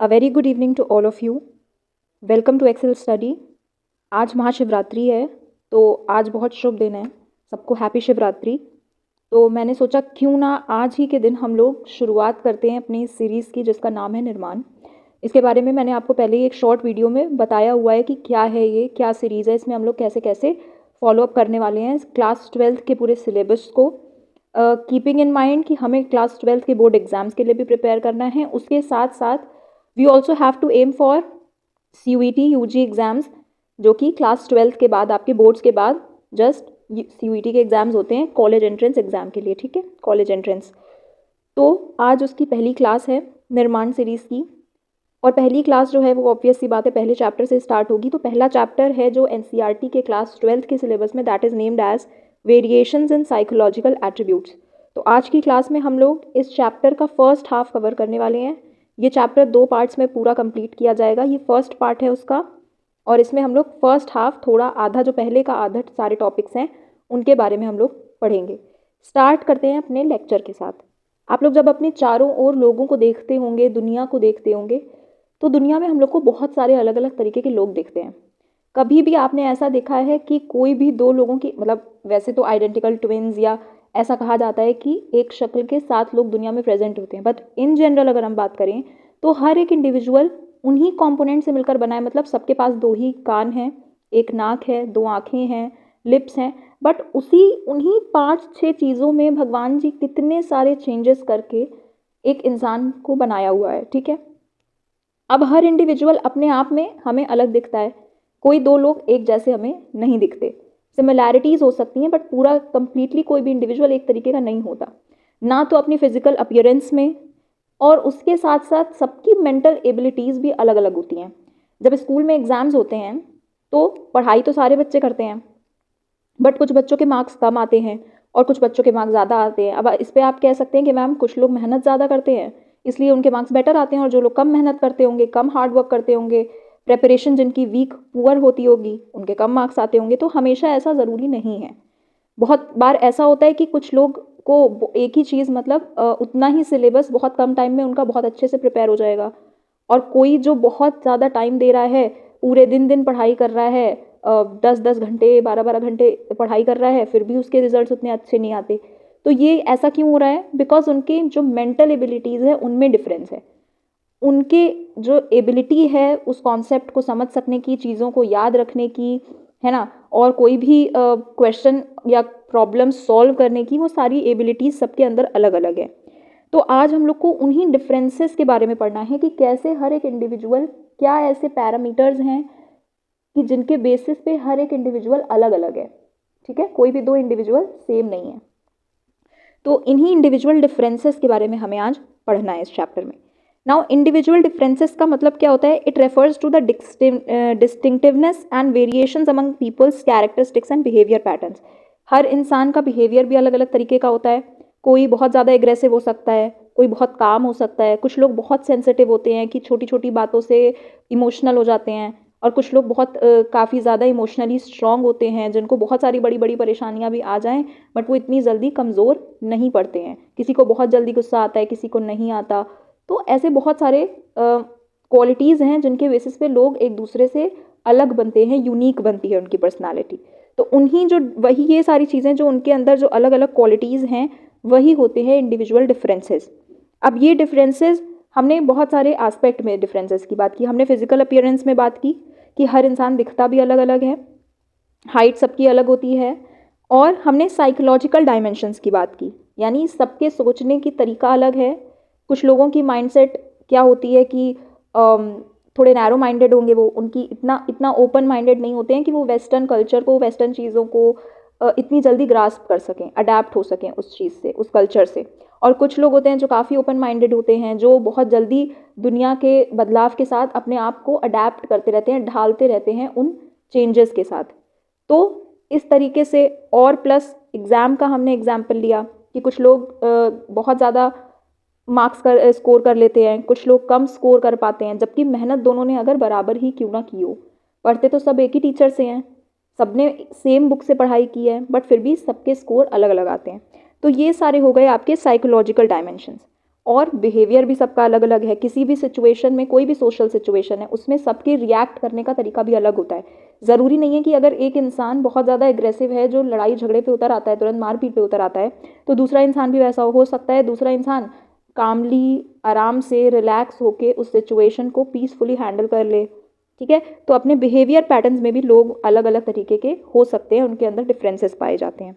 A very good evening to all of you. Welcome to Excel Study. आज महाशिवरात्रि है तो आज बहुत शुभ दिन है, सबको हैप्पी शिवरात्रि। तो मैंने सोचा क्यों ना आज ही के दिन हम लोग शुरुआत करते हैं अपनी सीरीज़ की जिसका नाम है निर्माण। इसके बारे में मैंने आपको पहले ही एक शॉर्ट वीडियो में बताया हुआ है कि क्या है ये, क्या सीरीज़ है, इसमें हम लोग कैसे कैसे फॉलोअप करने वाले हैं क्लास 12th के पूरे सिलेबस को, कीपिंग इन माइंड कि हमें क्लास 12th के बोर्ड एग्जाम्स के लिए भी प्रिपेयर करना है। उसके साथ साथ we also have to aim for CUET UG exams, जो कि क्लास 12th के बाद आपके बोर्ड्स के बाद जस्ट CUET के एग्ज़ाम्स होते हैं कॉलेज एंट्रेंस एग्ज़ाम के लिए, ठीक है, कॉलेज एंट्रेंस। तो आज उसकी पहली क्लास है निर्माण सीरीज़ की, और पहली क्लास जो है वो ऑब्वियस सी बात है पहले चैप्टर से स्टार्ट होगी। तो पहला चैप्टर है जो NCERT के क्लास 12th के सिलेबस में, that is named as variations in psychological attributes. तो आज की क्लास में हम लोग इस चैप्टर का फर्स्ट हाफ कवर करने वाले हैं। ये चैप्टर 2 पार्ट्स में पूरा कंप्लीट किया जाएगा। ये फर्स्ट पार्ट है उसका, और इसमें हम लोग फर्स्ट हाफ थोड़ा आधा, जो पहले का आधा सारे टॉपिक्स हैं उनके बारे में हम लोग पढ़ेंगे। स्टार्ट करते हैं अपने लेक्चर के साथ। आप लोग जब अपने चारों ओर लोगों को देखते होंगे, दुनिया को देखते होंगे, तो दुनिया में हम लोग को बहुत सारे अलग अलग तरीके के लोग दिखते हैं। कभी भी आपने ऐसा देखा है कि कोई भी दो लोगों की, मतलब वैसे तो आइडेंटिकल ट्विन्स या ऐसा कहा जाता है कि एक शक्ल के 7 लोग दुनिया में प्रेजेंट होते हैं, बट इन जनरल अगर हम बात करें तो हर एक इंडिविजुअल उन्हीं कंपोनेंट से मिलकर बना है। मतलब सबके पास 2 ही कान हैं, एक नाक है, 2 आँखें हैं, लिप्स हैं, बट उन्हीं 5-6 चीज़ों में भगवान जी कितने सारे चेंजेस करके एक इंसान को बनाया हुआ है, ठीक है। अब हर इंडिविजुअल अपने आप में हमें अलग दिखता है, कोई 2 लोग एक जैसे हमें नहीं दिखते। सिमिलैरिटीज़ हो सकती हैं, बट पूरा कंप्लीटली कोई भी इंडिविजुअल एक तरीके का नहीं होता, ना तो अपनी फिजिकल अपीयरेंस में, और उसके साथ साथ सबकी मेंटल एबिलिटीज़ भी अलग अलग होती हैं। जब स्कूल में एग्ज़ाम्स होते हैं तो पढ़ाई तो सारे बच्चे करते हैं, बट कुछ बच्चों के मार्क्स कम आते हैं और कुछ बच्चों के मार्क्स ज़्यादा आते हैं। अब इस पर आप कह सकते हैं कि मैम कुछ लोग मेहनत ज़्यादा करते हैं इसलिए उनके मार्क्स बेटर आते हैं, और जो लोग कम मेहनत करते होंगे, कम हार्ड वर्क करते होंगे, प्रेपरेशन जिनकी वीक पुअर होती होगी, उनके कम मार्क्स आते होंगे। तो हमेशा ऐसा ज़रूरी नहीं है। बहुत बार ऐसा होता है कि कुछ लोग को एक ही चीज़, मतलब उतना ही सिलेबस बहुत कम टाइम में उनका बहुत अच्छे से प्रिपेयर हो जाएगा, और कोई जो बहुत ज़्यादा टाइम दे रहा है, पूरे दिन पढ़ाई कर रहा है, 10-10 घंटे, 12-12 घंटे पढ़ाई कर रहा है, फिर भी उसके रिजल्ट्स उतने अच्छे नहीं आते। तो ये ऐसा क्यों हो रहा है? बिकॉज उनके जो मेंटल एबिलिटीज़ है उनमें डिफरेंस है। उनके जो एबिलिटी है उस कॉन्सेप्ट को समझ सकने की, चीज़ों को याद रखने की, है ना, और कोई भी क्वेश्चन या प्रॉब्लम सॉल्व करने की, वो सारी एबिलिटीज़ सबके अंदर अलग अलग है। तो आज हम लोग को उन्हीं डिफरेंसेस के बारे में पढ़ना है कि कैसे हर एक इंडिविजुअल, क्या ऐसे पैरामीटर्स हैं कि जिनके बेसिस पे हर एक इंडिविजुअल अलग अलग है, ठीक है, कोई भी 2 इंडिविजुअल सेम नहीं है। तो इन्हीं इंडिविजुअल डिफरेंसेस के बारे में हमें आज पढ़ना है इस चैप्टर में। नाउ इंडिविजुअल डिफरेंसेस का मतलब क्या होता है? It refers to the distinctiveness and variations among people's characteristics and behaviour patterns. हर इंसान का बिहेवियर भी अलग अलग तरीके का होता है। कोई बहुत ज़्यादा एग्रेसिव हो सकता है, कोई बहुत काम हो सकता है, कुछ लोग बहुत सेंसिटिव होते हैं कि छोटी छोटी बातों से इमोशनल हो जाते हैं, और कुछ लोग बहुत काफ़ी ज़्यादा इमोशनली स्ट्रॉन्ग होते हैं जिनको बहुत सारी बड़ी बड़ी परेशानियां भी आ जाएं बट वो इतनी जल्दी कमज़ोर नहीं पड़ते हैं। किसी को बहुत जल्दी गुस्सा आता है, किसी को नहीं आता। तो ऐसे बहुत सारे क्वालिटीज़ हैं जिनके बेसिस पे लोग एक दूसरे से अलग बनते हैं, यूनिक बनती है उनकी पर्सनालिटी। तो उन्हीं जो वही ये सारी चीज़ें जो उनके अंदर जो अलग अलग क्वालिटीज़ हैं वही होते हैं इंडिविजुअल डिफरेंसेस। अब ये डिफरेंसेस हमने बहुत सारे एस्पेक्ट में डिफरेंसेस की बात की। हमने फिजिकल अपीयरेंस में बात की कि हर इंसान दिखता भी अलग अलग है, हाइट सबकी अलग होती है, और हमने साइकोलॉजिकल डायमेंशंस की बात की, यानी सबके सोचने की तरीका अलग है। कुछ लोगों की माइंडसेट क्या होती है कि थोड़े नैरो माइंडेड होंगे, वो उनकी इतना ओपन माइंडेड नहीं होते हैं कि वो वेस्टर्न कल्चर को, वेस्टर्न चीज़ों को इतनी जल्दी ग्रास्प कर सकें, अडेप्ट हो सकें उस चीज़ से, उस कल्चर से। और कुछ लोग होते हैं जो काफ़ी ओपन माइंडेड होते हैं, जो बहुत जल्दी दुनिया के बदलाव के साथ अपने आप को अडेप्ट करते रहते हैं, ढालते रहते हैं उन चेंजेस के साथ। तो इस तरीके से, और प्लस एग्ज़ाम का हमने एग्जाम्पल लिया कि कुछ लोग बहुत ज़्यादा मार्क्स स्कोर कर लेते हैं, कुछ लोग कम स्कोर कर पाते हैं, जबकि मेहनत दोनों ने अगर बराबर ही क्यों ना की हो, पढ़ते तो सब एक ही टीचर से हैं, सबने सेम बुक से पढ़ाई की है, बट फिर भी सबके स्कोर अलग अलग आते हैं। तो ये सारे हो गए आपके साइकोलॉजिकल डायमेंशंस। और बिहेवियर भी सबका अलग अलग है। किसी भी सिचुएशन में, कोई भी सोशल सिचुएशन है, उसमें सबके रिएक्ट करने का तरीका भी अलग होता है। ज़रूरी नहीं है कि अगर एक इंसान बहुत ज़्यादा एग्रेसिव है, जो लड़ाई झगड़े पे उतर आता है, तुरंत मारपीट पे उतर आता है, तो दूसरा इंसान भी वैसा हो सकता है। दूसरा इंसान कामली, आराम से, रिलैक्स होके उस सिचुएशन को पीसफुली हैंडल कर ले। ठीक है, तो अपने बिहेवियर पैटर्न्स में भी लोग अलग अलग तरीके के हो सकते हैं, उनके अंदर डिफरेंसेस पाए जाते हैं।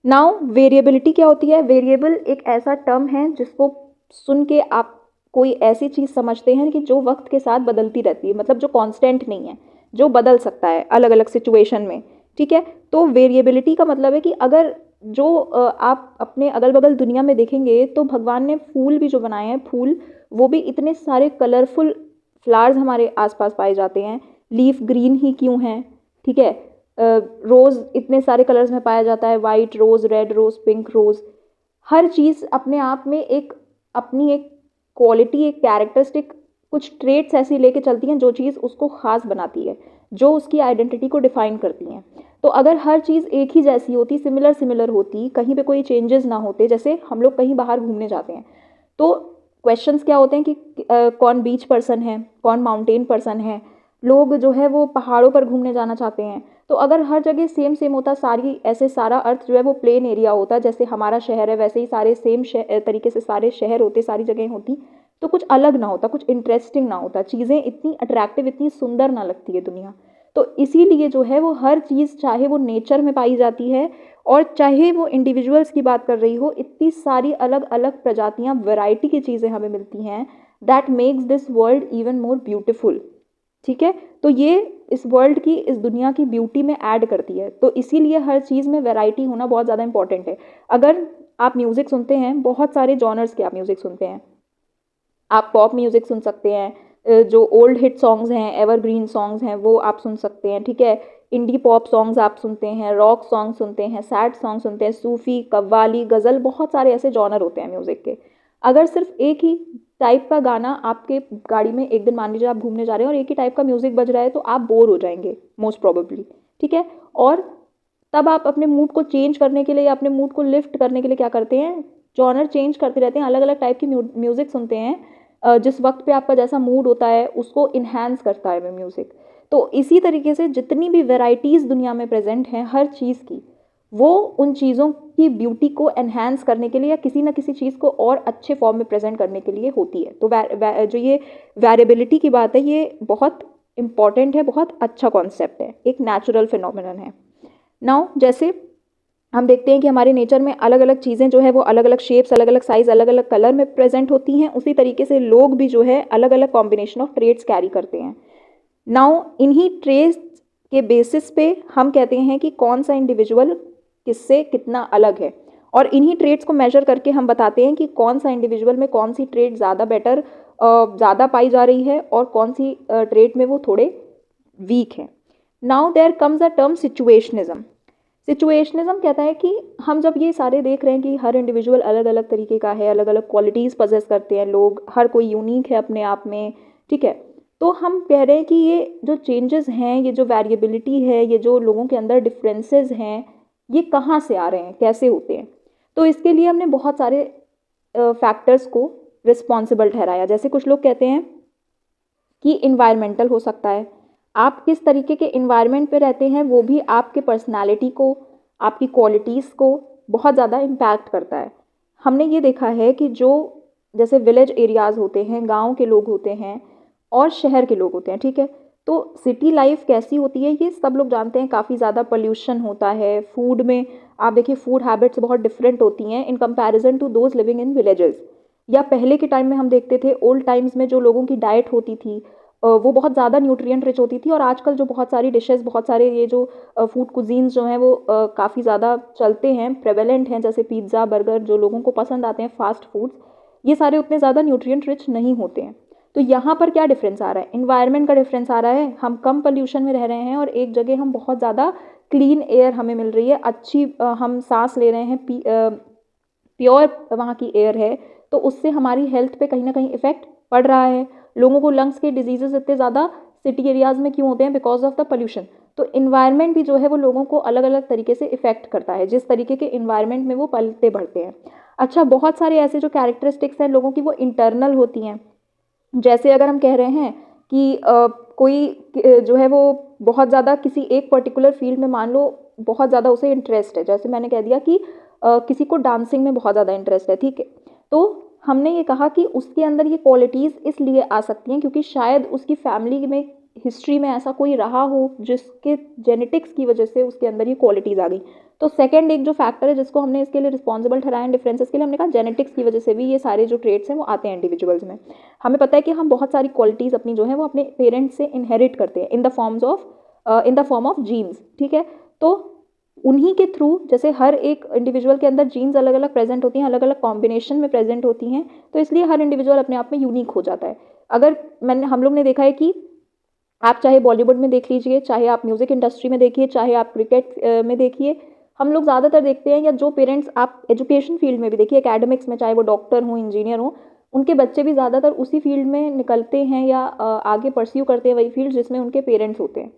नाउ वेरिएबिलिटी क्या होती है? वेरिएबल एक ऐसा टर्म है जिसको सुन के आप कोई ऐसी चीज़ समझते हैं कि जो वक्त के साथ बदलती रहती है, मतलब जो कांस्टेंट नहीं है, जो बदल सकता है अलग अलग सिचुएशन में। ठीक है, तो वेरिएबिलिटी का मतलब है कि अगर जो आप अपने अगल बगल दुनिया में देखेंगे तो भगवान ने फूल भी जो बनाए हैं, फूल, वो भी इतने सारे कलरफुल फ्लावर्स हमारे आसपास पाए जाते हैं। लीफ ग्रीन ही क्यों है? ठीक है, रोज़ इतने सारे कलर्स में पाया जाता है, वाइट रोज़, रेड रोज़, पिंक रोज़। हर चीज़ अपने आप में एक अपनी एक क्वालिटी, एक कैरेक्टरिस्टिक, कुछ ट्रेट्स ऐसी लेके चलती हैं जो चीज़ उसको ख़ास बनाती है, जो उसकी आइडेंटिटी को डिफ़ाइन करती हैं। तो अगर हर चीज़ एक ही जैसी होती, सिमिलर सिमिलर होती, कहीं पे कोई चेंजेस ना होते, जैसे हम लोग कहीं बाहर घूमने जाते हैं तो क्वेश्चंस क्या होते हैं कि कौन बीच पर्सन है, कौन माउंटेन पर्सन है। लोग जो है वो पहाड़ों पर घूमने जाना चाहते हैं। तो अगर हर जगह सेम सेम होता, सारी ऐसे सारा अर्थ जो है वो प्लेन एरिया होता, जैसे हमारा शहर है वैसे ही सारे सेम तरीके से सारे शहर होते, सारी जगह होती, तो कुछ अलग ना होता, कुछ इंटरेस्टिंग ना होता, चीज़ें इतनी अट्रैक्टिव, इतनी सुंदर ना लगती है दुनिया। तो इसीलिए जो है वो हर चीज़, चाहे वो नेचर में पाई जाती है और चाहे वो इंडिविजुअल्स की बात कर रही हो, इतनी सारी अलग अलग प्रजातियाँ, वैरायटी की चीज़ें हमें मिलती हैं, that makes this world even more beautiful. ठीक है, तो ये इस वर्ल्ड की, इस दुनिया की ब्यूटी में ऐड करती है। तो इसीलिए हर चीज़ में वैरायटी होना बहुत ज़्यादा इंपॉर्टेंट है। अगर आप म्यूज़िक सुनते हैं, बहुत सारे जॉनर्स के आप म्यूज़िक सुनते हैं। आप पॉप म्यूज़िक सुन सकते हैं, जो ओल्ड हिट सॉन्ग्स हैं, एवरग्रीन सॉन्ग्स हैं, वो आप सुन सकते हैं। ठीक है, इंडी पॉप सॉन्ग्स आप सुनते हैं, रॉक सॉन्ग सुनते हैं, सैड सॉन्ग सुनते हैं, सूफ़ी, कव्वाली, गज़ल, बहुत सारे ऐसे जॉनर होते हैं म्यूज़िक के। अगर सिर्फ एक ही टाइप का गाना आपके गाड़ी में, एक दिन मान लीजिए आप घूमने जा रहे हैं और एक ही टाइप का म्यूज़िक बज रहा है, तो आप बोर हो जाएंगे मोस्ट प्रोबेबली। ठीक है, और तब आप अपने मूड को चेंज करने के लिए या अपने मूड को लिफ्ट करने के लिए क्या करते हैं? जॉनर चेंज करते रहते हैं, अलग अलग टाइप की म्यूज़िक सुनते हैं। जिस वक्त पे आपका जैसा मूड होता है उसको इन्हांस करता है वो म्यूज़िक। तो इसी तरीके से जितनी भी वैराइटीज़ दुनिया में प्रेजेंट हैं हर चीज़ की, वो उन चीज़ों की ब्यूटी को एनहांस करने के लिए या किसी ना किसी चीज़ को और अच्छे फॉर्म में प्रेजेंट करने के लिए होती है। तो जो ये वेरिएबिलिटी की बात है, ये बहुत इंपॉर्टेंट है, बहुत अच्छा कॉन्सेप्ट है, एक नेचुरल फिनोमिनन है। नाउ जैसे हम देखते हैं कि हमारे नेचर में अलग अलग चीज़ें जो है वो अलग अलग शेप्स, अलग अलग साइज़, अलग अलग कलर में प्रेजेंट होती हैं, उसी तरीके से लोग भी जो है अलग अलग कॉम्बिनेशन ऑफ ट्रेड्स कैरी करते हैं। नाउ इन्हीं ट्रेड्स के बेसिस पे हम कहते हैं कि कौन सा इंडिविजुअल किससे कितना अलग है, और इन्हीं ट्रेड्स को मेजर करके हम बताते हैं कि कौन सा इंडिविजुअल में कौन सी ट्रेड ज़्यादा बेटर, ज़्यादा पाई जा रही है और कौन सी ट्रेड में वो थोड़े वीक हैं। Now there comes a term situationism. Situationism कहता है कि हम जब ये सारे देख रहे हैं कि हर इंडिविजुअल अलग अलग तरीके का है, अलग अलग क्वालिटीज़ पजेस करते हैं लोग, हर कोई यूनिक है अपने आप में। ठीक है, तो हम कह रहे हैं कि ये जो चेंजेस हैं, ये जो वेरिएबिलिटी है, ये जो लोगों के अंदर डिफरेंसेस हैं, ये कहाँ से आ रहे हैं, कैसे होते हैं। तो इसके लिए हमने बहुत सारे फैक्टर्स को रिस्पॉन्सिबल ठहराया। जैसे कुछ लोग कहते हैं कि इन्वायरमेंटल हो सकता है, आप किस तरीके के इन्वायरमेंट पे रहते हैं वो भी आपके पर्सनालिटी को, आपकी क्वालिटीज़ को बहुत ज़्यादा इम्पैक्ट करता है। हमने ये देखा है कि जो जैसे विलेज एरियाज़ होते हैं, गांव के लोग होते हैं और शहर के लोग होते हैं, ठीक है, तो सिटी लाइफ कैसी होती है ये सब लोग जानते हैं। काफ़ी ज़्यादा पोल्यूशन होता है, फूड में आप देखिए फूड हैबिट्स बहुत डिफरेंट होती हैं in comparison to those living in villages. या पहले के टाइम में हम देखते थे, ओल्ड टाइम्स में जो लोगों की डाइट होती थी वो बहुत ज़्यादा न्यूट्रिएंट रिच होती थी। और आजकल जो बहुत सारी डिशेस, बहुत सारे ये जो फूड कुजीन्स जो हैं वो काफ़ी ज़्यादा चलते हैं, प्रेवेलेंट हैं, जैसे पिज़्ज़ा, बर्गर, जो लोगों को पसंद आते हैं, फास्ट फूड्स, ये सारे उतने ज़्यादा न्यूट्रिएंट रिच नहीं होते हैं। तो यहाँ पर क्या डिफरेंस आ रहा है? इन्वायरमेंट का डिफरेंस आ रहा है। हम कम पोल्यूशन में रह रहे हैं और एक जगह हम बहुत ज़्यादा क्लीन एयर हमें मिल रही है, अच्छी हम सांस ले रहे हैं, प्योर वहाँ की एयर है। तो उससे हमारी हेल्थ पे कहीं ना कहीं इफेक्ट पड़ रहा है। लोगों को लंग्स के डिजीजेस इतने ज़्यादा सिटी एरियाज़ में क्यों होते हैं? Because of the pollution. तो इन्वायरमेंट भी जो है वो लोगों को अलग अलग तरीके से इफ़ेक्ट करता है, जिस तरीके के इन्वायरमेंट में वो पलते बढ़ते हैं। अच्छा, बहुत सारे ऐसे जो कैरेक्टरिस्टिक्स हैं लोगों की वो इंटरनल होती हैं। जैसे अगर हम कह रहे हैं कि कोई जो है वो बहुत ज़्यादा किसी एक पर्टिकुलर फील्ड में मान लो बहुत ज़्यादा उसे इंटरेस्ट है, जैसे मैंने कह दिया कि किसी को डांसिंग में बहुत ज़्यादा इंटरेस्ट है, ठीक है, तो हमने ये कहा कि उसके अंदर ये क्वालिटीज़ इसलिए आ सकती हैं क्योंकि शायद उसकी फैमिली में हिस्ट्री में ऐसा कोई रहा हो जिसके जेनेटिक्स की वजह से उसके अंदर ये क्वालिटीज़ आ गई। तो सेकंड एक जो फैक्टर है जिसको हमने इसके लिए रिस्पॉन्सिबल ठहराया डिफरेंसेस के लिए, हमने कहा जेनेटिक्स की वजह से भी ये सारे जो ट्रेड्स हैं वो आते हैं इंडिविजुअल्स में। हमें पता है कि हम बहुत सारी क्वालिटीज़ अपनी जो है वो अपने पेरेंट्स से इनहेरिट करते हैं in the form of genes, ठीक है। तो उन्हीं के थ्रू जैसे हर एक इंडिविजुअल के अंदर जीन्स अलग अलग प्रेजेंट होती हैं, अलग अलग कॉम्बिनेशन में प्रेजेंट होती हैं, तो इसलिए हर इंडिविजुअल अपने आप में यूनिक हो जाता है। अगर हम लोग ने देखा है कि आप चाहे बॉलीवुड में देख लीजिए, चाहे आप म्यूज़िक इंडस्ट्री में देखिए, चाहे आप क्रिकेट में देखिए, हम लोग ज़्यादातर देखते हैं, या जो पेरेंट्स आप एजुकेशन फील्ड में भी देखिए, एकेडमिक्स में चाहे वो डॉक्टर हों, इंजीनियर हों, उनके बच्चे भी ज़्यादातर उसी फील्ड में निकलते हैं या आगे परस्यू करते हैं वही फील्ड जिसमें उनके पेरेंट्स होते हैं,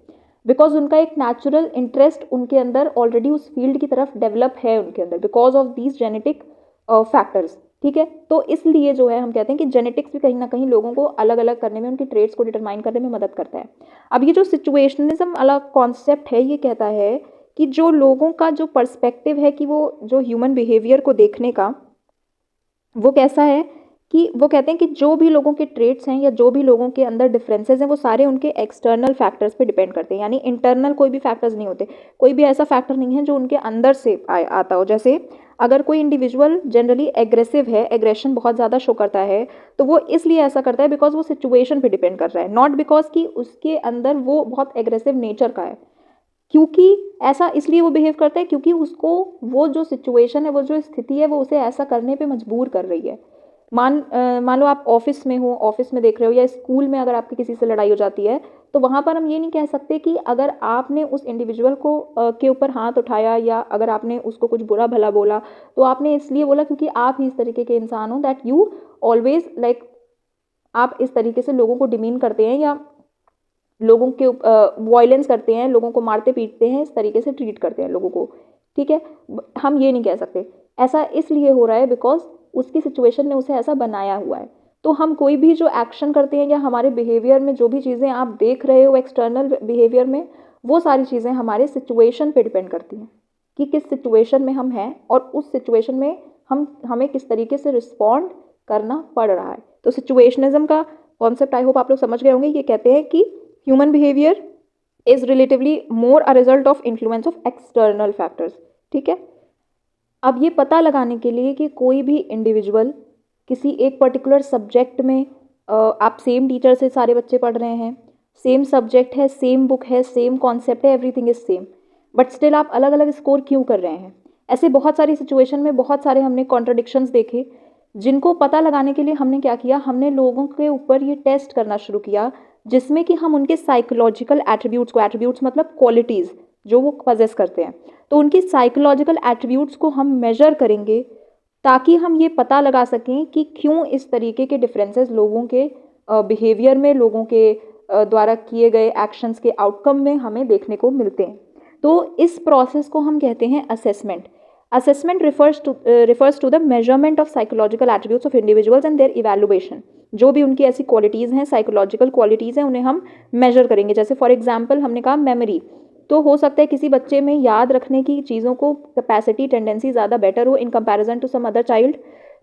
बिकॉज उनका एक नेचुरल इंटरेस्ट उनके अंदर ऑलरेडी उस फील्ड की तरफ डेवलप है उनके अंदर because of these genetic factors, ठीक है। तो इसलिए जो है हम कहते हैं कि जेनेटिक्स भी कहीं ना कहीं लोगों को अलग अलग करने में, उनके ट्रेड्स को डिटरमाइन करने में मदद करता है। अब ये जो सिचुएशनलिज्म वाला कॉन्सेप्ट है, ये कहता है कि जो लोगों का जो पर्सपेक्टिव है कि वो जो ह्यूमन बिहेवियर को देखने का वो कैसा है, कि वो कहते हैं कि जो भी लोगों के ट्रेट्स हैं या जो भी लोगों के अंदर डिफरेंसेस हैं वो सारे उनके एक्सटर्नल फैक्टर्स पे डिपेंड करते हैं, यानी इंटरनल कोई भी फैक्टर्स नहीं होते, कोई भी ऐसा फैक्टर नहीं है जो उनके अंदर से आता हो। जैसे अगर कोई इंडिविजुअल जनरली एग्रेसिव है, एग्रेशन बहुत ज़्यादा शो करता है, तो वो इसलिए ऐसा करता है बिकॉज वो सिचुएशन पे डिपेंड कर रहा है, नॉट बिकॉज कि उसके अंदर वो बहुत एग्रेसिव नेचर का है, क्योंकि ऐसा इसलिए वो बिहेव करता है क्योंकि उसको वो जो सिचुएशन है, वो जो स्थिति है, वो उसे ऐसा करने पे मजबूर कर रही है। मान लो आप ऑफिस में हो, ऑफिस में देख रहे हो, या स्कूल में अगर आपकी किसी से लड़ाई हो जाती है, तो वहाँ पर हम ये नहीं कह सकते कि अगर आपने उस इंडिविजुअल को के ऊपर हाथ उठाया या अगर आपने उसको कुछ बुरा भला बोला, तो आपने इसलिए बोला क्योंकि आप ही इस तरीके के इंसान हो, दैट यू ऑलवेज लाइक आप इस तरीके से लोगों को डिमीन करते हैं या लोगों के वॉयलेंस करते हैं, लोगों को मारते पीटते हैं, इस तरीके से ट्रीट करते हैं लोगों को, ठीक है। हम ये नहीं कह सकते, ऐसा इसलिए हो रहा है बिकॉज उसकी सिचुएशन ने उसे ऐसा बनाया हुआ है। तो हम कोई भी जो एक्शन करते हैं या हमारे बिहेवियर में जो भी चीज़ें आप देख रहे हो एक्सटर्नल बिहेवियर में, वो सारी चीज़ें हमारे सिचुएशन पे डिपेंड करती हैं कि किस सिचुएशन में हम हैं और उस सिचुएशन में हमें किस तरीके से रिस्पॉन्ड करना पड़ रहा है। तो सिचुएशनिज्म का कॉन्सेप्ट आई होप आप लोग समझ गए होंगे। ये कहते हैं कि human behaviour is relatively more a result of influence of external factors, ठीक है। अब ये पता लगाने के लिए कि कोई भी इंडिविजुअल किसी एक पर्टिकुलर सब्जेक्ट में आप सेम टीचर से सारे बच्चे पढ़ रहे हैं, सेम सब्जेक्ट है, सेम बुक है, सेम कॉन्सेप्ट है, everything is same, but still आप अलग अलग स्कोर क्यों कर रहे हैं। ऐसे बहुत सारी सिचुएशन में बहुत सारे हमने कॉन्ट्रडिक्शंस देखे, जिनको पता लगाने के लिए हमने क्या किया, हमने लोगों के ऊपर ये टेस्ट करना शुरू किया जिसमें कि हम उनके साइकोलॉजिकल एट्रीब्यूट्स को, एट्रीब्यूट्स मतलब क्वालिटीज़ जो वो पजेस करते हैं, तो उनकी साइकोलॉजिकल एट्रीब्यूट्स को हम मेजर करेंगे ताकि हम ये पता लगा सकें कि क्यों इस तरीके के डिफरेंसेस लोगों के बिहेवियर में, लोगों के द्वारा किए गए एक्शंस के आउटकम में हमें देखने को मिलते हैं। तो इस प्रोसेस को हम कहते हैं assessment. Assessment refers to the measurement of psychological attributes of individuals and their evaluation। जो भी उनकी ऐसी क्वालिटीज़ हैं, साइकोलॉजिकल क्वालिटीज़ हैं, उन्हें हम मेजर करेंगे। जैसे फॉर एग्जांपल हमने कहा मेमोरी, तो हो सकता है किसी बच्चे में याद रखने की चीज़ों को कैपेसिटी, टेंडेंसी ज़्यादा बेटर हो in comparison to some other child,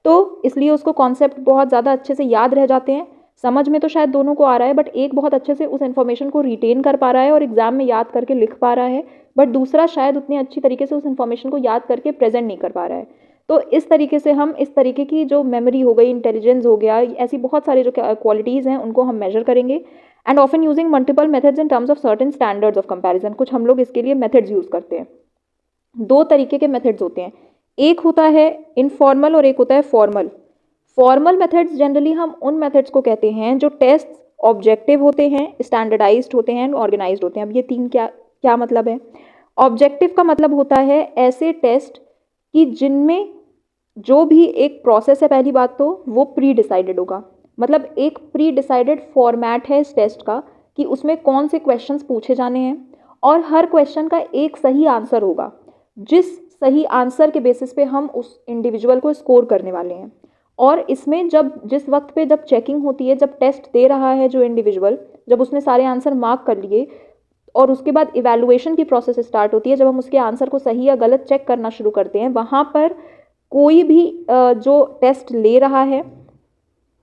तो इसलिए उसको कॉन्सेप्ट बहुत ज़्यादा अच्छे से याद रह जाते हैं। समझ में तो शायद दोनों को आ रहा है, बट एक बहुत अच्छे से उस इन्फॉर्मेशन को रिटेन कर पा रहा है और एग्जाम में याद करके लिख पा रहा है, बट दूसरा शायद उतनी अच्छी तरीके से उस इन्फॉर्मेशन को याद करके प्रेजेंट नहीं कर पा रहा है। तो इस तरीके से हम इस तरीके की जो मेमोरी हो गई, इंटेलिजेंस हो गया, ऐसी बहुत सारी जो क्वालिटीज़ हैं उनको हम मेजर करेंगे। And often using multiple methods in terms of certain standards of comparison. कुछ हम लोग इसके लिए मेथड्स यूज़ करते हैं। दो तरीके के मेथड्स होते हैं, एक होता है इनफॉर्मल और एक होता है फॉर्मल। फॉर्मल मेथड्स जनरली हम उन मेथड्स को कहते हैं जो टेस्ट ऑब्जेक्टिव होते हैं, स्टैंडर्डाइज्ड होते हैं, ऑर्गेनाइज्ड होते हैं। अब ये तीन क्या मतलब है। ऑब्जेक्टिव का मतलब होता है ऐसे टेस्ट कि जिनमें जो भी एक प्रोसेस है, पहली बात तो वो प्री डिसाइडेड होगा, मतलब एक प्री डिसाइडेड फॉर्मेट है इस टेस्ट का कि उसमें कौन से क्वेश्चंस पूछे जाने हैं और हर क्वेश्चन का एक सही आंसर होगा, जिस सही आंसर के बेसिस पे हम उस इंडिविजुअल को स्कोर करने वाले हैं। और इसमें जिस वक्त पे जब चेकिंग होती है, जब टेस्ट दे रहा है जो इंडिविजुअल, जब उसने सारे आंसर मार्क कर लिए और उसके बाद इवैल्यूएशन की प्रोसेस स्टार्ट होती है, जब हम उसके आंसर को सही या गलत चेक करना शुरू करते हैं, वहाँ पर कोई भी जो टेस्ट ले रहा है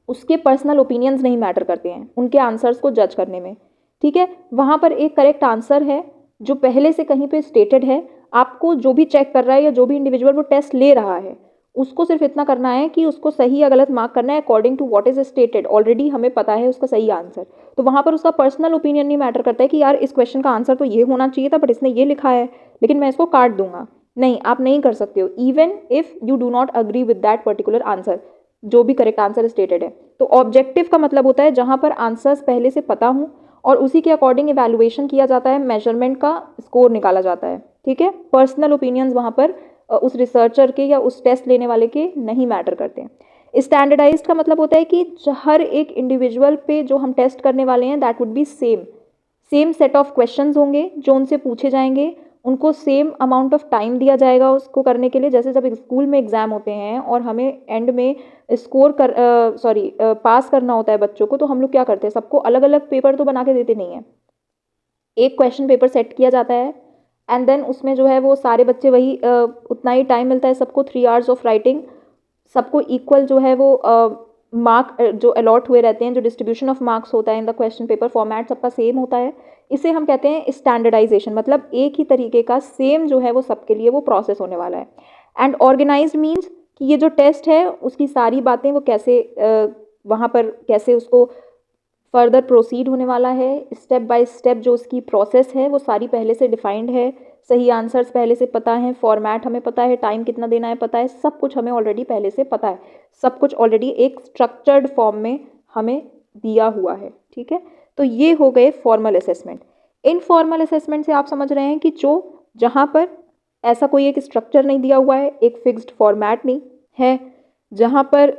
उसके पर्सनल ओपिनियंस नहीं मैटर करते हैं उनके आंसर्स को जज करने में। ठीक है, वहाँ पर एक करेक्ट आंसर है जो पहले से कहीं पे स्टेटेड है। आपको जो भी चेक कर रहा है या जो भी इंडिविजुअल वो टेस्ट ले रहा है, उसको सिर्फ इतना करना है कि उसको सही या गलत मार्क करना है according to what is stated. Already हमें पता है उसका सही आंसर, तो वहाँ पर उसका पर्सनल ओपिनियन नहीं मैटर करता है कि यार इस क्वेश्चन का आंसर तो ये होना चाहिए था बट इसने ये लिखा है, लेकिन मैं इसको काट दूंगा। नहीं, आप नहीं कर सकते हो, even if you do not agree with that particular answer, जो भी करेक्ट आंसर स्टेटेड है। तो ऑब्जेक्टिव का मतलब होता है जहाँ पर आंसर्स पहले से पता हूँ और उसी के अकॉर्डिंग इवैल्यूएशन किया जाता है, मेजरमेंट का स्कोर निकाला जाता है। ठीक है, पर्सनल ओपिनियंस वहाँ पर उस रिसर्चर के या उस टेस्ट लेने वाले के नहीं मैटर करते हैं। स्टैंडर्डाइज्ड का मतलब होता है कि हर एक इंडिविजुअल पे जो हम टेस्ट करने वाले हैं that would be same set of questions होंगे जो उनसे पूछे जाएंगे, उनको सेम अमाउंट ऑफ टाइम दिया जाएगा उसको करने के लिए। जैसे जब स्कूल में एग्जाम होते हैं और हमें एंड में पास करना होता है बच्चों को, तो हम लोग क्या करते हैं, सबको अलग अलग पेपर तो बना के देते नहीं हैं, एक क्वेश्चन पेपर सेट किया जाता है एंड देन उसमें जो है वो सारे बच्चे वही उतना ही टाइम मिलता है सबको, 3 आवर्स ऑफ राइटिंग, सबको इक्वल जो है वो मार्क जो अलॉट हुए रहते हैं, जो डिस्ट्रीब्यूशन ऑफ मार्क्स होता है in the question paper, format सबका सेम होता है। इसे हम कहते हैं स्टैंडर्डाइजेशन, मतलब एक ही तरीके का सेम जो है वो सबके लिए वो प्रोसेस होने वाला है। एंड ऑर्गेनाइज्ड मीन्स कि ये जो टेस्ट है उसकी सारी बातें वो कैसे वहाँ पर कैसे उसको फर्दर प्रोसीड होने वाला है, स्टेप बाय स्टेप जो उसकी प्रोसेस है वो सारी पहले से डिफाइंड है, सही आंसर्स पहले से पता है, फॉर्मेट हमें पता है, टाइम कितना देना है पता है, सब कुछ हमें ऑलरेडी पहले से पता है, सब कुछ ऑलरेडी एक स्ट्रक्चर्ड फॉर्म में हमें दिया हुआ है। ठीक है, तो ये हो गए फॉर्मल असेसमेंट। इनफॉर्मल असेसमेंट से आप समझ रहे हैं कि जो जहाँ पर ऐसा कोई एक स्ट्रक्चर नहीं दिया हुआ है, एक फिक्स्ड फॉर्मेट नहीं है, जहाँ पर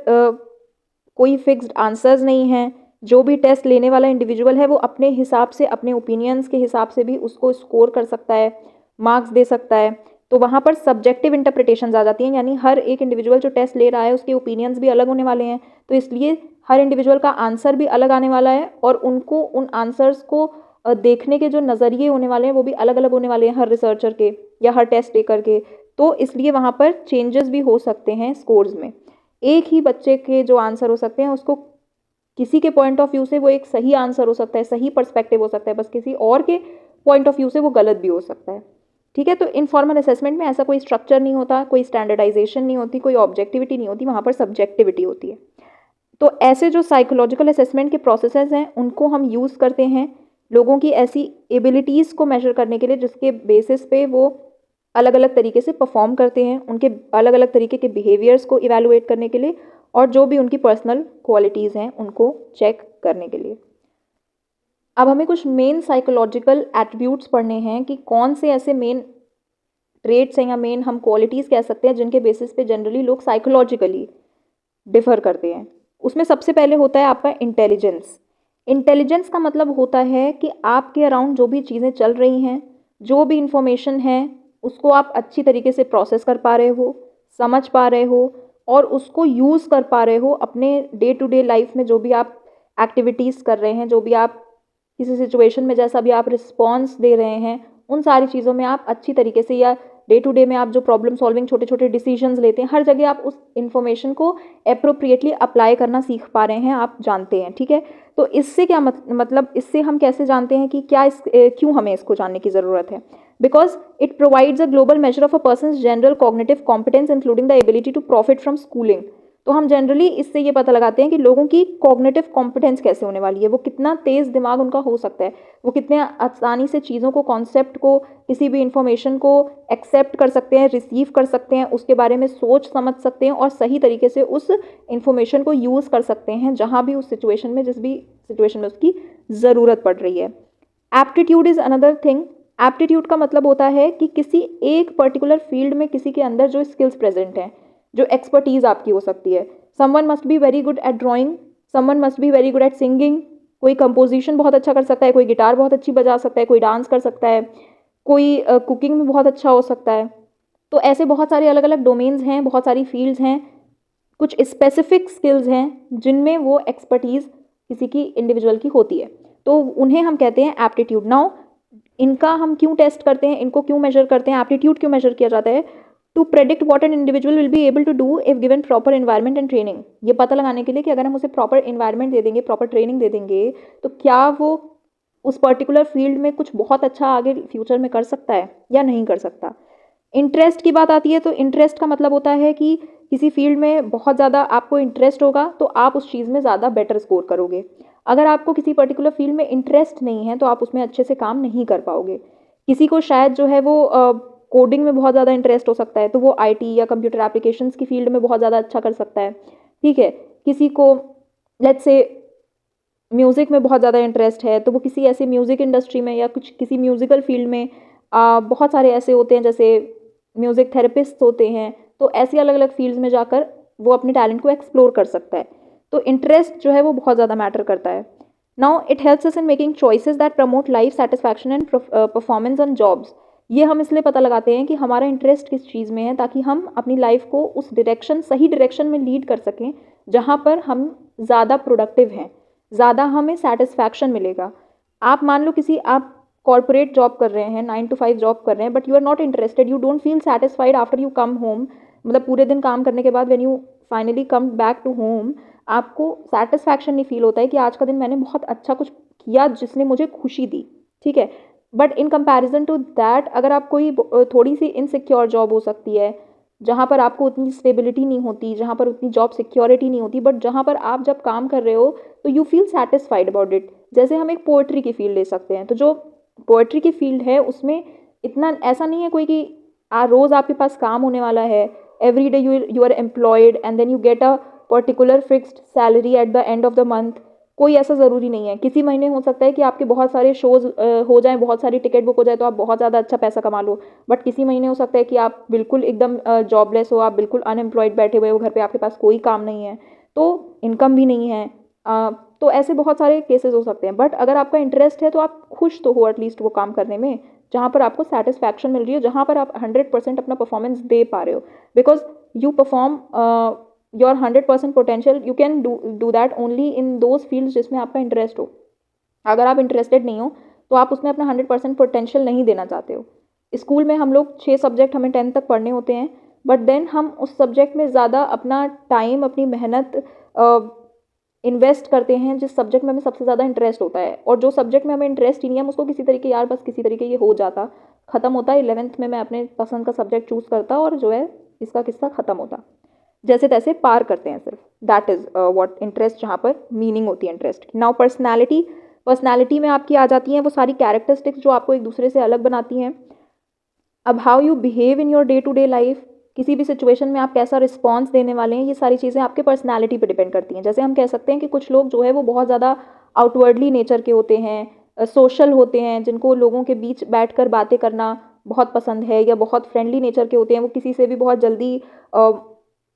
कोई फिक्स्ड आंसर्स नहीं हैं, जो भी टेस्ट लेने वाला इंडिविजुअल है वो अपने हिसाब से, अपने ओपिनियंस के हिसाब से भी उसको स्कोर कर सकता है, मार्क्स दे सकता है। तो वहाँ पर सब्जेक्टिव इंटरप्रिटेशंस आ जाती हैं, यानी हर एक इंडिविजुअल जो टेस्ट ले रहा है उसके ओपिनियंस भी अलग होने वाले हैं, तो इसलिए हर इंडिविजुअल का आंसर भी अलग आने वाला है और उनको उन आंसर्स को देखने के जो नज़रिए होने वाले हैं वो भी अलग अलग होने वाले हैं हर रिसर्चर के या हर टेस्ट टेकर के। तो इसलिए वहाँ पर चेंजेस भी हो सकते हैं स्कोर्स में। एक ही बच्चे के जो आंसर हो सकते हैं उसको किसी के पॉइंट ऑफ व्यू से वो एक सही आंसर हो सकता है, सही पर्सपेक्टिव हो सकता है, बस किसी और के पॉइंट ऑफ व्यू से वो गलत भी हो सकता है। ठीक है, तो इनफॉर्मल असेसमेंट में ऐसा कोई स्ट्रक्चर नहीं होता, कोई स्टैंडर्डाइजेशन नहीं होती, कोई ऑब्जेक्टिविटी नहीं होती, वहाँ पर सब्जेक्टिविटी होती है। तो ऐसे जो साइकोलॉजिकल असेसमेंट के प्रोसेसेस हैं उनको हम यूज़ करते हैं लोगों की ऐसी एबिलिटीज़ को मेजर करने के लिए जिसके बेसिस पे वो अलग अलग तरीके से परफॉर्म करते हैं, उनके अलग अलग तरीके के बिहेवियर्स को इवैल्यूएट करने के लिए और जो भी उनकी पर्सनल क्वालिटीज़ हैं उनको चेक करने के लिए। अब हमें कुछ मेन साइकोलॉजिकल एट्रीब्यूट्स पढ़ने हैं कि कौन से ऐसे मेन ट्रेट्स हैं या मेन हम क्वालिटीज़ कह सकते हैं जिनके बेसिस पे जनरली लोग साइकोलॉजिकली डिफर करते हैं। उसमें सबसे पहले होता है आपका इंटेलिजेंस। इंटेलिजेंस का मतलब होता है कि आपके अराउंड जो भी चीज़ें चल रही हैं, जो भी इंफॉर्मेशन है उसको आप अच्छी तरीके से प्रोसेस कर पा रहे हो, समझ पा रहे हो और उसको यूज़ कर पा रहे हो अपने डे टू डे लाइफ में। जो भी आप एक्टिविटीज़ कर रहे हैं, जो भी आप किसी सिचुएशन में जैसा भी आप रिस्पॉन्स दे रहे हैं, उन सारी चीज़ों में आप अच्छी तरीके से या डे टू डे में आप जो प्रॉब्लम सॉल्विंग छोटे छोटे डिसीजंस लेते हैं, हर जगह आप उस इन्फॉर्मेशन को अप्रोप्रिएटली अप्लाई करना सीख पा रहे हैं, आप जानते हैं। ठीक है, तो इससे क्या मतलब इससे हम कैसे जानते हैं कि क्यों हमें इसको जानने की ज़रूरत है? Because it provides a global measure of a person's general cognitive competence including the ability to profit from schooling. तो हम जनरली इससे ये पता लगाते हैं कि लोगों की कॉग्निटिव कॉम्पिटेंस कैसे होने वाली है, वो कितना तेज़ दिमाग उनका हो सकता है, वो कितने आसानी से चीज़ों को, कॉन्सेप्ट को, किसी भी इंफॉर्मेशन को एक्सेप्ट कर सकते हैं, रिसीव कर सकते हैं, उसके बारे में सोच समझ सकते हैं और सही तरीके से उस इंफॉर्मेशन को यूज़ कर सकते हैं जहाँ भी उस सिचुएशन में, जिस भी सिचुएशन में उसकी ज़रूरत पड़ रही है। Aptitude is another thing. Aptitude का मतलब होता है कि किसी एक पर्टिकुलर फील्ड में किसी के अंदर जो स्किल्स प्रेजेंट हैं, जो एक्सपर्टीज़ आपकी हो सकती है। Someone must be very good at drawing, someone must be very good at singing, कोई कंपोजिशन बहुत अच्छा कर सकता है, कोई गिटार बहुत अच्छी बजा सकता है, कोई डांस कर सकता है, कोई कुकिंग में बहुत अच्छा हो सकता है। तो ऐसे बहुत सारे अलग अलग डोमेन्स हैं, बहुत सारी फील्ड्स हैं, कुछ स्पेसिफिक स्किल्स हैं जिनमें वो एक्सपर्टीज़ किसी की इंडिविजुअल की होती है, तो उन्हें हम कहते हैं एप्टीट्यूड। नाउ इनका हम क्यों टेस्ट करते हैं, इनको क्यों मेजर करते हैं, एप्टीट्यूड क्यों मेजर किया जाता है? To predict what an individual will be able to do if given proper environment and training. ये पता लगाने के लिए कि अगर हम उसे प्रॉपर एनवायरनमेंट दे देंगे, प्रॉपर ट्रेनिंग दे देंगे, तो क्या वो उस पर्टिकुलर फील्ड में कुछ बहुत अच्छा आगे फ्यूचर में कर सकता है या नहीं कर सकता। इंटरेस्ट की बात आती है तो इंटरेस्ट का मतलब होता है कि किसी फील्ड में बहुत ज़्यादा आपको इंटरेस्ट होगा तो आप उस चीज़ में ज़्यादा बेटर स्कोर करोगे। अगर आपको किसी पर्टिकुलर फील्ड में इंटरेस्ट नहीं है तो आप उसमें अच्छे से काम नहीं कर पाओगे। किसी को शायद जो है वो कोडिंग में बहुत ज़्यादा इंटरेस्ट हो सकता है, तो वो आईटी या कंप्यूटर एप्लीकेशंस की फील्ड में बहुत ज़्यादा अच्छा कर सकता है, ठीक है। किसी को लेट्स से म्यूज़िक में बहुत ज़्यादा इंटरेस्ट है, तो वो किसी ऐसे म्यूज़िक इंडस्ट्री में या कुछ किसी म्यूज़िकल फील्ड में बहुत सारे ऐसे होते हैं जैसे म्यूज़िक थेरेपिस्ट होते हैं, तो ऐसी अलग अलग फील्ड्स में जाकर वो अपने टैलेंट को एक्सप्लोर कर सकता है। तो इंटरेस्ट जो है वो बहुत ज़्यादा मैटर करता है। Now it helps us in making choices that promote life satisfaction and performance on jobs. ये हम इसलिए पता लगाते हैं कि हमारा इंटरेस्ट किस चीज़ में है, ताकि हम अपनी लाइफ को उस डायरेक्शन, सही डायरेक्शन में लीड कर सकें जहाँ पर हम ज़्यादा प्रोडक्टिव हैं, ज़्यादा हमें सेटिस्फैक्शन मिलेगा। आप मान लो किसी आप कॉर्पोरेट जॉब कर रहे हैं, 9 to 5 जॉब कर रहे हैं, but you are not interested, you don't feel satisfied after you come home. मतलब पूरे दिन काम करने के बाद when you finally come back to home, आपको सेटिस्फैक्शन नहीं फील होता है कि आज का दिन मैंने बहुत अच्छा कुछ किया जिसने मुझे खुशी दी, ठीक है। But in comparison to that, अगर आप कोई थोड़ी सी इनसिक्योर जॉब हो सकती है, जहाँ पर आपको उतनी स्टेबिलिटी नहीं होती, जहाँ पर उतनी जॉब सिक्योरिटी नहीं होती, बट जहाँ पर आप जब काम कर रहे हो तो you feel satisfied about it. जैसे हम एक पोएट्री की फील्ड ले सकते हैं, तो जो पोएट्री की फील्ड है उसमें इतना ऐसा नहीं है कोई कि रोज़ आपके पास काम होने वाला है, every day you are employed and then you get a particular fixed salary at the end of the month. कोई ऐसा ज़रूरी नहीं है। किसी महीने हो सकता है कि आपके बहुत सारे शोज़ हो जाएं, बहुत सारी टिकट बुक हो जाए तो आप बहुत ज़्यादा अच्छा पैसा कमा लो, बट किसी महीने हो सकता है कि आप बिल्कुल एकदम जॉबलेस हो, आप बिल्कुल अनएम्प्लॉयड बैठे हुए हो, घर पे आपके पास कोई काम नहीं है, तो इनकम भी नहीं है। तो ऐसे बहुत सारे केसेस हो सकते हैं, बट अगर आपका इंटरेस्ट है तो आप खुश तो हो एटलीस्ट वो काम करने में जहाँ पर आपको सेटिस्फैक्शन मिल रही है, जहाँ पर आप 100% अपना परफॉर्मेंस दे पा रहे हो, because you perform your 100% potential. You can do that only in those fields जिसमें आपका इंटरेस्ट हो। अगर आप इंटरेस्टेड नहीं हो तो आप उसमें अपना 100% पोटेंशियल नहीं देना चाहते हो। स्कूल में हम लोग 6 सब्जेक्ट हमें 10th तक पढ़ने होते हैं, बट देन हम उस सब्जेक्ट में ज़्यादा अपना टाइम, अपनी मेहनत इन्वेस्ट करते हैं जिस सब्जेक्ट में हमें सबसे ज़्यादा इंटरेस्ट होता है, और जो सब्जेक्ट में हमें इंटरेस्ट ही नहीं है हम उसको किसी तरीके यार बस किसी तरीके ये हो जाता, ख़त्म होता। 11th में मैं अपने पसंद का सब्जेक्ट चूज़ करता और जो है इसका किस्सा ख़त्म होता, जैसे तैसे पार करते हैं सिर्फ। दैट इज़ व्हाट इंटरेस्ट, जहाँ पर मीनिंग होती है इंटरेस्ट की। नाउ पर्सनैलिटी में आपकी आ जाती हैं वो सारी कैरेक्टरिस्टिक्स जो आपको एक दूसरे से अलग बनाती हैं। अब how you behave in your day to day life, किसी भी सिचुएशन में आप कैसा रिस्पॉन्स देने वाले हैं, ये सारी चीज़ें आपके पर्सनैलिटी पे डिपेंड करती हैं। जैसे हम कह सकते हैं कि कुछ लोग जो है वो बहुत ज़्यादा आउटवर्डली नेचर के होते हैं, सोशल होते हैं, जिनको लोगों के बीच बैठकर बातें करना बहुत पसंद है, या बहुत फ्रेंडली नेचर के होते हैं, वो किसी से भी बहुत जल्दी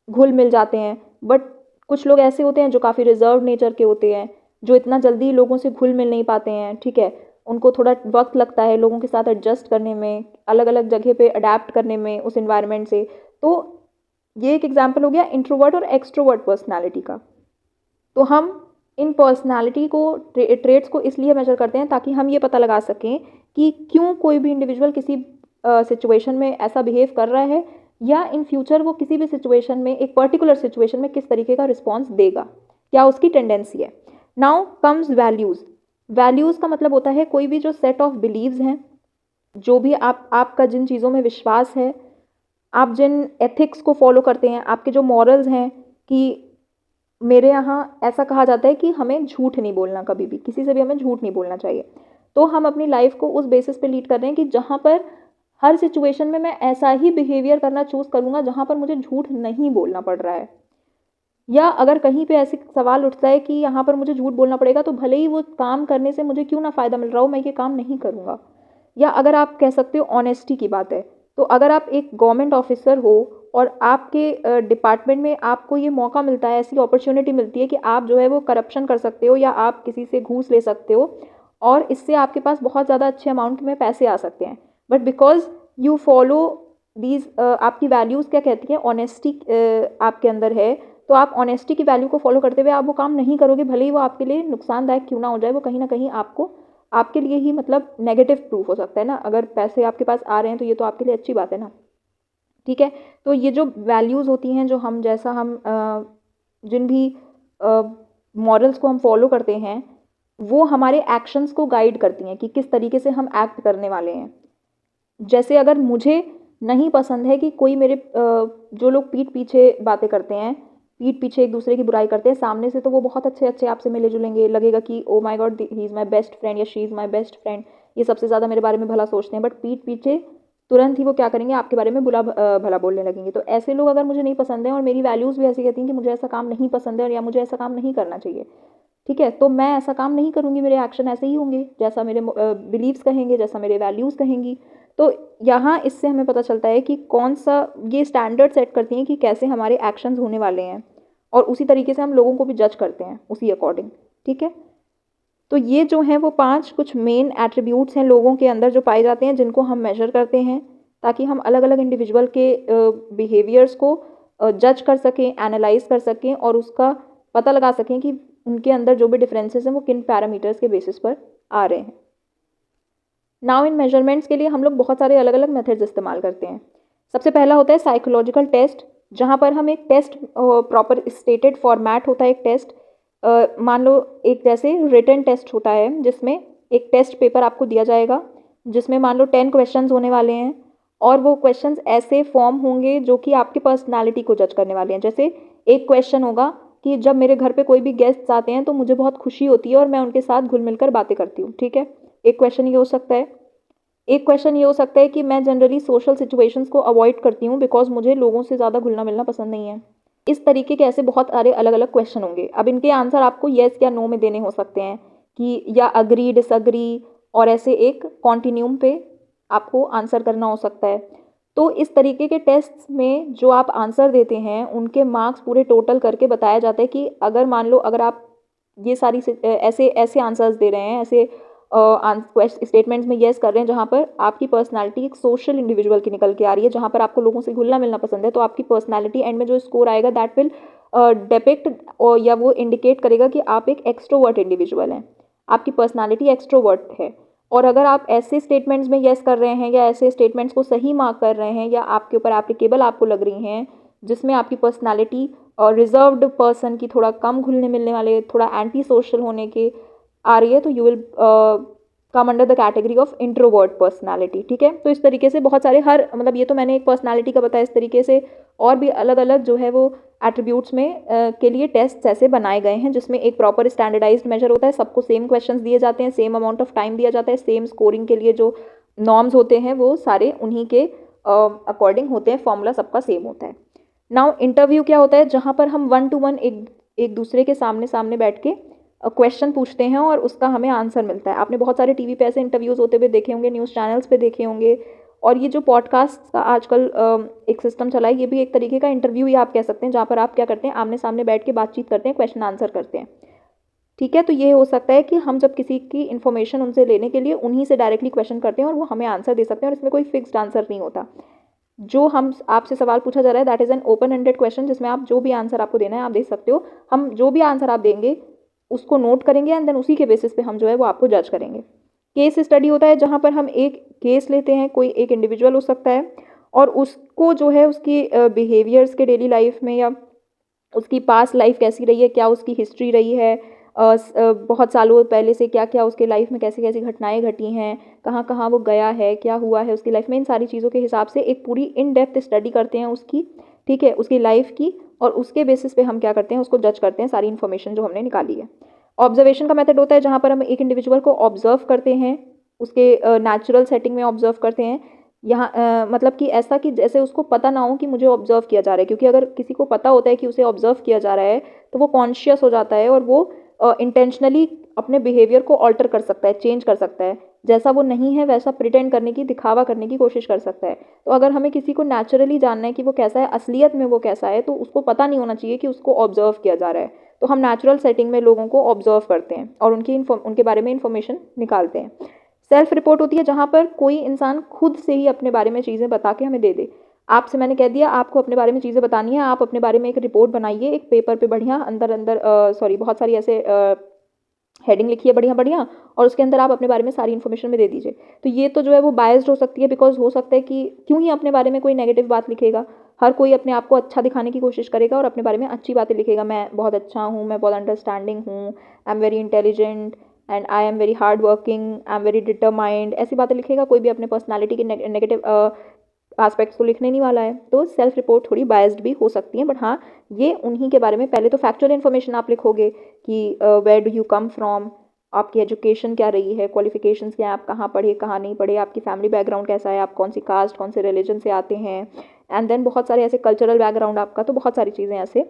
घुल मिल जाते हैं। बट कुछ लोग ऐसे होते हैं जो काफ़ी रिजर्व नेचर के होते हैं, जो इतना जल्दी लोगों से घुल मिल नहीं पाते हैं, ठीक है। उनको थोड़ा वक्त लगता है लोगों के साथ एडजस्ट करने में, अलग अलग जगह पे अडेप्ट करने में उस इन्वायरमेंट से। तो ये एक एग्जांपल हो गया इंट्रोवर्ट और एक्सट्रोवर्ट पर्सनालिटी का। तो हम इन पर्सनालिटी को, ट्रेट्स को इसलिए मेजर करते हैं ताकि हम ये पता लगा सकें कि क्यों कोई भी इंडिविजुअल किसी सिचुएशन में ऐसा बिहेव कर रहा है, या इन फ्यूचर वो किसी भी सिचुएशन में, एक पर्टिकुलर सिचुएशन में किस तरीके का रिस्पॉन्स देगा, क्या उसकी टेंडेंसी है। Now comes values. वैल्यूज़ का मतलब होता है कोई भी जो सेट ऑफ बिलीव्स हैं, जो भी आपका जिन चीज़ों में विश्वास है, आप जिन एथिक्स को फॉलो करते हैं, आपके जो मॉरल्स हैं। कि मेरे यहाँ ऐसा कहा जाता है कि हमें झूठ नहीं बोलना, कभी भी किसी से भी हमें झूठ नहीं बोलना चाहिए। तो हम अपनी लाइफ को उस बेसिस पे लीड कर रहे हैं कि जहाँ पर हर सिचुएशन में मैं ऐसा ही बिहेवियर करना चूज़ करूँगा जहाँ पर मुझे झूठ नहीं बोलना पड़ रहा है। या अगर कहीं पे ऐसे सवाल उठता है कि यहाँ पर मुझे झूठ बोलना पड़ेगा, तो भले ही वो काम करने से मुझे क्यों ना फ़ायदा मिल रहा हो, मैं ये काम नहीं करूँगा। या अगर आप कह सकते हो ऑनेस्टी की बात है, तो अगर आप एक गवर्नमेंट ऑफिसर हो और आपके डिपार्टमेंट में आपको ये मौका मिलता है, ऐसी अपॉर्चुनिटी मिलती है कि आप जो है वो करप्शन कर सकते हो या आप किसी से घूस ले सकते हो और इससे आपके पास बहुत ज़्यादा अच्छे अमाउंट में पैसे आ सकते हैं। But because you follow these, आपकी वैल्यूज़ क्या कहती हैं, ऑनेस्टी आपके अंदर है, तो आप ऑनेस्टी की वैल्यू को फॉलो करते हुए आप वो काम नहीं करोगे, भले ही वो आपके लिए नुकसानदायक क्यों ना हो जाए, वो कहीं ना कहीं आपको आपके लिए ही मतलब नेगेटिव प्रूफ हो सकता है ना। अगर पैसे आपके पास आ रहे हैं तो ये तो आपके लिए अच्छी बात है ना, ठीक है। तो ये जो वैल्यूज़ होती हैं, जो हम जैसा हम जिन भी मॉरल्स को हम फॉलो करते हैं, वो हमारे एक्शंस को गाइड करती हैं कि किस तरीके से हम एक्ट करने वाले हैं। जैसे अगर मुझे नहीं पसंद है कि कोई मेरे जो लोग पीठ पीछे बातें करते हैं, पीठ पीछे एक दूसरे की बुराई करते हैं, सामने से तो वो बहुत अच्छे अच्छे आपसे मिले जुलेंगे, लगेगा कि oh my god he is my best friend या she is my best friend, ये सबसे ज़्यादा मेरे बारे में भला सोचते हैं। बट पीठ पीछे तुरंत ही वो क्या करेंगे, आपके बारे में भला बोलने लगेंगे। तो ऐसे लोग अगर मुझे नहीं पसंद है और मेरी वैल्यूज़ भी ऐसी कहती हैं कि मुझे ऐसा काम नहीं पसंद है और या मुझे ऐसा काम नहीं करना चाहिए, ठीक है, तो मैं ऐसा काम नहीं करूँगी, मेरे एक्शन ऐसे ही होंगे जैसा मेरे बिलीव्स कहेंगे, जैसा मेरे वैल्यूज़ कहेंगी। तो यहाँ इससे हमें पता चलता है कि कौन सा ये स्टैंडर्ड सेट करती हैं कि कैसे हमारे एक्शंस होने वाले हैं और उसी तरीके से हम लोगों को भी जज करते हैं उसी अकॉर्डिंग, ठीक है। तो ये जो हैं वो 5 कुछ मेन एट्रीब्यूट्स हैं लोगों के अंदर जो पाए जाते हैं, जिनको हम मेजर करते हैं ताकि हम अलग अलग इंडिविजुअल के बिहेवियर्स को जज कर सकें, एनालाइज कर सकें और उसका पता लगा सकें कि उनके अंदर जो भी डिफरेंसेस हैं वो किन पैरामीटर्स के बेसिस पर आ रहे हैं। नाउ इन मेजरमेंट्स के लिए हम लोग बहुत सारे अलग अलग मेथड्स इस्तेमाल करते हैं। सबसे पहला होता है साइकोलॉजिकल टेस्ट, जहाँ पर हम एक टेस्ट, प्रॉपर स्टेटेड फॉर्मेट होता है एक टेस्ट, मान लो एक जैसे रिटन टेस्ट होता है जिसमें एक टेस्ट पेपर आपको दिया जाएगा जिसमें मान लो 10 क्वेश्चंस होने वाले हैं और वो क्वेश्चंस ऐसे फॉर्म होंगे जो कि आपकी पर्सनालिटी को जज करने वाले हैं। जैसे एक क्वेश्चन होगा कि जब मेरे घर पे कोई भी गेस्ट्स आते हैं तो मुझे बहुत खुशी होती है और मैं उनके साथ घुल मिलकर बातें करती हूँ, ठीक है, एक क्वेश्चन ये हो सकता है। एक क्वेश्चन ये हो सकता है कि मैं जनरली सोशल सिचुएशंस को अवॉइड करती हूँ बिकॉज मुझे लोगों से ज़्यादा घुलना मिलना पसंद नहीं है। इस तरीके के ऐसे बहुत सारे अलग अलग क्वेश्चन होंगे। अब इनके आंसर आपको येस या नो में देने हो सकते हैं कि या अग्री डिसअग्री, और ऐसे एक कॉन्टिन्यूम पे आपको आंसर करना हो सकता है। तो इस तरीके के टेस्ट में जो आप आंसर देते हैं उनके मार्क्स पूरे टोटल करके बताया जाता है कि अगर मान लो अगर आप ये सारी ऐसे ऐसे आंसर्स दे रहे हैं, ऐसे स्टेटमेंट्स में येस कर रहे हैं जहाँ पर आपकी पर्सनालिटी एक सोशल इंडिविजुअल की निकल के आ रही है, जहाँ पर आपको लोगों से घुलना मिलना पसंद है, तो आपकी पर्सनालिटी एंड में जो स्कोर आएगा दैट विल डिपिक्ट या वो इंडिकेट करेगा कि आप एक एक्सट्रोवर्ट इंडिविजुअल हैं, आपकी पर्सनालिटी एक्सट्रोवर्ट है। और अगर आप ऐसे स्टेटमेंट्स में येस कर रहे हैं या ऐसे स्टेटमेंट्स को सही मार्क कर रहे हैं या आपके ऊपर एप्लीकेबल आपको लग रही हैं जिसमें आपकी पर्सनालिटी और रिजर्व्ड पर्सन की थोड़ा कम घुलने मिलने वाले, थोड़ा एंटी सोशल होने के आ रही है, तो you will come under the category of introvert personality, ठीक है। तो इस तरीके से बहुत सारे हर मतलब ये तो मैंने एक पर्सनालिटी का बताया, इस तरीके से और भी अलग अलग जो है वो एट्रीब्यूट्स में के लिए टेस्ट ऐसे बनाए गए हैं जिसमें एक प्रॉपर स्टैंडर्डाइज्ड मेजर होता है, सबको सेम क्वेश्चंस दिए जाते हैं, सेम अमाउंट ऑफ टाइम दिया जाता है, सेम स्कोरिंग के लिए जो नॉर्म्स होते हैं वो सारे उन्हीं के अकॉर्डिंग होते हैं, फॉर्मूला सबका सेम होता है। नाउ इंटरव्यू क्या होता है, जहाँ पर हम 1 to 1 एक दूसरे के सामने सामने बैठ के क्वेश्चन पूछते हैं और उसका हमें आंसर मिलता है। आपने बहुत सारे टीवी पे ऐसे इंटरव्यूज़ होते हुए देखे होंगे, न्यूज़ चैनल्स पे देखे होंगे, और ये जो पॉडकास्ट का आजकल एक सिस्टम चला है, ये भी एक तरीके का इंटरव्यू ही आप कह सकते हैं, जहाँ पर आप क्या करते हैं, आमने सामने बैठ के बातचीत करते हैं, क्वेश्चन आंसर करते हैं, ठीक है। तो ये हो सकता है कि हम जब किसी की इन्फॉर्मेशन उनसे लेने के लिए उन्हीं से डायरेक्टली क्वेश्चन करते हैं और वो हमें आंसर दे सकते हैं और इसमें कोई फिक्स्ड आंसर नहीं होता। जो हम आपसे सवाल पूछा जा रहा है that is an open ended question, जिसमें आप जो भी आंसर आपको देना है आप दे सकते हो। हम जो भी आंसर आप देंगे उसको नोट करेंगे एंड देन उसी के बेसिस पे हम जो है वो आपको जज करेंगे। केस स्टडी होता है जहाँ पर हम एक केस लेते हैं, कोई एक इंडिविजुअल हो सकता है और उसको जो है उसकी बिहेवियर्स के डेली लाइफ में या उसकी पास्ट लाइफ कैसी रही है, क्या उसकी हिस्ट्री रही है, बहुत सालों पहले से क्या क्या उसके लाइफ में कैसी कैसी घटनाएं घटी हैं, कहाँ कहाँ वो गया है, क्या हुआ है उसकी लाइफ में, इन सारी चीज़ों के हिसाब से एक पूरी इन डेप्थ स्टडी करते हैं उसकी, ठीक है, उसकी लाइफ की, और उसके बेसिस पे हम क्या करते हैं, उसको जज करते हैं सारी इन्फॉर्मेशन जो हमने निकाली है। ऑब्जर्वेशन का मेथड होता है जहाँ पर हम एक इंडिविजुअल को ऑब्जर्व करते हैं, उसके नेचुरल सेटिंग में ऑब्जर्व करते हैं, यहाँ मतलब कि ऐसा कि जैसे उसको पता ना हो कि मुझे ऑब्जर्व किया जा रहा है, क्योंकि अगर किसी को पता होता है कि उसे ऑब्जर्व किया जा रहा है तो वो कॉन्शियस हो जाता है और वो इंटेंशनली अपने बिहेवियर को ऑल्टर कर सकता है, चेंज कर सकता है, जैसा वो नहीं है वैसा प्रिटेंड करने की, दिखावा करने की कोशिश कर सकता है। तो अगर हमें किसी को नेचुरली जानना है कि वो कैसा है, असलियत में वो कैसा है, तो उसको पता नहीं होना चाहिए कि उसको ऑब्जर्व किया जा रहा है। तो हम नेचुरल सेटिंग में लोगों को ऑब्जर्व करते हैं और उनके बारे में इंफॉर्मेशन निकालते हैं। सेल्फ रिपोर्ट होती है जहाँ पर कोई इंसान खुद से ही अपने बारे में चीज़ें बता के हमें दे दे। आपसे मैंने कह दिया आपको अपने बारे में चीज़ें बतानी है, आप अपने बारे में एक रिपोर्ट बनाइए, एक पेपर पे बढ़िया अंदर अंदर बहुत सारी ऐसे हेडिंग लिखी है बढ़िया बढ़िया, और उसके अंदर आप अपने बारे में सारी इन्फॉर्मेशन में दे दीजिए। तो ये तो जो है वो बायस्ड हो सकती है, बिकॉज हो सकता है कि क्यों ही अपने बारे में कोई नेगेटिव बात लिखेगा। हर कोई अपने आप को अच्छा दिखाने की कोशिश करेगा और अपने बारे में अच्छी बातें लिखेगा। मैं बहुत अच्छा हूँ, मैं बहुत अंडरस्टैंडिंग हूँ, I am very intelligent and I am very hard working, I am very determined, ऐसी बातें लिखेगा। कोई भी अपने पर्सनैलिटी के नेगेटिव एस्पेक्ट्स को लिखने नहीं वाला है। तो सेल्फ रिपोर्ट थोड़ी बायस्ड भी हो सकती है, बट हाँ, ये उन्हीं के बारे में पहले तो फैक्चुअल इन्फॉर्मेशन आप लिखोगे कि where do you come from, आपकी एजुकेशन क्या रही है, क्वालिफिकेशंस क्या है, आप कहाँ पढ़े कहाँ नहीं पढ़े, आपकी फैमिली बैकग्राउंड कैसा है, आप कौन सी कास्ट कौन से रिलीजन से आते हैं, एंड देन बहुत सारे ऐसे कल्चरल बैकग्राउंड आपका, तो बहुत सारी चीज़ें ऐसे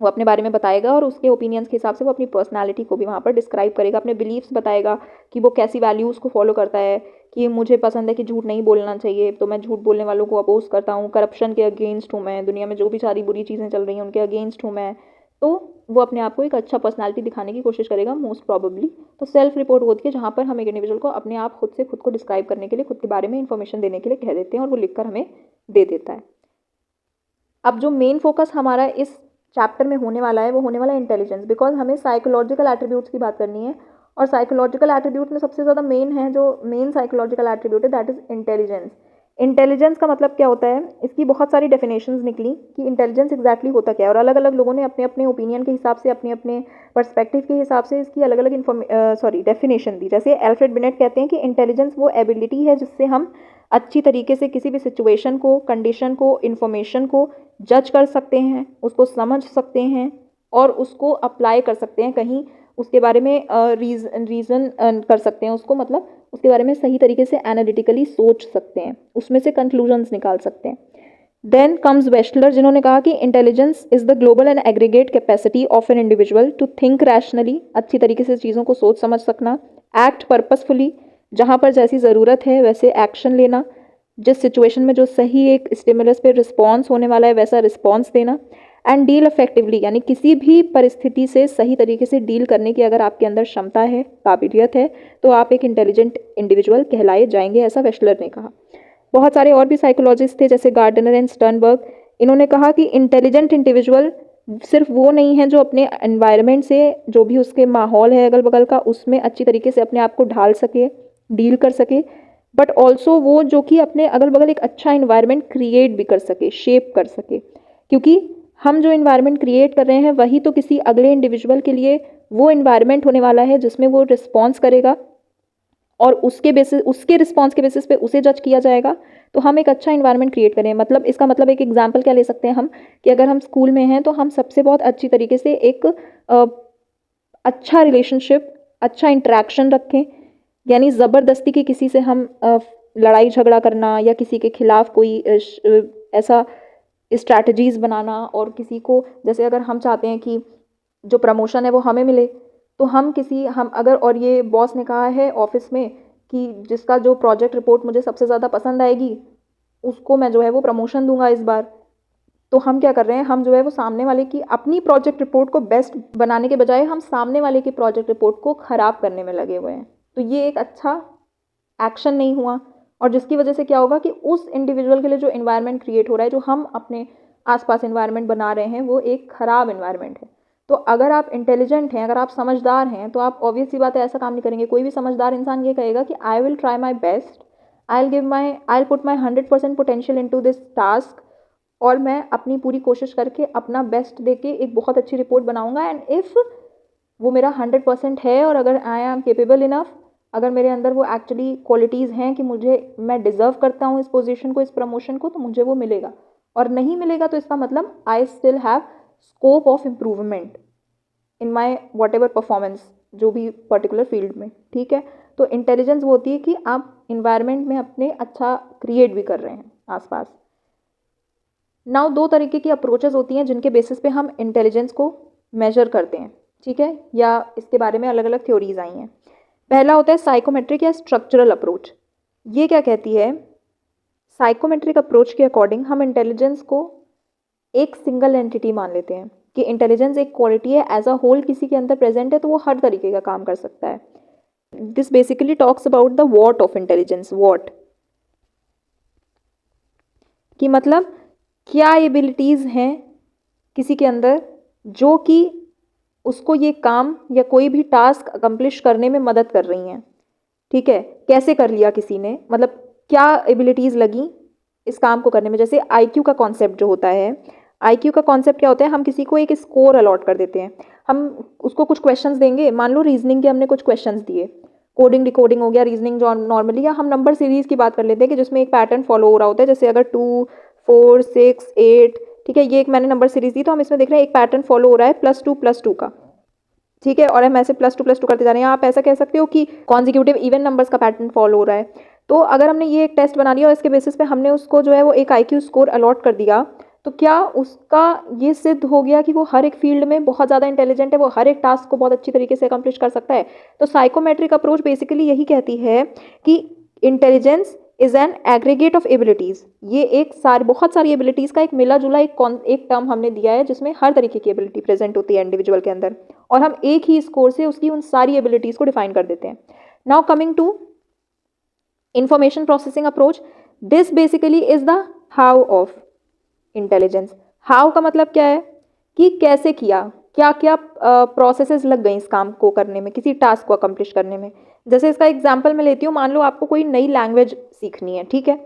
वो अपने बारे में बताएगा और उसके ओपिनियंस के हिसाब से वो अपनी पर्सनालिटी को भी वहाँ पर डिस्क्राइब करेगा, अपने बिलीव्स बताएगा कि वो कैसी वैल्यूज़ को फॉलो करता है, कि मुझे पसंद है कि झूठ नहीं बोलना चाहिए तो मैं झूठ बोलने वालों को अपोज करता हूँ, करप्शन के अगेंस्ट हूँ मैं, दुनिया में जो भी सारी बुरी चीज़ें चल रही हैं उनके अगेंस्ट हूँ मैं। तो वो अपने आप को एक अच्छा पर्सनालिटी दिखाने की कोशिश करेगा मोस्ट प्रॉबेबली। तो सेल्फ रिपोर्ट होती है जहाँ पर हम एक इंडिविजुअल को अपने आप खुद से खुद को डिस्क्राइब करने के लिए, खुद के बारे में इंफॉर्मेशन देने के लिए कह देते हैं और वो लिखकर हमें दे देता है। अब जो मेन फोकस हमारा इस चैप्टर में होने वाला है वो होने वाला है इंटेलिजेंस, बिकॉज हमें साइकोलॉजिकल एट्रीब्यूट्स की बात करनी है और साइकोलॉजिकल एट्रीब्यूट में सबसे ज़्यादा मेन है, जो मेन साइकोलॉजिकल एट्रीब्यूट है दैट इज़ इंटेलिजेंस। इंटेलिजेंस का मतलब क्या होता है, इसकी बहुत सारी डेफिनेशंस निकली कि इंटेलिजेंस एग्जैक्टली होता क्या है, और अलग अलग लोगों ने अपने अपने ओपिनियन के हिसाब से, अपने अपने पर्सपेक्टिव के हिसाब से इसकी अलग अलग डेफिनेशन दी। जैसे एल्फ्रेड बिनेट कहते हैं कि इंटेलिजेंस वो एबिलिटी है जिससे हम अच्छी तरीके से किसी भी सिचुएशन को, कंडीशन को, इन्फॉर्मेशन को जज कर सकते हैं, उसको समझ सकते हैं और उसको अप्लाई कर सकते हैं, कहीं उसके बारे में रीज़न कर सकते हैं उसको, मतलब उसके बारे में सही तरीके से एनालिटिकली सोच सकते हैं, उसमें से कंक्लूजन्स निकाल सकते हैं। देन कम्स वेस्टलर, जिन्होंने कहा कि intelligence is the global and aggregate capacity of an individual to think rationally, अच्छी तरीके से चीज़ों को सोच समझ सकना, एक्ट पर्पसफुली, जहाँ पर जैसी ज़रूरत है वैसे एक्शन लेना, जिस सिचुएशन में जो सही एक स्टिमुलस पे रिस्पॉन्स होने वाला है वैसा रिस्पॉन्स देना, एंड डील इफेक्टिवली, यानी किसी भी परिस्थिति से सही तरीके से डील करने की अगर आपके अंदर क्षमता है, काबिलियत है, तो आप एक इंटेलिजेंट इंडिविजुअल कहलाए जाएंगे, ऐसा वेस्टलर ने कहा। बहुत सारे और भी साइकोलॉजिस्ट थे जैसे गार्डनर एंड स्टर्नबर्ग, इन्होंने कहा कि इंटेलिजेंट इंडिविजुअल सिर्फ वो नहीं है जो अपने एनवायरनमेंट से, जो भी उसके माहौल है अगल बगल का, उसमें अच्छी तरीके से अपने आप को ढाल सके, डील कर सके, बट ऑल्सो वो जो कि अपने अगल बगल एक अच्छा इन्वायरमेंट क्रिएट भी कर सके, शेप कर सके, क्योंकि हम जो इन्वायरमेंट क्रिएट कर रहे हैं वही तो किसी अगले इंडिविजुअल के लिए वो इन्वायरमेंट होने वाला है जिसमें वो रिस्पॉन्स करेगा और उसके रिस्पॉन्स के बेसिस पे उसे जज किया जाएगा। तो हम एक अच्छा इन्वायरमेंट क्रिएट करें, मतलब इसका मतलब एक एग्जांपल क्या ले सकते हैं हम, कि अगर हम स्कूल में हैं तो हम सबसे बहुत अच्छी तरीके से एक अच्छा रिलेशनशिप, अच्छा इंटरेक्शन रखें, यानी ज़बरदस्ती की किसी से हम लड़ाई झगड़ा करना या किसी के खिलाफ कोई ऐसा स्ट्रैटेजीज़ बनाना, और किसी को, जैसे अगर हम चाहते हैं कि जो प्रमोशन है वो हमें मिले, तो हम अगर, और ये बॉस ने कहा है ऑफिस में कि जिसका जो प्रोजेक्ट रिपोर्ट मुझे सबसे ज़्यादा पसंद आएगी उसको मैं जो है वो प्रमोशन दूंगा इस बार, तो हम क्या कर रहे हैं, हम जो है वो सामने वाले की अपनी प्रोजेक्ट रिपोर्ट को बेस्ट बनाने के बजाय हम सामने वाले की प्रोजेक्ट रिपोर्ट को ख़राब करने में लगे हुए हैं। तो ये एक अच्छा एक्शन नहीं हुआ, और जिसकी वजह से क्या होगा कि उस इंडिविजुअल के लिए जो इन्वायरमेंट क्रिएट हो रहा है, जो हम अपने आसपास इन्वायरमेंट बना रहे हैं, वो एक ख़राब इन्वायरमेंट है। तो अगर आप इंटेलिजेंट हैं, अगर आप समझदार हैं, तो आप ऑब्वियस सी बात है ऐसा काम नहीं करेंगे। कोई भी समझदार इंसान ये कहेगा कि I will try my best, I will put my 100% potential into this task, और मैं अपनी पूरी कोशिश करके अपना बेस्ट दे के एक बहुत अच्छी रिपोर्ट बनाऊंगा, एंड इफ़ वो मेरा 100% है और अगर आई एम केपेबल इनफ, अगर मेरे अंदर वो एक्चुअली क्वालिटीज़ हैं कि मैं डिज़र्व करता हूँ इस पोजीशन को, इस प्रमोशन को, तो मुझे वो मिलेगा। और नहीं मिलेगा तो इसका मतलब I still have scope of improvement in my what ever performance, जो भी पर्टिकुलर फील्ड में, ठीक है। तो इंटेलिजेंस वो होती है कि आप इन्वायरमेंट में अपने अच्छा क्रिएट भी कर रहे हैं आसपास। नाउ दो तरीके की अप्रोचेस होती हैं जिनके बेसिस पे हम इंटेलिजेंस को मेजर करते हैं, ठीक है, या इसके बारे में अलग अलग थ्योरीज आई हैं। पहला होता है साइकोमेट्रिक या स्ट्रक्चरल अप्रोच। ये क्या कहती है, साइकोमेट्रिक अप्रोच के अकॉर्डिंग हम इंटेलिजेंस को एक सिंगल एंटिटी मान लेते हैं कि इंटेलिजेंस एक क्वालिटी है, एज अ होल किसी के अंदर प्रेजेंट है तो वो हर तरीके का काम कर सकता है। This basically talks about the what of intelligence. What कि मतलब क्या एबिलिटीज़ हैं किसी के अंदर जो कि उसको ये काम या कोई भी टास्क अकम्प्लिश करने में मदद कर रही हैं। ठीक है, कैसे कर लिया किसी ने, मतलब क्या एबिलिटीज़ लगी इस काम को करने में। जैसे आईक्यू का कॉन्सेप्ट जो होता है, आईक्यू का कॉन्सेप्ट क्या होता है, हम किसी को एक स्कोर अलॉट कर देते हैं। हम उसको कुछ क्वेश्चंस देंगे, मान लो रीजनिंग के हमने कुछ क्वेश्चंस दिए, कोडिंग डिकोडिंग हो गया, रीजनिंग जो नॉर्मली, या हम नंबर सीरीज की बात कर लेते हैं कि जिसमें एक पैटर्न फॉलो हो रहा होता है। जैसे अगर 2, 4, 6, 8, ठीक है, ये एक मैंने नंबर सीरीज दी तो हम इसमें देख रहे हैं एक पैटर्न फॉलो हो रहा है +2 का। ठीक है, और हम ऐसे +2 करते जा रहे हैं। आप ऐसा कह सकते हो कि कॉन्जिक्यूटिव इवन नंबर्स का पैटर्न फॉलो हो रहा है। तो अगर हमने ये एक टेस्ट बना लिया और इसके बेसिस पे हमने उसको जो है वो एक आईक्यू स्कोर अलॉट कर दिया, तो क्या उसका ये सिद्ध हो गया कि वो हर एक फील्ड में बहुत ज़्यादा इंटेलिजेंट है, वो हर एक टास्क को बहुत अच्छी तरीके से अकम्प्लिश कर सकता है। तो साइकोमेट्रिक अप्रोच बेसिकली यही कहती है कि intelligence is an aggregate of abilities. ये एक बहुत सारी एबिलिटीज़ का एक मिला जुला एक टर्म हमने दिया है जिसमें हर तरीके की एबिलिटी प्रेजेंट होती है इंडिविजुअल के अंदर, और हम एक ही स्कोर से उसकी उन सारी एबिलिटीज़ को डिफाइन कर देते हैं। Now coming to information processing approach, this basically is the how of intelligence. How का मतलब क्या है कि कैसे किया, क्या क्या प्रोसेसेस लग गई इस काम को करने में, किसी टास्क को अकम्प्लिश करने में। जैसे इसका एग्जांपल मैं लेती हूँ, मान लो आपको कोई नई लैंग्वेज सीखनी है। ठीक है,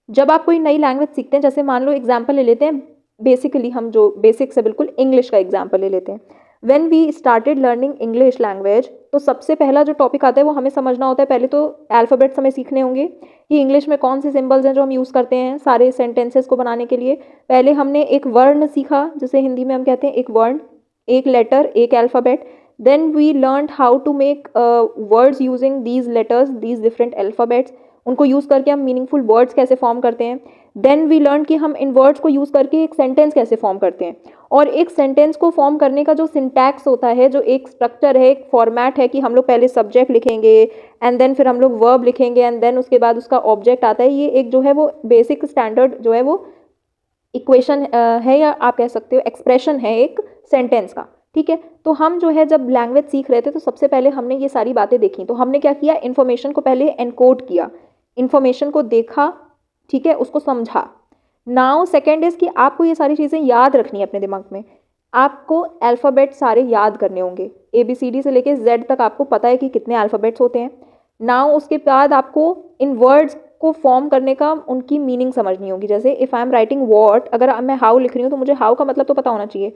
जब आप कोई नई लैंग्वेज सीखते हैं, जैसे मान लो एग्जांपल ले लेते हैं, बेसिकली हम जो बेसिक से बिल्कुल इंग्लिश का एग्जांपल ले लेते हैं। When we started learning English language, तो सबसे पहला जो टॉपिक आता है वो हमें समझना होता है। पहले तो अल्फ़ाबेट्स हमें सीखने होंगे कि इंग्लिश में कौन से सिंबल्स हैं जो हम यूज़ करते हैं सारे सेंटेंसेस को बनाने के लिए। पहले हमने एक वर्ण सीखा, जिसे हिंदी में हम कहते हैं एक वर्ण, एक लेटर, एक alphabet. Then we learned how to make words using these letters, these different alphabets. उनको यूज़ करके हम मीनिंगफुल वर्ड्स कैसे फॉर्म करते हैं। देन वी लर्न कि हम इन वर्ड्स को यूज़ करके एक सेंटेंस कैसे फॉर्म करते हैं। और एक सेंटेंस को फॉर्म करने का जो सिंटैक्स होता है, जो एक स्ट्रक्चर है, एक फॉर्मेट है कि हम लोग पहले सब्जेक्ट लिखेंगे एंड देन फिर हम लोग वर्ब लिखेंगे एंड देन उसके बाद उसका ऑब्जेक्ट आता है। ये एक जो है वो बेसिक स्टैंडर्ड जो है वो इक्वेशन है, या आप कह सकते हो एक्सप्रेशन है एक सेंटेंस का। ठीक है, तो हम जो है जब लैंग्वेज सीख रहे थे तो सबसे पहले हमने ये सारी बातें देखी। तो हमने क्या किया, इन्फॉर्मेशन को पहले एनकोड किया, इन्फॉर्मेशन को देखा, ठीक है, उसको समझा। नाउ सेकेंड इज कि आपको ये सारी चीज़ें याद रखनी है अपने दिमाग में। आपको अल्फ़ाबेट सारे याद करने होंगे, ABCD से लेके Z तक आपको पता है कि कितने अल्फ़ाबेट्स होते हैं। नाउ उसके बाद आपको इन वर्ड्स को फॉर्म करने का उनकी मीनिंग समझनी होगी। जैसे if I am writing what, अगर मैं हाउ लिख रही हूँ तो मुझे हाउ का मतलब तो पता होना चाहिए।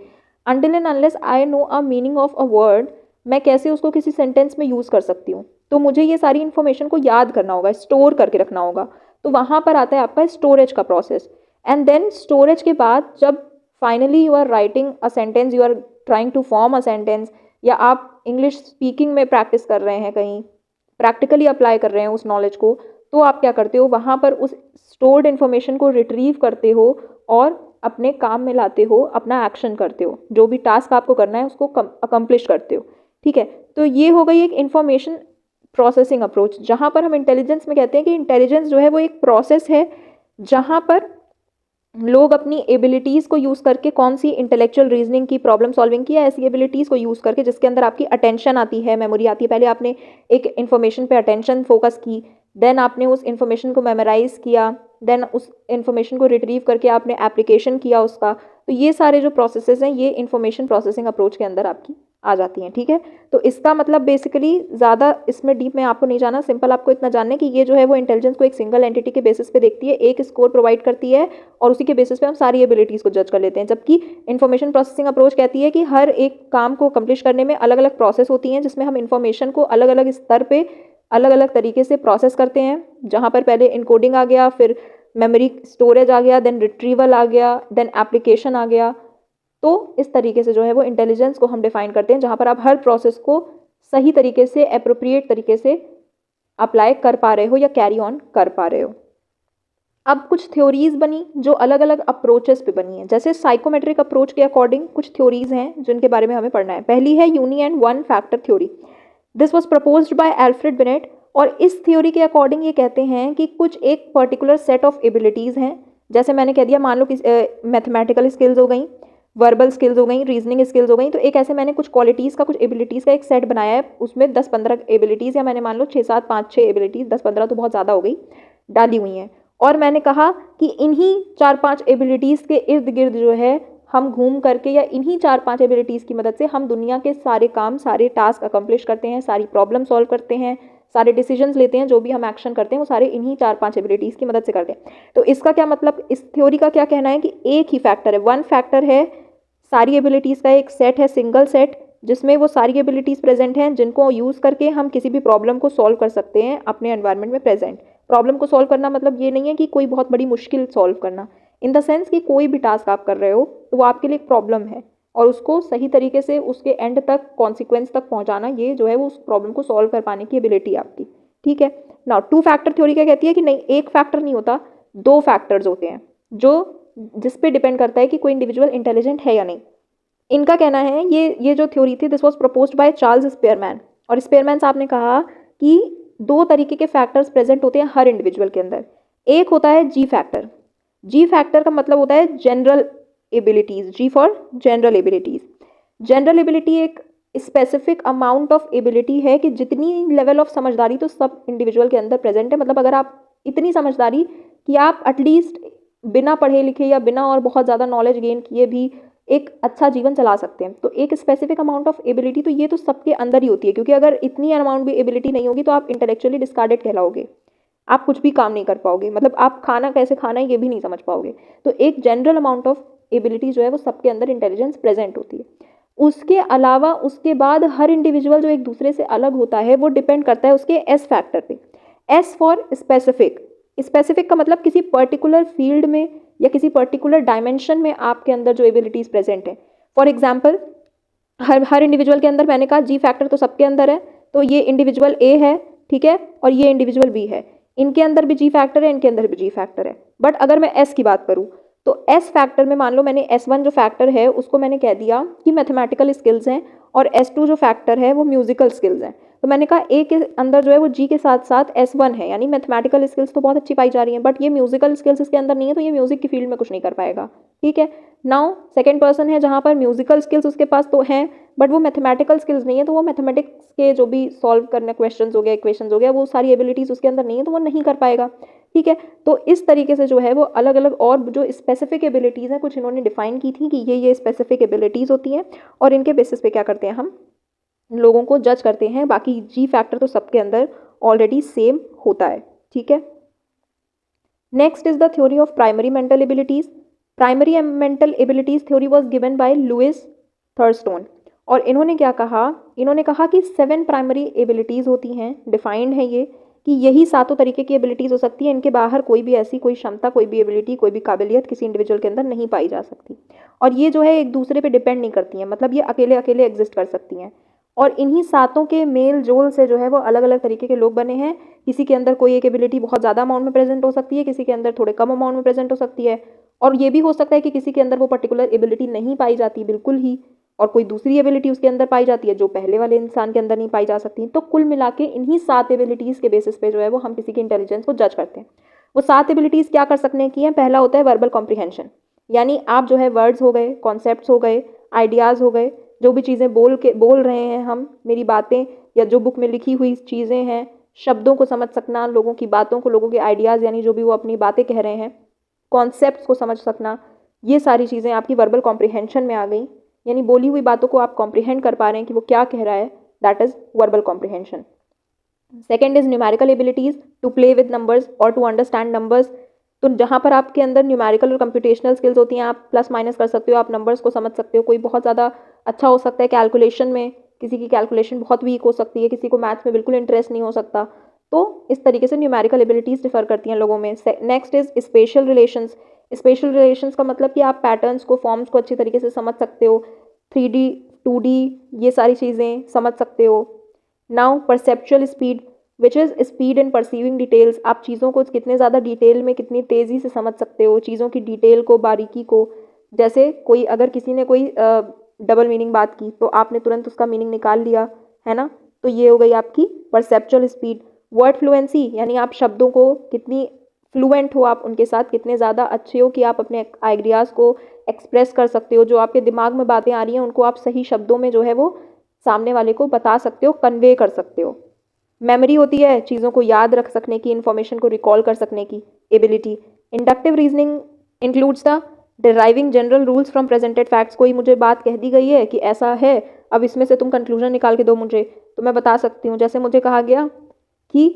Until and unless I know a meaning of a word, मैं कैसे उसको किसी सेंटेंस में यूज़ कर सकती हूँ। तो मुझे ये सारी इन्फॉर्मेशन को याद करना होगा, स्टोर करके रखना होगा। तो वहाँ पर आता है आपका स्टोरेज का प्रोसेस। एंड देन स्टोरेज के बाद जब finally you are writing a sentence, you are trying to form a sentence, या आप इंग्लिश स्पीकिंग में प्रैक्टिस कर रहे हैं, कहीं प्रैक्टिकली अप्लाई कर रहे हैं उस नॉलेज को, तो आप क्या करते हो, वहाँ पर उस स्टोर्ड इन्फॉर्मेशन को रिट्रीव करते हो और अपने काम में लाते हो, अपना एक्शन करते हो, जो भी टास्क आपको करना है उसको अकम्प्लिश करते हो। ठीक है, तो ये हो गई एक इन्फॉर्मेशन प्रोसेसिंग अप्रोच, जहाँ पर हम इंटेलिजेंस में कहते हैं कि इंटेलिजेंस जो है वो एक प्रोसेस है जहाँ पर लोग अपनी एबिलिटीज़ को यूज़ करके, कौन सी इंटेलेक्चुअल रीजनिंग की, प्रॉब्लम सॉल्विंग की, या ऐसी एबिलिटीज़ को यूज़ करके जिसके अंदर आपकी अटेंशन आती है, मेमोरी आती है। पहले आपने एक इन्फॉर्मेशन पे अटेंशन फोकस की, देन आपने उस इन्फॉर्मेशन को मेमोराइज़ किया, देन उस इन्फॉर्मेशन को रिट्रीव करके आपने एप्लीकेशन किया उसका। तो ये सारे जो प्रोसेसेस हैं ये इन्फॉर्मेशन प्रोसेसिंग अप्रोच के अंदर आपकी आ जाती हैं। ठीक है, तो इसका मतलब बेसिकली ज़्यादा इसमें डीप में आपको नहीं जाना, सिंपल आपको इतना जानना है कि ये जो है वो इंटेलिजेंस को एक सिंगल एंटिटी के बेसिस पे देखती है, एक स्कोर प्रोवाइड करती है और उसी के बेसिस पे हम सारी एबिलिटीज़ को जज कर लेते हैं। जबकि इन्फॉर्मेशन प्रोसेसिंग अप्रोच कहती है कि हर एक काम को अकम्प्लिश करने में अलग अलग प्रोसेस होती हैं, जिसमें हम इन्फॉर्मेशन को अलग अलग स्तर पर अलग अलग तरीके से प्रोसेस करते हैं। जहाँ पर पहले इनकोडिंग आ गया, फिर मेमोरी स्टोरेज आ गया, देन रिट्रीवल आ गया, देन एप्लीकेशन आ गया। तो इस तरीके से जो है वो इंटेलिजेंस को हम डिफाइन करते हैं, जहाँ पर आप हर प्रोसेस को सही तरीके से, एप्रोप्रिएट तरीके से अप्लाई कर पा रहे हो या कैरी ऑन कर पा रहे हो। अब कुछ थ्योरीज बनी जो अलग अलग अप्रोचेस पे बनी है। जैसे साइकोमेट्रिक अप्रोच के अकॉर्डिंग कुछ थ्योरीज हैं जिनके बारे में हमें पढ़ना है। पहली है uni and one factor theory. This was proposed by Alfred Binet. और इस थ्योरी के अकॉर्डिंग ये कहते हैं कि कुछ एक पर्टिकुलर सेट ऑफ एबिलिटीज़ हैं, जैसे मैंने कह दिया, मान लो कि मैथमेटिकल स्किल्स हो गई, वर्बल स्किल्स हो गई, रीजनिंग स्किल्स हो गई, तो एक ऐसे मैंने कुछ क्वालिटीज़ का, कुछ एबिलिटीज़ का एक सेट बनाया है, उसमें 10-15 एबिलिटीज़, या मैंने मान लो 6-7 5-6 एबिलिटीज़, 10-15 तो बहुत ज़्यादा हो गई, डाली हुई हैं। और मैंने कहा कि इन्हीं 4-5 एबिलिटीज़ के इर्द गिर्द जो है हम घूम करके, या इन्हीं 4-5 एबिलिटीज़ की मदद से हम दुनिया के सारे काम, सारे टास्क अकम्प्लिश करते हैं, सारी प्रॉब्लम सॉल्व करते हैं, सारे डिसीजंस लेते हैं, जो भी हम एक्शन करते हैं वो सारे इन्हीं 4-5 एबिलिटीज़ की मदद से करते हैं। तो इसका क्या मतलब, इस थ्योरी का क्या कहना है कि एक ही फैक्टर है, वन फैक्टर है, सारी एबिलिटीज़ का एक सेट है, सिंगल सेट, जिसमें वो सारी एबिलिटीज़ प्रेजेंट हैं, जिनको यूज़ करके हम किसी भी प्रॉब्लम को सॉल्व कर सकते हैं अपने एनवायरनमेंट में प्रेजेंट। प्रॉब्लम को सॉल्व करना मतलब ये नहीं है कि कोई बहुत बड़ी मुश्किल सॉल्व करना, इन द सेंस कि कोई भी टास्क आप कर रहे हो तो वो आपके लिए एक प्रॉब्लम है, और उसको सही तरीके से उसके एंड तक, कॉन्सिक्वेंस तक पहुंचाना, ये जो है वो उस प्रॉब्लम को सॉल्व कर पाने की एबिलिटी आपकी। ठीक है ना। टू फैक्टर थ्योरी क्या कहती है कि नहीं, एक फैक्टर नहीं होता, दो फैक्टर्स होते हैं, जो जिस पे डिपेंड करता है कि कोई इंडिविजुअल इंटेलिजेंट है या नहीं। इनका कहना है, ये जो थ्योरी थी, this was proposed by Charles Spearman. और स्पेयरमैन साहब ने कहा कि दो तरीके के फैक्टर्स प्रेजेंट होते हैं हर इंडिविजुअल के अंदर। एक होता है जी फैक्टर। जी फैक्टर का मतलब होता है general abilities, G for general abilities. General ability एक स्पेसिफिक अमाउंट ऑफ एबिलिटी है कि जितनी लेवल ऑफ समझदारी तो सब इंडिविजुअल के अंदर प्रेजेंट है, मतलब अगर आप इतनी समझदारी कि आप एटलीस्ट बिना पढ़े लिखे या बिना और बहुत ज़्यादा नॉलेज गेन किए भी एक अच्छा जीवन चला सकते हैं, तो एक स्पेसिफिक अमाउंट ऑफ एबिलिटी तो ये तो सबके अंदर ही होती है, क्योंकि अगर इतनी अमाउंट भी एबिलिटी नहीं होगी तो आप इंटेलेक्चुअली डिस्कार्डेड कहलाओगे, आप कुछ भी काम नहीं कर पाओगे, मतलब आप खाना कैसे खाना है ये भी नहीं समझ पाओगे। तो एक जनरल अमाउंट ऑफ एबिलिटी जो है वो सबके अंदर इंटेलिजेंस प्रेजेंट होती है। उसके अलावा उसके बाद हर इंडिविजुअल जो एक दूसरे से अलग होता है वो डिपेंड करता है उसके एस फैक्टर पे। S for specific. स्पेसिफिक का मतलब किसी पर्टिकुलर फील्ड में या किसी पर्टिकुलर डायमेंशन में आपके अंदर जो एबिलिटीज़ प्रेजेंट हैं। फॉर एग्जाम्पल, हर इंडिविजुअल के अंदर, मैंने कहा जी फैक्टर तो सबके अंदर है, तो ये इंडिविजुअल ए है, ठीक है, और ये इंडिविजुअल बी है, इनके अंदर भी जी फैक्टर है, इनके अंदर भी जी फैक्टर है। बट अगर मैं एस की बात करूँ तो एस फैक्टर में मान लो मैंने S1 जो फैक्टर है उसको मैंने कह दिया कि मैथमेटिकल स्किल्स हैं, और S2 जो फैक्टर है वो म्यूजिकल स्किल्स हैं। तो मैंने कहा ए के अंदर जो है वो जी के साथ साथ S1 है, यानी मैथमेटिकल स्किल्स तो बहुत अच्छी पाई जा रही हैं, बट ये म्यूजिकल स्किल्स इसके अंदर नहीं है, तो ये म्यूजिक की फील्ड में कुछ नहीं कर पाएगा। ठीक है। नाउ सेकेंड पर्सन है जहाँ पर म्यूजिकल स्किल्स उसके पास तो हैं, बट वो मैथमेटिकल स्किल्स नहीं है, तो वो मैथमेटिक्स के जो भी सॉल्व करने क्वेश्चंस हो गया, इक्वेशंस हो गया, वो सारी एबिलिटीज़ उसके अंदर नहीं है, तो वो नहीं कर पाएगा। ठीक है। तो इस तरीके से जो है वो अलग अलग और जो स्पेसिफिक एबिलिटीज़ हैं कुछ इन्होंने डिफाइन की थी कि ये स्पेसिफिक एबिलिटीज़ होती हैं, और इनके बेसिस पे क्या करते हैं हम लोगों को जज करते हैं। बाकी जी फैक्टर तो सबके अंदर ऑलरेडी सेम होता है। ठीक है। Next is the theory of primary mental abilities. Primary mental abilities theory was given by Louis Thurstone. और इन्होंने क्या कहा, इन्होंने कहा कि 7 प्राइमरी एबिलिटीज़ होती हैं, डिफाइंड है ये, कि यही सातों तरीके की एबिलिटीज़ हो सकती है, इनके बाहर कोई भी ऐसी कोई क्षमता, कोई भी एबिलिटी, कोई भी काबिलियत किसी इंडिविजुअल के अंदर नहीं पाई जा सकती। और ये जो है एक दूसरे पे डिपेंड नहीं करती हैं, मतलब ये अकेले अकेले एग्जिस्ट कर सकती हैं। और इन्हीं सातों के मेल जोल से जो है वो अलग अलग तरीके के लोग बने हैं। किसी के अंदर कोई एक एबिलिटी बहुत ज़्यादा अमाउंट में प्रेजेंट हो सकती है, किसी के अंदर थोड़े कम अमाउंट में प्रेजेंट हो सकती है, और ये भी हो सकता है कि किसी के अंदर वो पर्टिकुलर एबिलिटी नहीं पाई जाती बिल्कुल ही, और कोई दूसरी एबिलिटी उसके अंदर पाई जाती है जो पहले वाले इंसान के अंदर नहीं पाई जा सकती। तो कुल मिला के इन्हीं 7 एबिलिटीज़ के बेसिस पे जो है वो हम किसी की इंटेलिजेंस को जज करते हैं। वो 7 एबिलिटीज़ क्या कर सकने की हैं। पहला होता है वर्बल कॉम्प्रिहेंशन, यानी आप जो है वर्ड्स हो गए, कॉन्सेप्ट्स हो गए, आइडियाज़ हो गए, जो भी चीज़ें बोल रहे हैं हम, मेरी बातें या जो बुक में लिखी हुई चीज़ें हैं, शब्दों को समझ सकना, लोगों की बातों को, लोगों के आइडियाज़, यानी जो भी वो अपनी बातें कह रहे हैं, कॉन्सेप्ट्स को समझ सकना, ये सारी चीज़ें आपकी वर्बल कॉम्प्रिहेंशन में आ गई, यानी बोली हुई बातों को आप कॉम्प्रिहेंड कर पा रहे हैं कि वो क्या कह रहा है, that is verbal comprehension. Second is numerical abilities, to play with numbers और टू अंडरस्टैंड नंबर्स। तो जहाँ पर आपके अंदर न्यूमेरिकल और कंप्यूटेशनल स्किल्स होती हैं, आप प्लस माइनस कर सकते हो, आप नंबर्स को समझ सकते हो। कोई बहुत ज़्यादा अच्छा हो सकता है कैलकुलेशन में, किसी की कैलकुलेशन बहुत वीक हो सकती है, किसी को मैथ्स में बिल्कुल इंटरेस्ट नहीं हो सकता। तो इस तरीके से न्यूमेरिकल एबिलिटीज़ डिफर करती हैं लोगों में। Next is special relations. Special relations का मतलब कि आप पैटर्न्स को, फॉर्म्स को अच्छी तरीके से समझ सकते हो, 3D 2D ये सारी चीज़ें समझ सकते हो। Now perceptual speed which is speed in perceiving details. आप चीज़ों को कितने ज़्यादा डिटेल में, कितनी तेज़ी से समझ सकते हो, चीज़ों की डिटेल को, बारीकी को। जैसे अगर किसी ने कोई डबल मीनिंग बात की तो आपने तुरंत उसका मीनिंग निकाल लिया, है ना। तो ये हो गई आपकी परसेप्चुअल स्पीड। वर्ड फ्लुएंसी यानी आप शब्दों को कितनी फ्लुएंट हो, आप उनके साथ कितने ज़्यादा अच्छे हो कि आप अपने आइडियाज़ को एक्सप्रेस कर सकते हो, जो आपके दिमाग में बातें आ रही हैं उनको आप सही शब्दों में जो है वो सामने वाले को बता सकते हो, कन्वे कर सकते हो। मेमोरी होती है चीज़ों को याद रख सकने की, इन्फॉर्मेशन को रिकॉल कर सकने की ability. Inductive reasoning includes the deriving general rules from presented facts. कोई मुझे बात कह दी गई है कि ऐसा है, अब इसमें से तुम कंक्लूजन निकाल के दो मुझे, तो मैं बता सकती हूँ। जैसे मुझे कहा गया कि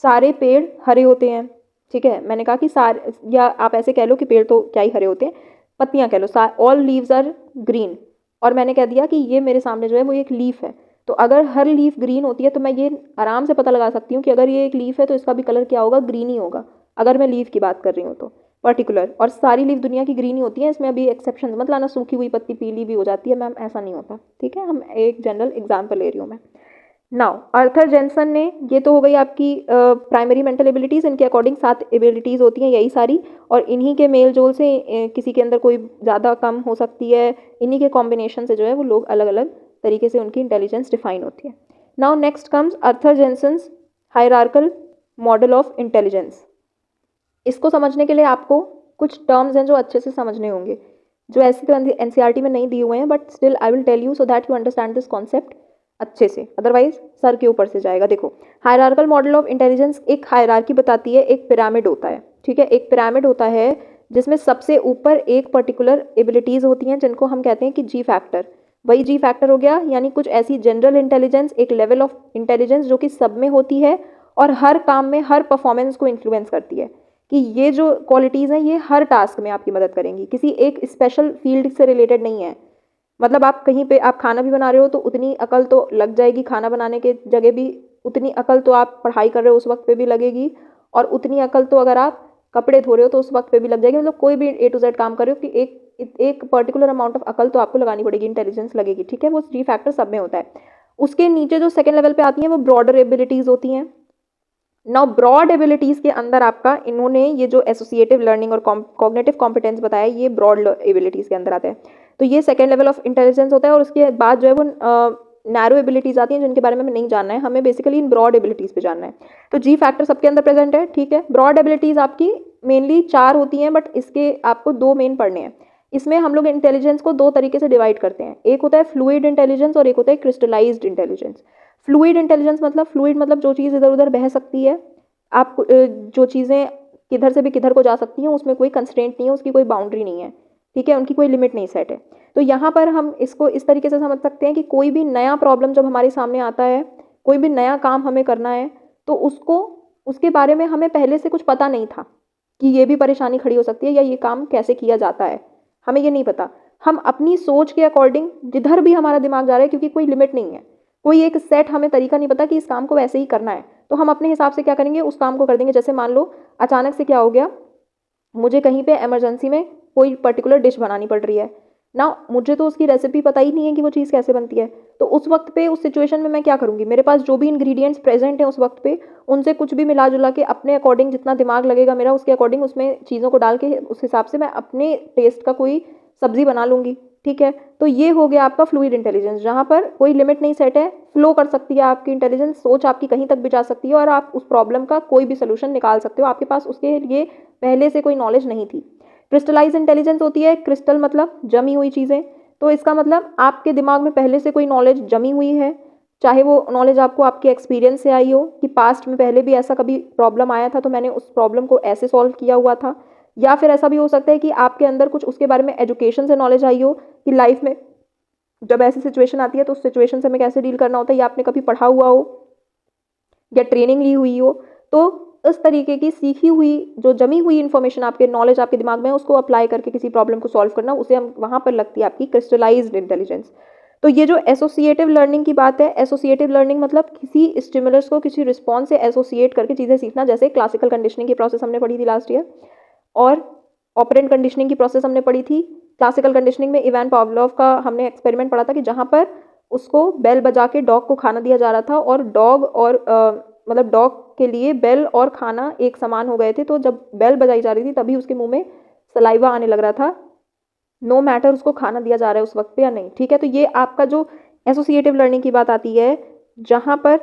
सारे पेड़ हरे होते हैं, ठीक है, मैंने कहा कि सारे, या आप ऐसे कह लो कि पेड़ तो क्या ही हरे होते हैं, पत्तियाँ कह लो, ऑल लीव्स आर ग्रीन, और मैंने कह दिया कि ये मेरे सामने जो है वो एक लीफ है। तो अगर हर लीफ ग्रीन होती है तो मैं ये आराम से पता लगा सकती हूँ कि अगर ये एक लीफ है तो इसका भी कलर क्या होगा, ग्रीन ही होगा, अगर मैं लीफ की बात कर रही हूँ तो पर्टिकुलर। और सारी लीफ दुनिया की ग्रीन ही होती है, इसमें अभी एक्सेप्शन मत लाना, सूखी हुई पत्ती पीली भी हो जाती है मैम, ऐसा नहीं होता, ठीक है, हम एक जनरल एग्जाम्पल ले रही हूँ मैं। नाउ आर्थर जेनसन ने, ये तो हो गई आपकी प्राइमरी मेंटल एबिलिटीज़, इनके अकॉर्डिंग 7 एबिलिटीज़ होती हैं यही सारी, और इन्हीं के मेल जोल से किसी के अंदर कोई ज़्यादा कम हो सकती है, इन्हीं के कॉम्बिनेशन से जो है वो लोग अलग अलग तरीके से उनकी इंटेलिजेंस डिफाइन होती है। Now next comes Arthur Jensen's hierarchical model of intelligence. इसको समझने के लिए आपको कुछ टर्म्स हैं जो अच्छे से समझने होंगे, जो ऐसे तो एनसीईआरटी में नहीं दिए हुए हैं, but still I will tell you so that you understand this concept अच्छे से, अदरवाइज सर के ऊपर से जाएगा। देखो, हायरार्कल मॉडल ऑफ इंटेलिजेंस एक हायरार्की बताती है, एक पिरामिड होता है, ठीक है, एक पिरामिड होता है जिसमें सबसे ऊपर एक पर्टिकुलर एबिलिटीज़ होती हैं जिनको हम कहते हैं कि जी फैक्टर, वही जी फैक्टर हो गया, यानी कुछ ऐसी जनरल इंटेलिजेंस, एक लेवल ऑफ इंटेलिजेंस जो कि सब में होती है और हर काम में, हर परफॉर्मेंस को इन्फ्लुएंस करती है, कि ये जो क्वालिटीज़ हैं ये हर टास्क में आपकी मदद करेंगी, किसी एक स्पेशल फील्ड से रिलेटेड नहीं है। मतलब आप कहीं पे आप खाना भी बना रहे हो तो उतनी अकल तो लग जाएगी, खाना बनाने के जगह भी उतनी अकल तो आप पढ़ाई कर रहे हो उस वक्त पे भी लगेगी, और उतनी अकल तो अगर आप कपड़े धो रहे हो तो उस वक्त पे भी लग जाएगी। मतलब कोई भी ए टू जेड काम कर रहे हो कि एक पर्टिकुलर अमाउंट ऑफ अकल तो आपको लगानी पड़ेगी, इंटेलिजेंस लगेगी, ठीक है, वो जी फैक्टर सब में होता है। उसके नीचे जो सेकेंड लेवल पे आती हैं वो ब्रॉडर एबिलिटीज़ होती हैं। नाउ ब्रॉड एबिलिटीज़ के अंदर आपका, इन्होंने ये जो एसोसिएटिव लर्निंग और कॉग्निटिव कॉम्पिटेंस बताया, ये ब्रॉड एबिलिटीज़ के अंदर आता है। तो ये सेकेंड लेवल ऑफ इंटेलिजेंस होता है, और उसके बाद जो है वो नैरो एबिलिटीज़ आती हैं जिनके बारे में हमें नहीं जानना है, हमें बेसिकली इन ब्रॉड एबिलिटीज़ पे जानना है। तो जी फैक्टर सबके अंदर प्रेजेंट है, ठीक है। ब्रॉड एबिलिटीज़ आपकी मेनली 4 होती हैं, बट इसके आपको 2 मेन पढ़ने हैं। इसमें हम लोग इंटेलिजेंस को 2 तरीके से डिवाइड करते हैं, एक होता है फ्लूइड इंटेलिजेंस और एक होता है क्रिस्टलाइज्ड इंटेलिजेंस। फ्लूइड इंटेलिजेंस मतलब, फ्लूइड मतलब जो चीज़ इधर उधर बह सकती है, आप जो चीज़ें किधर से भी किधर को जा सकती हैं, उसमें कोई कंस्ट्रेंट नहीं है, उसकी कोई बाउंड्री नहीं है, ठीक है, उनकी कोई लिमिट नहीं सेट है। तो यहाँ पर हम इसको इस तरीके से समझ सकते हैं कि कोई भी नया प्रॉब्लम जब हमारे सामने आता है, कोई भी नया काम हमें करना है, तो उसको, उसके बारे में हमें पहले से कुछ पता नहीं था कि ये भी परेशानी खड़ी हो सकती है या ये काम कैसे किया जाता है, हमें ये नहीं पता। हम अपनी सोच के अकॉर्डिंग जिधर भी हमारा दिमाग जा रहा है, क्योंकि कोई लिमिट नहीं है, कोई एक सेट हमें तरीका नहीं पता कि इस काम को वैसे ही करना है, तो हम अपने हिसाब से क्या करेंगे, उस काम को कर देंगे। जैसे मान लो अचानक से क्या हो गया, मुझे कहीं पे इमरजेंसी में कोई पर्टिकुलर डिश बनानी पड़ रही है ना, मुझे तो उसकी रेसिपी पता ही नहीं है कि वो चीज़ कैसे बनती है, तो उस वक्त पे, उस सिचुएशन में मैं क्या करूँगी, मेरे पास जो भी इंग्रेडिएंट्स प्रेजेंट हैं उस वक्त पे, उनसे कुछ भी मिला जुला के अपने अकॉर्डिंग जितना दिमाग लगेगा मेरा, उसके अकॉर्डिंग उसमें चीज़ों को डाल के उस हिसाब से मैं अपने टेस्ट का कोई सब्जी बना लूँगी, ठीक है। तो ये हो गया आपका फ्लूइड इंटेलिजेंस, जहाँ पर कोई लिमिट नहीं सेट है, फ्लो कर सकती है आपकी इंटेलिजेंस, सोच आपकी कहीं तक भी जा सकती है और आप उस प्रॉब्लम का कोई भी सोल्यूशन निकाल सकते हो, आपके पास उसके लिए पहले से कोई नॉलेज नहीं थी। क्रिस्टलाइज इंटेलिजेंस होती है, क्रिस्टल मतलब जमी हुई चीज़ें, तो इसका मतलब आपके दिमाग में पहले से कोई नॉलेज जमी हुई है, चाहे वो नॉलेज आपको आपके एक्सपीरियंस से आई हो कि पास्ट में पहले भी ऐसा कभी प्रॉब्लम आया था तो मैंने उस प्रॉब्लम को ऐसे सॉल्व किया हुआ था, या फिर ऐसा भी हो सकता है कि आपके अंदर कुछ उसके बारे में एजुकेशन से नॉलेज आई हो कि लाइफ में जब ऐसी सिचुएशन आती है तो उस सिचुएशन से हमें कैसे डील करना होता है, या आपने कभी पढ़ा हुआ हो या ट्रेनिंग ली हुई हो। तो इस तरीके की सीखी हुई जो जमी हुई इन्फॉर्मेशन, आपके नॉलेज आपके दिमाग में है, उसको अप्लाई करके किसी प्रॉब्लम को सॉल्व करना, उसे हम वहाँ पर लगती है आपकी क्रिस्टलाइज्ड इंटेलिजेंस। तो ये जो एसोसिएटिव लर्निंग की बात है, एसोसिएटिव लर्निंग मतलब किसी स्टिमुलस को किसी रिस्पॉन्स से एसोसिएट करके चीज़ें सीखना, जैसे क्लासिकल कंडीशनिंग की प्रोसेस हमने पढ़ी थी लास्ट ईयर, और ऑपरेंट कंडीशनिंग की प्रोसेस हमने पढ़ी थी। क्लासिकल कंडीशनिंग में इवान पावलोव का हमने एक्सपेरिमेंट पढ़ा था कि जहाँ पर उसको बेल बजा के डॉग को खाना दिया जा रहा था, और डॉग और मतलब डॉग के लिए बेल और खाना एक समान हो गए थे, तो जब बेल बजाई जा रही थी तभी उसके मुंह में सलाइवा आने लग रहा था, नो मैटर उसको खाना दिया जा रहा है उस वक्त पे या नहीं, ठीक है। तो ये आपका जो एसोसिएटिव लर्निंग की बात आती है, जहाँ पर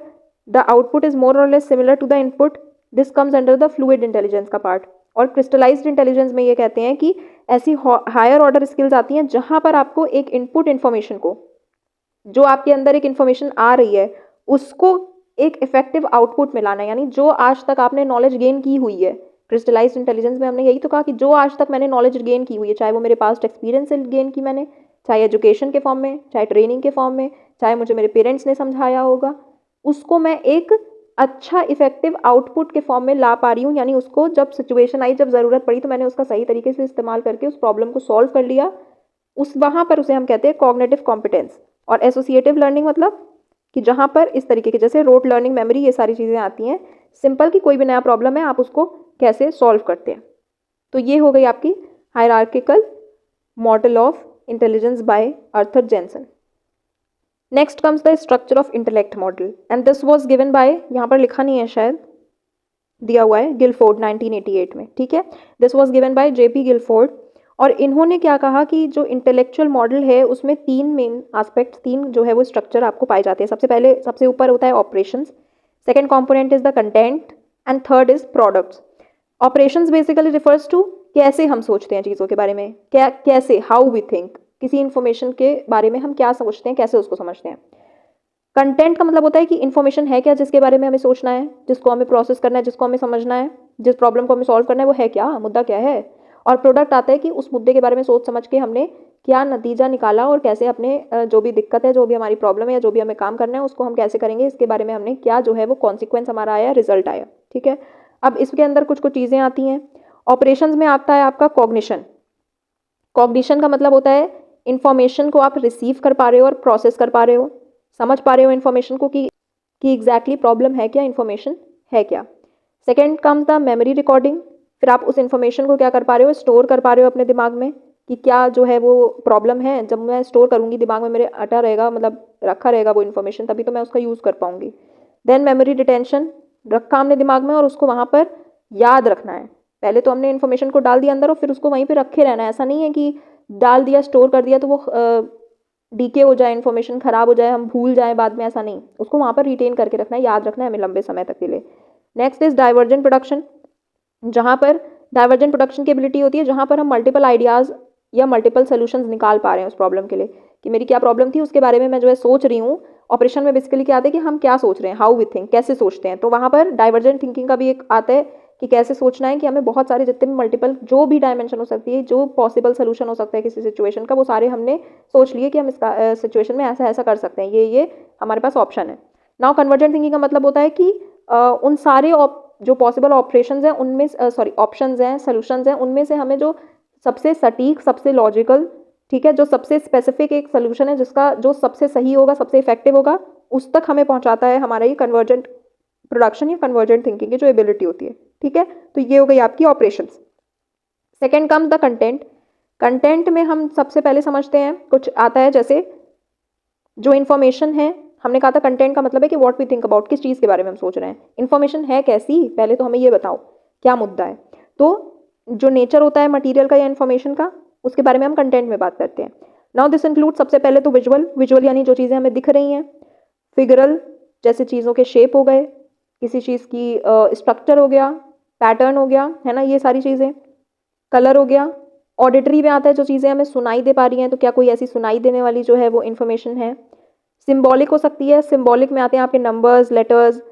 द आउटपुट इज मोर और less similar to the input, this comes under the fluid intelligence का पार्ट। और क्रिस्टलाइज्ड इंटेलिजेंस में ये कहते हैं कि ऐसी हायर ऑर्डर स्किल्स आती हैं जहाँ पर आपको एक इनपुट इन्फॉर्मेशन को, जो आपके अंदर एक इन्फॉर्मेशन आ रही है, उसको एक इफेक्टिव आउटपुट में लाना है। यानी जो आज तक आपने नॉलेज गेन की हुई है, क्रिस्टलाइज्ड इंटेलिजेंस में हमने यही तो कहा कि जो आज तक मैंने नॉलेज गेन की हुई है, चाहे वो मेरे पास्ट एक्सपीरियंस से गेन की मैंने, चाहे एजुकेशन के फॉर्म में, चाहे ट्रेनिंग के फॉर्म में, चाहे मुझे मेरे पेरेंट्स ने समझाया होगा, उसको मैं एक अच्छा इफेक्टिव आउटपुट के फॉर्म में ला पा रही हूँ। यानी उसको जब सिचुएशन आई, जब ज़रूरत पड़ी, तो मैंने उसका सही तरीके से इस्तेमाल करके उस प्रॉब्लम को सॉल्व कर लिया। उस वहाँ पर उसे हम कहते हैं कॉग्निटिव कॉम्पिटेंस। और एसोसिएटिव लर्निंग मतलब कि जहाँ पर इस तरीके के, जैसे रोट लर्निंग, मेमोरी, ये सारी चीज़ें आती हैं। सिंपल कि कोई भी नया प्रॉब्लम है, आप उसको कैसे सॉल्व करते हैं। तो ये हो गई आपकी hierarchical model of intelligence by Arthur Jensen. Next comes the structure of intellect model and this was given by, यहाँ पर लिखा नहीं है शायद, दिया हुआ है, गिलफोर्ड 1988 में। ठीक है, this was given by JP Guilford. और इन्होंने क्या कहा कि जो इंटेलेक्चुअल मॉडल है उसमें तीन मेन एस्पेक्ट, तीन जो है वो स्ट्रक्चर आपको पाए जाते हैं। सबसे पहले, सबसे ऊपर होता है operations, second component is the content and third is products. Operations basically refers to कैसे हम सोचते हैं चीज़ों के बारे में, क्या कैसे, हाउ वी थिंक, किसी इन्फॉर्मेशन के बारे में हम क्या सोचते हैं, कैसे उसको समझते हैं। कंटेंट का मतलब होता है कि इन्फॉर्मेशन है क्या जिसके बारे में हमें सोचना है, जिसको हमें प्रोसेस करना है, जिसको हमें समझना है, जिस प्रॉब्लम को हमें सॉल्व करना है, वो है क्या, मुद्दा क्या है। और प्रोडक्ट आता है कि उस मुद्दे के बारे में सोच समझ के हमने क्या नतीजा निकाला और कैसे अपने जो भी दिक्कत है, जो भी हमारी प्रॉब्लम है या जो भी हमें काम करना है, उसको हम कैसे करेंगे, इसके बारे में हमने क्या जो है वो कॉन्सिक्वेंस हमारा आया, रिजल्ट आया। ठीक है, अब इसके अंदर कुछ कुछ चीज़ें आती हैं। ऑपरेशंस में आता है आपका कॉग्निशन। कॉग्निशन का मतलब होता है इन्फॉर्मेशन को आप रिसीव कर पा रहे हो और प्रोसेस कर पा रहे हो, समझ पा रहे हो इन्फॉर्मेशन को कि एग्जैक्टली प्रॉब्लम है क्या, इन्फॉर्मेशन है क्या। Second comes the memory recording. फिर आप उस इन्फॉर्मेशन को क्या कर पा रहे हो, स्टोर कर पा रहे हो अपने दिमाग में कि क्या जो है वो प्रॉब्लम है, जब मैं स्टोर करूँगी दिमाग में मेरे अटा रहेगा, मतलब रखा रहेगा वो इन्फॉर्मेशन, तभी तो मैं उसका यूज़ कर पाऊँगी। देन मेमोरी रिटेंशन, रखा हमने दिमाग में और उसको वहाँ पर याद रखना है। पहले तो हमने इन्फॉर्मेशन को डाल दिया अंदर और फिर उसको वहीं पे रखे रहना है। ऐसा नहीं है कि डाल दिया, स्टोर कर दिया तो वो डीके हो जाए, इन्फॉर्मेशन ख़राब हो जाए, हम भूल जाए बाद में, ऐसा नहीं। उसको वहाँ पर रिटेन करके रखना है, याद रखना है हमें लंबे समय तक के लिए। नेक्स्ट इज डाइवर्जेंट प्रोडक्शन, जहाँ पर डाइवर्जेंट प्रोडक्शन की एबिलिटी होती है, जहाँ पर हम मल्टीपल आइडियाज़ या मल्टीपल सोल्यूशंस निकाल पा रहे हैं उस प्रॉब्लम के लिए, कि मेरी क्या प्रॉब्लम थी, उसके बारे में मैं जो है सोच रही हूँ। ऑपरेशन में बेसिकली क्या आता है कि हम क्या सोच रहे हैं, हाउ वी थिंक, कैसे सोचते हैं। तो वहाँ पर डाइवर्जेंट थिंकिंग का भी एक आता है कि कैसे सोचना है, कि हमें बहुत सारे जितने भी मल्टीपल जो भी डायमेंशन हो सकती है, जो पॉसिबल सोल्यूशन हो सकता है किसी सिचुएशन का, वो सारे हमने सोच लिए कि हम इस सिचुएशन में ऐसा ऐसा कर सकते हैं, ये हमारे पास ऑप्शन है। नाउ कन्वर्जेंट थिंकिंग का मतलब होता है कि उन सारे जो पॉसिबल ऑपरेशंस हैं उनमें, सॉरी ऑप्शंस हैं, सोल्यूशंस हैं, उनमें से हमें जो सबसे सटीक, सबसे लॉजिकल, ठीक है, जो सबसे स्पेसिफिक एक सोल्यूशन है, जिसका जो सबसे सही होगा, सबसे इफेक्टिव होगा, उस तक हमें पहुंचाता है हमारा ये कन्वर्जेंट प्रोडक्शन या कन्वर्जेंट थिंकिंग की जो एबिलिटी होती है। ठीक है, तो ये हो गई आपकी operations. Second comes the content. Content में हम सबसे पहले समझते हैं, कुछ आता है जैसे जो इन्फॉर्मेशन है, हमने कहा था कंटेंट का मतलब है कि व्हाट वी थिंक अबाउट, किस चीज़ के बारे में हम सोच रहे हैं। इन्फॉर्मेशन है कैसी, पहले तो हमें ये बताओ क्या मुद्दा है। तो जो नेचर होता है मटीरियल का या इन्फॉर्मेशन का, उसके बारे में हम कंटेंट में बात करते हैं। नाउ दिस इंक्लूड, सबसे पहले तो विजुअल यानी जो चीज़ें हमें दिख रही हैं। फिगरल, जैसे चीज़ों के शेप हो गए, किसी चीज़ की स्ट्रक्चर हो गया, पैटर्न हो गया, है ना, ये सारी चीज़ें। कलर हो गया। ऑडिटरी में आता है जो चीज़ें हमें सुनाई दे पा रही हैं, तो क्या कोई ऐसी सुनाई देने वाली जो है वो इन्फॉर्मेशन है। सिंबॉलिक हो सकती है, सिंबॉलिक में आते हैं आपके नंबर्स, लेटर्स,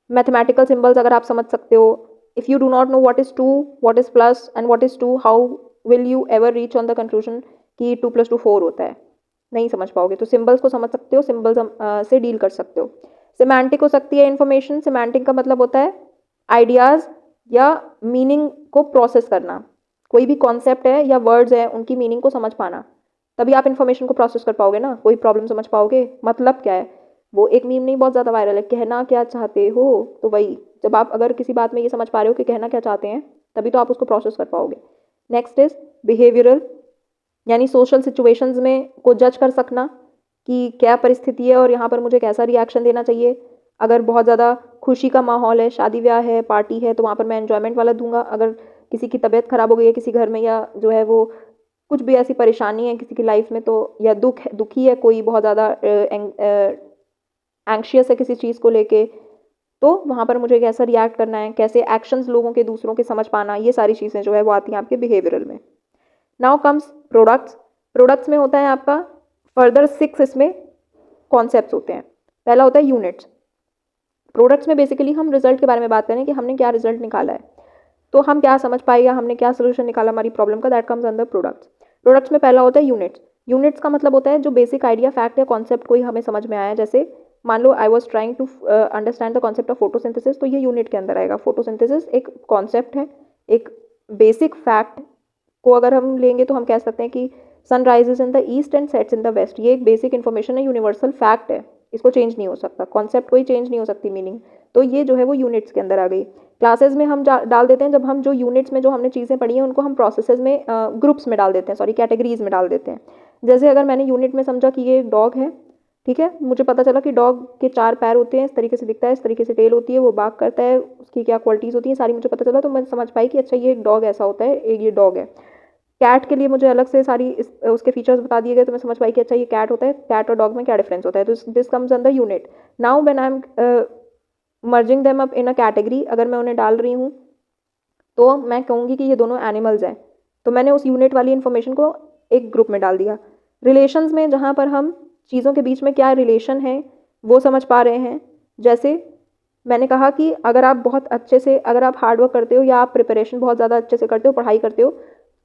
मैथमेटिकल सिंबल्स, अगर आप समझ सकते हो। If you do not know what is 2, what is plus and what is 2, how will you ever reach on the conclusion कि 2 + 2 4 होता है, नहीं समझ पाओगे। तो सिंबल्स को समझ सकते हो, सिंबल्स से डील कर सकते हो। सिमेंटिक हो सकती है इन्फॉर्मेशन। सिमेंटिक का मतलब होता है आइडियाज़ या मीनिंग को प्रोसेस करना। कोई भी कॉन्सेप्ट है या वर्ड्स है, उनकी मीनिंग को समझ पाना, तभी आप इन्फॉर्मेशन को प्रोसेस कर पाओगे ना, कोई प्रॉब्लम समझ पाओगे। मतलब क्या है, वो एक मीम नहीं बहुत ज़्यादा वायरल है, कहना क्या चाहते हो, तो वही, जब आप अगर किसी बात में ये समझ पा रहे हो कि कहना क्या चाहते हैं, तभी तो आप उसको प्रोसेस कर पाओगे। नेक्स्ट इज बिहेवियरल, यानी सोशल सिचुएशंस में को जज कर सकना कि क्या परिस्थिति है और यहाँ पर मुझे कैसा रिएक्शन देना चाहिए। अगर बहुत ज़्यादा खुशी का माहौल है, शादी ब्याह है, पार्टी है, तो वहाँ पर मैं एन्जॉयमेंट वाला दूंगा। अगर किसी की तबीयत ख़राब हो गई है किसी घर में, या जो है वो कुछ भी ऐसी परेशानी है किसी की लाइफ में, तो या दुखी है कोई बहुत ज़्यादा एंग्शियस है किसी चीज़ को लेके, तो वहाँ पर मुझे कैसा रिएक्ट करना है, कैसे एक्शंस लोगों के दूसरों के समझ पाना, ये सारी चीज़ें जो है वो आती हैं आपके बिहेवियरल में। Now comes products. प्रोडक्ट्स में होता है आपका फर्दर 6 इसमें कॉन्सेप्ट्स होते हैं। पहला होता है यूनिट्स। प्रोडक्ट्स में बेसिकली हम रिजल्ट के बारे में बात करें कि हमने क्या रिजल्ट निकाला है, तो हम क्या समझ पाए या हमने क्या सोल्यूशन निकाला हमारी प्रॉब्लम का, that comes under products. Products में पहला होता है यूनिट्स। यूनिट्स का मतलब होता है जो बेसिक आइडिया, फैक्ट या कॉन्सेप्ट कोई हमें समझ में आया, जैसे मान लो I was trying to understand the concept of photosynthesis, तो ये यूनिट के अंदर आएगा। फोटोसिंथेसिस एक कॉन्सेप्ट है, एक बेसिक फैक्ट को अगर हम लेंगे तो हम कह सकते हैं कि sun rises in the east and sets in the west, ये एक बेसिक इन्फॉर्मेशन है, यूनिवर्सल फैक्ट है, इसको चेंज नहीं हो सकता, कॉन्सेप्ट कोई चेंज नहीं हो सकती मीनिंग, तो ये जो है वो यूनिट्स के अंदर आ गई। क्लासेस में हम डाल देते हैं, जब हम जो यूनिट्स में जो हमने चीज़ें पढ़ी हैं उनको हम प्रोसेसेस में ग्रुप्स में डाल देते हैं, सॉरी कैटेगरीज में डाल देते हैं। जैसे अगर मैंने यूनिट में समझा कि ये एक डॉग है, ठीक है, मुझे पता चला कि डॉग के 4 पैर होते हैं, इस तरीके से दिखता है, इस तरीके से टेल होती है, वो बाग करता है, उसकी क्या क्वालिटीज़ होती हैं सारी मुझे पता चला, तो मैं समझ पाई कि अच्छा ये एक डॉग ऐसा होता है, एक ये डॉग है। कैट के लिए मुझे अलग से सारी उसके फीचर्स बता दिए गए, तो मैं समझ पाई कि अच्छा ये कैट होता है, कैट और डॉग में क्या डिफरेंस होता है, तो this comes under unit. Now when I am merging them up in a category, अगर मैं उन्हें डाल रही हूँ तो मैं कहूँगी कि ये दोनों एनिमल्स हैं, तो मैंने उस यूनिट वाली इन्फॉर्मेशन को एक ग्रुप में डाल दिया। रिलेशंस में जहाँ पर हम चीज़ों के बीच में क्या रिलेशन है वो समझ पा रहे हैं, जैसे मैंने कहा कि अगर आप बहुत अच्छे से, अगर आप हार्डवर्क करते हो या आप प्रिपरेशन बहुत ज़्यादा अच्छे से करते हो, पढ़ाई करते हो,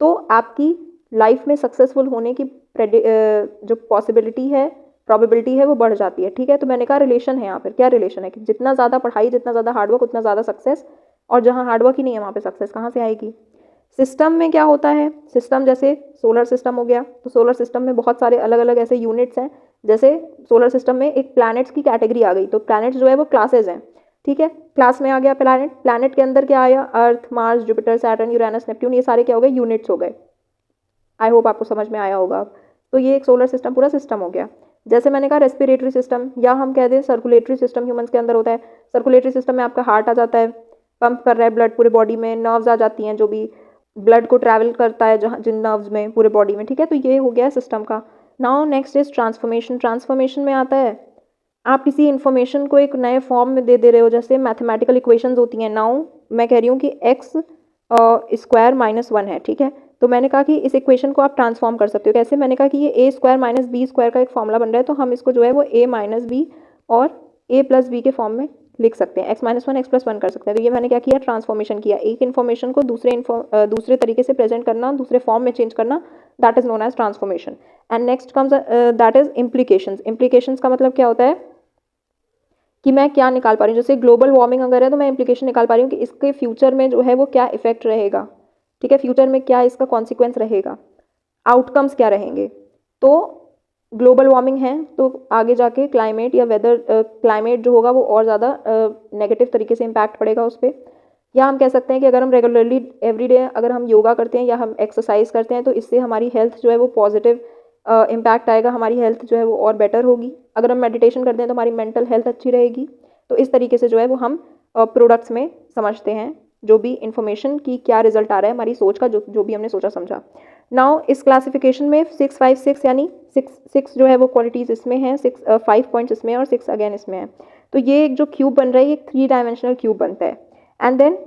तो आपकी लाइफ में सक्सेसफुल होने की जो पॉसिबिलिटी है, प्रोबेबिलिटी है, वो बढ़ जाती है, ठीक है। तो मैंने कहा रिलेशन है यहाँ पर, क्या रिलेशन है कि जितना ज़्यादा पढ़ाई, जितना ज़्यादा हार्डवर्क, उतना ज़्यादा सक्सेस, और जहाँ हार्डवर्क ही नहीं है वहाँ पे सक्सेस कहाँ से आएगी। सिस्टम में क्या होता है, सिस्टम जैसे सोलर सिस्टम हो गया, तो सोलर सिस्टम में बहुत सारे अलग अलग ऐसे यूनिट्स हैं, जैसे सोलर सिस्टम में एक प्लैनेट्स की कैटेगरी आ गई, तो प्लैनेट्स जो है वो क्लासेज हैं, ठीक है। क्लास में आ गया प्लैनेट, प्लैनेट के अंदर क्या आया, Earth, Mars, Jupiter, Saturn, Uranus, Neptune, ये सारे क्या हो गए, यूनिट्स हो गए। आई होप आपको समझ में आया होगा। तो ये एक सोलर सिस्टम पूरा सिस्टम हो गया। जैसे मैंने कहा रेस्पिरेटरी सिस्टम, या हम कह दें सर्कुलेटरी सिस्टम ह्यूमंस के अंदर होता है। सर्कुलेटरी सिस्टम में आपका हार्ट आ जाता है, पंप कर रहा है ब्लड पूरे बॉडी में, नर्व्स आ जाती हैं जो भी ब्लड को ट्रैवल करता है जहाँ जिन नर्व्स में पूरे बॉडी में, ठीक है। तो ये हो गया सिस्टम का। Now next is transformation. Transformation में आता है आप किसी इन्फॉर्मेशन को एक नए फॉर्म में दे रहे हो, जैसे मैथमेटिकल इक्वेशंस होती हैं। नाउ मैं कह रही हूँ कि एक्स स्क्वायर माइनस 1 है, ठीक है, तो मैंने कहा कि इस इक्वेशन को आप ट्रांसफॉर्म कर सकते हो। कैसे, मैंने कहा कि ये ए स्क्वायर माइनस बी स्क्वायर का एक फॉर्मूला बन रहा है, तो हम इसको जो है वो ए माइनस बी और ए प्लस बी के फॉर्म में लिख सकते हैं, एक्स माइनस 1 एक्स प्लस 1 कर सकते हैं। तो ये मैंने क्या किया, ट्रांसफॉर्मेशन किया, एक इन्फॉर्मेशन को दूसरे तरीके से प्रेजेंट करना, दूसरे फॉर्म में चेंज करना, that is known as transformation. And next comes that is implications. Implications का मतलब क्या होता है कि मैं क्या निकाल पा रही हूँ, जैसे ग्लोबल वार्मिंग अगर है तो मैं इम्प्लीकेशन निकाल पा रही हूँ कि इसके फ्यूचर में जो है वो क्या इफेक्ट रहेगा, ठीक है, फ्यूचर में क्या इसका कॉन्सिक्वेंस रहेगा, आउटकम्स क्या रहेंगे। तो ग्लोबल वार्मिंग है तो आगे जाके क्लाइमेट या वेदर, क्लाइमेट जो होगा वो और ज़्यादा नेगेटिव तरीके से इम्पैक्ट पड़ेगा उस पर। या हम कह सकते हैं कि अगर हम रेगुलरली एवरीडे अगर हम योगा करते हैं या हम एक्सरसाइज करते हैं तो इससे हमारी हेल्थ जो है वो पॉजिटिव इम्पैक्ट आएगा, हमारी हेल्थ जो है वो और बेटर होगी। अगर हम मेडिटेशन करते हैं तो हमारी मेंटल हेल्थ अच्छी रहेगी। तो इस तरीके से जो है वो हम प्रोडक्ट्स में समझते हैं जो भी इन्फॉर्मेशन की क्या रिजल्ट आ रहा है हमारी सोच का, जो भी हमने सोचा समझा। नाउ इस क्लासिफिकेशन में 6 5 6 यानी 6 जो है वो क्वालिटीज़ इसमें हैं, 5 पॉइंट्स इसमें और 6 अगेन इसमें है। तो ये एक जो क्यूब बन रहा है ये 3 डायमेंशनल क्यूब बनता है। एंड देन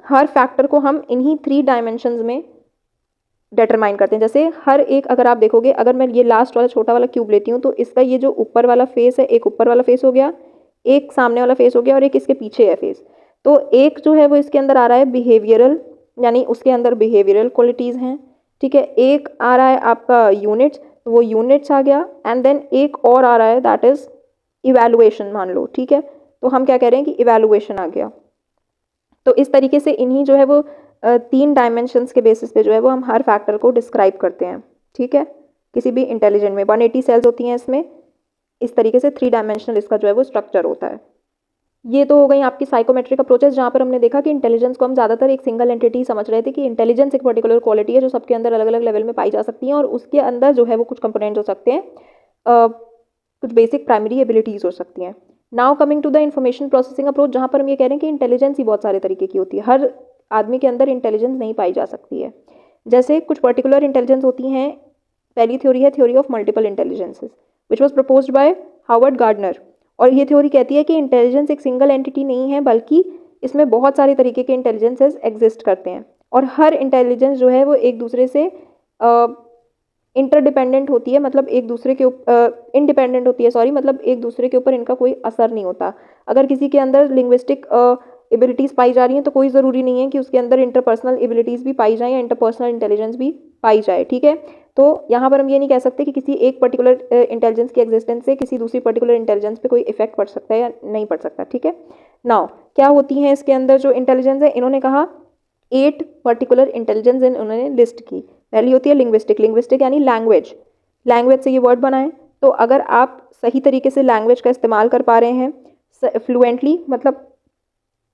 हर फैक्टर को हम इन्हीं 3 डायमेंशंस में डिटरमाइन करते हैं। जैसे हर एक, अगर आप देखोगे, अगर मैं ये लास्ट वाला छोटा वाला क्यूब लेती हूँ तो इसका ये जो ऊपर वाला फेस है, एक ऊपर वाला फेस हो गया, एक सामने वाला फेस हो गया और एक इसके पीछे है फेस। तो एक जो है वो इसके अंदर आ रहा है बिहेवियरल, यानी उसके अंदर बिहेवियरल क्वालिटीज़ हैं, ठीक है। एक आ रहा है आपका यूनिट्स, तो वो यूनिट्स आ गया। एंड देन एक और आ रहा है दैट इज़ इवैल्यूएशन, मान लो, ठीक है। तो हम क्या कह रहे हैं कि इवैल्यूएशन आ गया। तो इस तरीके से इन्हीं जो है वो 3 डायमेंशंस के बेसिस पे जो है वो हम हर फैक्टर को डिस्क्राइब करते हैं, ठीक है। किसी भी इंटेलिजेंट में 180 सेल्स होती हैं इसमें, इस तरीके से 3 डायमेंशनल इसका जो है वो स्ट्रक्चर होता है। ये तो हो गई आपकी साइकोमेट्रिक अप्रोचेस, जहाँ पर हमने देखा कि इंटेलिजेंस को हम ज़्यादातर एक सिंगल एंटिटी समझ रहे थे कि इंटेलिजेंस एक पर्टिकुलर क्वालिटी है जो सबके अंदर अलग अलग लेवल में पाई जा सकती है और उसके अंदर जो है वो कुछ कंपोनेंट्स हो सकते हैं, कुछ बेसिक प्राइमरी एबिलिटीज़ हो सकती हैं। Now coming to the information processing approach, जहाँ पर हम ये कह रहे हैं कि इंटेलिजेंस ही बहुत सारे तरीके की होती है, हर आदमी के अंदर इंटेलिजेंस नहीं पाई जा सकती है। जैसे कुछ पर्टिकुलर इंटेलिजेंस होती हैं। पहली थ्योरी है theory of multiple intelligences which was proposed by Howard Gardner. और ये थ्योरी कहती है कि इंटेलिजेंस एक सिंगल एंटिटी नहीं है, बल्कि इसमें बहुत सारे तरीके के इंटेलिजेंसेस एग्जिस्ट करते हैं, और हर इंटेलिजेंस जो है वो एक दूसरे से इंटरडिपेंडेंट होती है, मतलब एक दूसरे के इंडिपेंडेंट होती है, सॉरी, मतलब एक दूसरे के ऊपर इनका कोई असर नहीं होता। अगर किसी के अंदर लिंग्विस्टिक एबिलिटीज़ पाई जा रही हैं तो कोई ज़रूरी नहीं है कि उसके अंदर इंटरपर्सनल एबिलिटीज़ भी पाई जाएँ या इंटरपर्सनल इंटेलिजेंस भी पाई जाए, ठीक है। तो यहाँ पर हम ये नहीं कह सकते कि किसी एक पर्टिकुलर इंटेलिजेंस की एग्जिस्टेंस से किसी दूसरी पर्टिकुलर इंटेलिजेंस पे कोई इफेक्ट पड़ सकता है या नहीं पड़ सकता, ठीक है। नाउ क्या होती हैं इसके अंदर जो इंटेलिजेंस है, इन्होंने कहा 8 पर्टिकुलर इंटेलिजेंस इन्होंने लिस्ट की। पहली होती है लिंग्विस्टिक, लिंग्विस्टिक यानी लैंग्वेज, लैंग्वेज से ये वर्ड बनाएं। तो अगर आप सही तरीके से लैंग्वेज का इस्तेमाल कर पा रहे हैं फ्लुएंटली, मतलब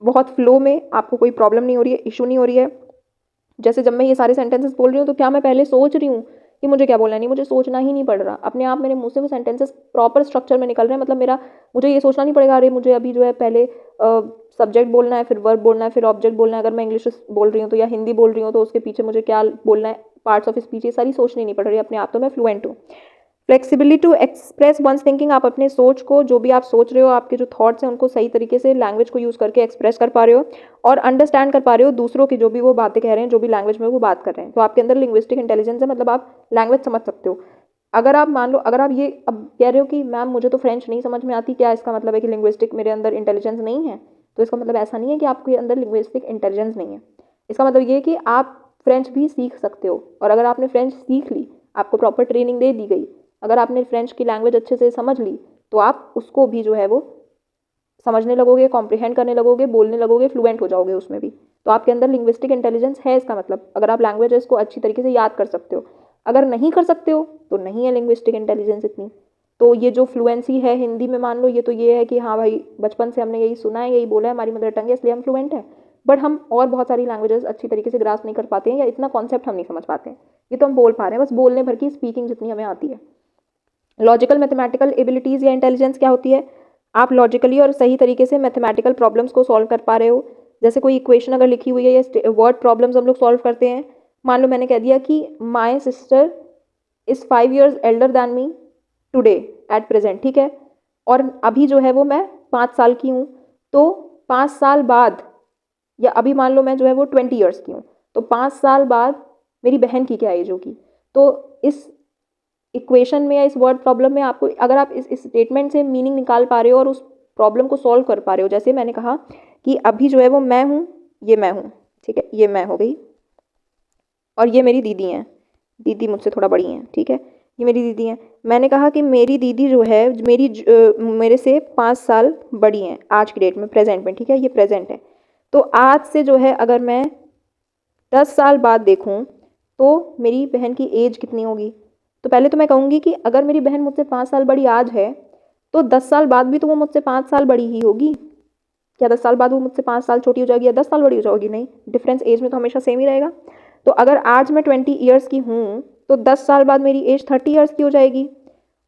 बहुत फ्लो में, आपको कोई प्रॉब्लम नहीं हो रही है, इशू नहीं हो रही है। जैसे जब मैं ये सारे सेंटेंसेस बोल रही हूँ तो क्या मैं पहले सोच रही हूँ कि मुझे क्या बोलना है? नहीं, मुझे सोचना ही नहीं पड़ रहा, अपने आप मेरे मुंह से वो सेंटेंसेस प्रॉपर स्ट्रक्चर में निकल रहे हैं। मतलब मुझे ये सोचना नहीं पड़ेगा अरे मुझे अभी जो है पहले सब्जेक्ट बोलना है, फिर वर्ब बोलना है, फिर ऑब्जेक्ट बोलना है। अगर मैं इंग्लिश बोल रही हूँ तो या हिंदी बोल रही हूँ तो उसके पीछे मुझे क्या बोलना है, पार्ट्स ऑफ स्पीच, ये सारी सोचनी नहीं पड़ रही है अपने आप, तो मैं फ्लुएंट हूँ। Flexibility to express one's thinking, आप अपने सोच को, जो भी आप सोच रहे हो, आपके जो थॉट्स हैं उनको सही तरीके से लैंग्वेज को यूज़ करके एक्सप्रेस कर पा रहे हो, और अंडरस्टैंड कर पा रहे हो दूसरों की जो भी वो बातें कह रहे हैं, जो भी लैंग्वेज में वो बात कर रहे हैं। तो आपके अंदर लिंग्विस्टिक इंटेलिजेंस है, मतलब आप लैंग्वेज समझ सकते हो। अगर आप मान लो, अगर आप ये अब कह रहे हो कि मैम मुझे तो फ्रेंच नहीं समझ में आती, क्या इसका मतलब है कि लिंग्विस्टिक मेरे अंदर इंटेलिजेंस नहीं है? तो इसका मतलब ऐसा नहीं है कि आपके अंदर लिंग्विस्टिक इंटेलिजेंस नहीं है। इसका मतलब ये है कि आप फ्रेंच भी सीख सकते हो, और अगर आपने फ्रेंच सीख ली, आपको प्रॉपर ट्रेनिंग दे दी गई, अगर आपने फ्रेंच की लैंग्वेज अच्छे से समझ ली, तो आप उसको भी जो है वो समझने लगोगे, कॉम्प्रिहेंड करने लगोगे, बोलने लगोगे, फ्लुएंट हो जाओगे उसमें भी। तो आपके अंदर लिंग्विस्टिक इंटेलिजेंस है, इसका मतलब अगर आप लैंग्वेजेस को अच्छी तरीके से याद कर सकते हो। अगर नहीं कर सकते हो तो नहीं है लिंग्विस्टिक इंटेलिजेंस इतनी। तो ये जो फ्लुएंसी है हिंदी में, मान लो ये तो ये है कि हाँ भाई बचपन से हमने यही सुना है, यही बोला है, हमारी मदर टंग है, इसलिए हम फ्लुएंट हैं। बट हम और बहुत सारी लैंग्वेजेस अच्छी तरीके से ग्रास्प नहीं कर पाते हैं, या इतना कॉन्सेप्ट हम नहीं समझ पाते हैं। ये तो हम बोल पा रहे हैं, बस बोलने भर की स्पीकिंग जितनी हमें आती है। लॉजिकल मैथमेटिकल एबिलिटीज़ या इंटेलिजेंस क्या होती है? आप लॉजिकली और सही तरीके से मैथमेटिकल प्रॉब्लम्स को सॉल्व कर पा रहे हो। जैसे कोई इक्वेशन अगर लिखी हुई है, या वर्ड प्रॉब्लम्स हम लोग सॉल्व करते हैं। मान लो मैंने कह दिया कि my sister is 5 years Elder than me today at present, ठीक है, और अभी जो है वो मैं 5 साल की हूँ। तो 5 साल बाद, या अभी मान लो मैं जो है वो 20 years की हूँ, तो 5 साल बाद मेरी बहन की क्या एज होगी? तो इस इक्वेशन में या इस वर्ड प्रॉब्लम में आपको, अगर आप इस स्टेटमेंट से मीनिंग निकाल पा रहे हो और उस प्रॉब्लम को सॉल्व कर पा रहे हो, जैसे मैंने कहा कि अभी जो है वो मैं हूँ, ये मैं हूँ, ठीक है, ये मैं हो गई, और ये मेरी दीदी हैं, दीदी मुझसे थोड़ा बड़ी हैं, ठीक है, ये मेरी दीदी हैं। मैंने कहा कि मेरी दीदी जो है मेरे से 5 साल बड़ी हैं आज की डेट में, प्रेजेंट में, ठीक है, ये प्रेजेंट है। तो आज से जो है अगर मैं 10 साल बाद देखूँ तो मेरी बहन की एज कितनी होगी? तो पहले तो मैं कहूँगी कि अगर मेरी बहन मुझसे 5 साल बड़ी आज है, तो 10 साल बाद भी तो वो मुझसे 5 साल बड़ी ही होगी। क्या 10 साल बाद वो मुझसे 5 साल छोटी हो जाएगी या 10 साल बड़ी हो जाएगी? नहीं, डिफरेंस एज में तो हमेशा सेम ही रहेगा। तो अगर आज मैं 20 years की हूँ, तो 10 साल बाद मेरी एज 30 years की हो जाएगी।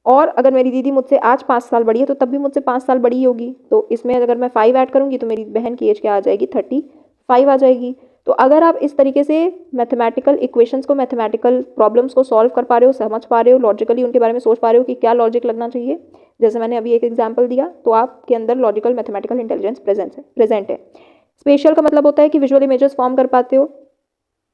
और अगर मेरी दीदी मुझसे आज 5 साल बड़ी है, तो तब भी मुझसे 5 साल बड़ी ही होगी। तो इसमें अगर मैं 5 ऐड करूँगी तो मेरी बहन की एज क्या आ जाएगी? 35 आ जाएगी। तो अगर आप इस तरीके से मैथमेटिकल इक्वेशंस को, मैथमेटिकल प्रॉब्लम्स को सॉल्व कर पा रहे हो, समझ पा रहे हो, लॉजिकली उनके बारे में सोच पा रहे हो कि क्या लॉजिक लगना चाहिए, जैसे मैंने अभी एक एग्जांपल दिया, तो आपके अंदर लॉजिकल मैथमेटिकल इंटेलिजेंस प्रेजेंट है। स्पेशल का मतलब होता है कि विजुअल इमेजेस फॉर्म कर पाते हो।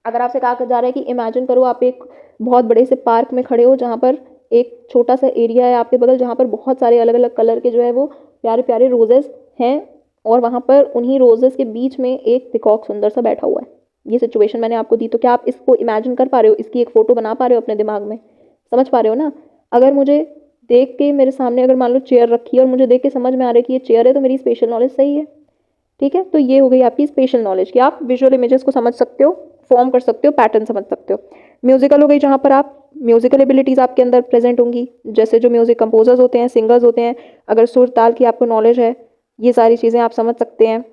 अगर आपसे कहा जा रहा है कि इमेजिन करो आप एक बहुत बड़े से पार्क में खड़े हो, जहाँ पर एक छोटा सा एरिया है आपके बगल, जहाँ पर बहुत सारे अलग अलग कलर के जो है वो प्यारे प्यारे रोजेस हैं, और वहाँ पर उन्हीं रोजेस के बीच में एक पिकॉक सुंदर सा बैठा हुआ है। ये सिचुएशन मैंने आपको दी, तो क्या आप इसको इमेजिन कर पा रहे हो? इसकी एक फ़ोटो बना पा रहे हो अपने दिमाग में? समझ पा रहे हो ना? अगर मुझे देख के, मेरे सामने अगर मान लो चेयर रखी है और मुझे देख के समझ में आ रहा है कि ये चेयर है, तो मेरी स्पेशल नॉलेज सही है, ठीक है। तो ये हो गई आपकी स्पेशल नॉलेज कि आप विजुअल इमेजेस को समझ सकते हो, फॉर्म कर सकते हो, पैटर्न समझ सकते हो। म्यूजिकल हो गई, जहाँ पर आप म्यूजिकल एबिलिटीज़ आपके अंदर प्रेजेंट होंगी, जैसे जो म्यूजिक कंपोजर्स होते हैं, सिंगर्स होते हैं, अगर सुर ताल की आपको नॉलेज है, ये सारी चीज़ें आप समझ सकते हैं,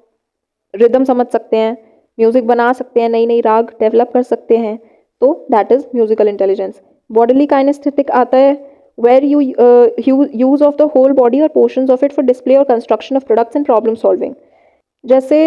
रिदम समझ सकते हैं, म्यूजिक बना सकते हैं, नई नई राग डेवलप कर सकते हैं, तो that is musical intelligence. Bodily kinesthetic आता है, where you use of the whole body और portions of it for display और construction of products and problem solving. जैसे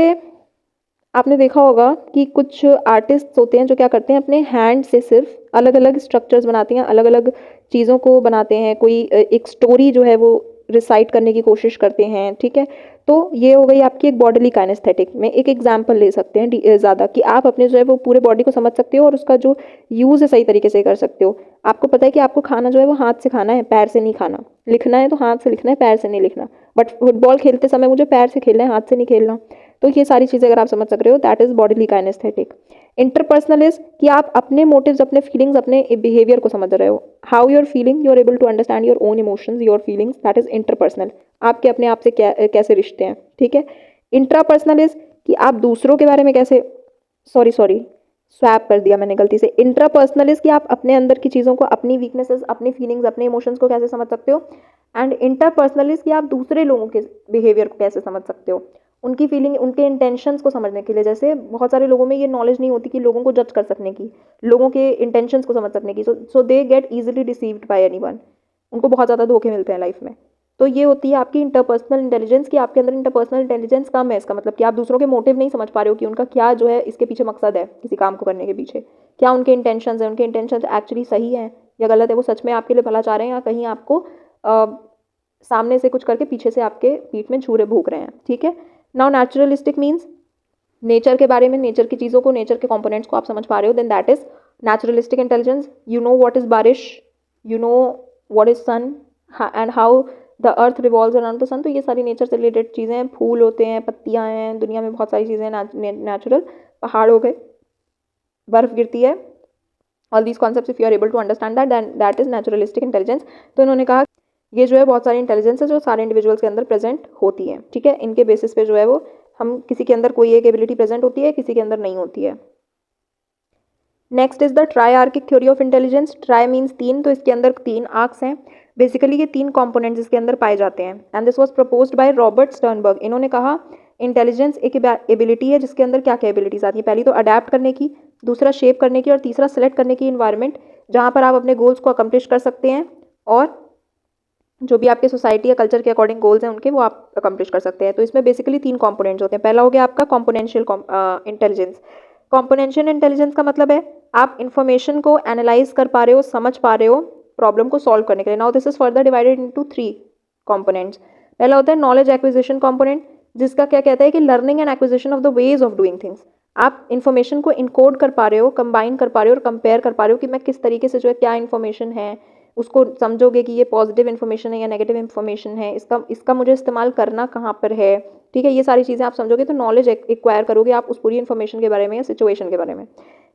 आपने देखा होगा कि कुछ आर्टिस्ट होते हैं जो क्या करते हैं, अपने हैंड से सिर्फ अलग अलग स्ट्रक्चर्स बनाते हैं, अलग अलग चीज़ों को बनाते हैं, कोई एक स्टोरी जो है वो रिसाइट करने की कोशिश करते हैं, ठीक है। तो ये हो गई आपकी एक बॉडीली काइनेस्थेटिक में एक एग्जांपल ले सकते हैं ज़्यादा कि आप अपने जो है वो पूरे बॉडी को समझ सकते हो और उसका जो यूज़ है सही तरीके से कर सकते हो। आपको पता है कि आपको खाना जो है वो हाथ से खाना है, पैर से नहीं खाना। लिखना है तो हाथ से लिखना है, पैर से नहीं लिखना। बट फुटबॉल खेलते समय मुझे पैर से खेलना है, हाथ से नहीं खेलना। तो ये सारी चीज़ें अगर आप समझ सक रहे हो, that is bodily kinesthetic. Interpersonal is कि आप अपने मोटिव्स, अपने फीलिंग्स, अपने बिहेवियर को समझ रहे हो। How you are feeling, you are able to understand your own emotions, your feelings, that is interpersonal. आपके अपने आप से कैसे रिश्ते हैं, ठीक है। इंट्रापर्सनल इज कि आप दूसरों के बारे में कैसे, सॉरी स्वैप कर दिया मैंने गलती से। इंट्रापर्सनल इज कि आप अपने अंदर की चीज़ों को, अपनी वीकनेसेस, अपनी फीलिंग्स, अपने इमोशंस को कैसे समझ सकते हो। एंड इंटरपर्सनल इज कि आप दूसरे लोगों के बिहेवियर को कैसे समझ सकते हो, उनकी फीलिंग, उनके इंटेंशंस को समझने के लिए। जैसे बहुत सारे लोगों में ये नॉलेज नहीं होती कि लोगों को जज कर सकने की, लोगों के इंटेंशंस को समझ सकने की। So they get easily deceived by anyone. उनको बहुत ज़्यादा धोखे मिलते हैं लाइफ में। तो ये होती है आपकी इंटरपर्सनल इंटेलिजेंस कि आपके अंदर इंटरपर्सनल इंटेलिजेंस कम है। इसका मतलब कि आप दूसरों के मोटिव नहीं समझ पा रहे हो कि उनका क्या जो है इसके पीछे मकसद है, किसी काम को करने के पीछे क्या उनके इंटेंशंस हैं, उनके इंटेंशंस एक्चुअली सही हैं या गलत है, वो सच में आपके लिए भला चाह रहे हैं या कहीं आपको सामने से कुछ करके पीछे से आपके पीठ में छुरे भोंक रहे हैं, ठीक है। नाउ नेचुरलिस्टिक मीन्स नेचर के बारे में, नेचर की चीज़ों को, नेचर के कंपोनेंट्स को आप समझ पा रहे हो, then that is naturalistic intelligence. You know what is barish, you know what is sun and how the earth revolves around the sun. तो ये सारी नेचर से रिलेटेड चीज़ें हैं। फूल होते हैं, पत्तियाँ हैं, दुनिया में बहुत सारी चीज़ें नेचुरल। पहाड़ हो गए, बर्फ गिरती है। All these concepts if you are able to understand that is naturalistic intelligence. तो इन्होंने कहा ये जो है बहुत सारी इंटेलिजेंस है जो सारे इंडिविजुअल्स के अंदर प्रेजेंट होती है, ठीक है। इनके बेसिस पे जो है वो हम किसी के अंदर कोई एक एबिलिटी प्रेजेंट होती है, किसी के अंदर नहीं होती है। Next is the triarchic theory of intelligence. Tri means तीन, तो इसके अंदर तीन आर्क्स हैं। बेसिकली ये तीन कंपोनेंट्स इसके अंदर पाए जाते हैं and this was proposed by Robert Sternberg. इन्होंने कहा इंटेलिजेंस एक एबिलिटी है जिसके अंदर क्या क्या एबिलिटीज आती है। पहली तो अडेप्ट करने की, दूसरा शेप करने की और तीसरा सेलेक्ट करने की इन्वायरमेंट जहाँ पर आप अपने गोल्स को अकम्प्लिश कर सकते हैं और जो भी आपके सोसाइटी या कल्चर के अकॉर्डिंग गोल्स हैं उनके वो आप अकम्प्लिश कर सकते हैं। तो इसमें बेसिकली तीन कंपोनेंट्स होते हैं। पहला हो गया आपका कॉम्पोनेंशियल इंटेलिजेंस। कॉम्पोनेंशियल इंटेलिजेंस का मतलब है आप इन्फॉर्मेशन को एनालाइज कर पा रहे हो, समझ पा रहे हो प्रॉब्लम को सॉल्व करने के लिए। Now this is further divided into three components. पहला होता है नॉलेज एक्विजिशन कंपोनेंट, जिसका क्या कहता है कि learning and acquisition of the ways of doing things. आप इन्फॉर्मेशन को इनकोड कर पा रहे हो, कंबाइन कर पा रहे हो और कंपेयर कर पा रहे हो कि मैं किस तरीके से जो है क्या इन्फॉर्मेशन है उसको समझोगे कि ये पॉजिटिव इन्फॉर्मेशन है या नेगेटिव इन्फॉर्मेशन है, इसका मुझे इस्तेमाल करना कहाँ पर है, ठीक है। ये सारी चीज़ें आप समझोगे तो नॉलेज एक्वायर करोगे आप उस पूरी इन्फॉर्मेशन के बारे में या सिचुएशन के बारे में।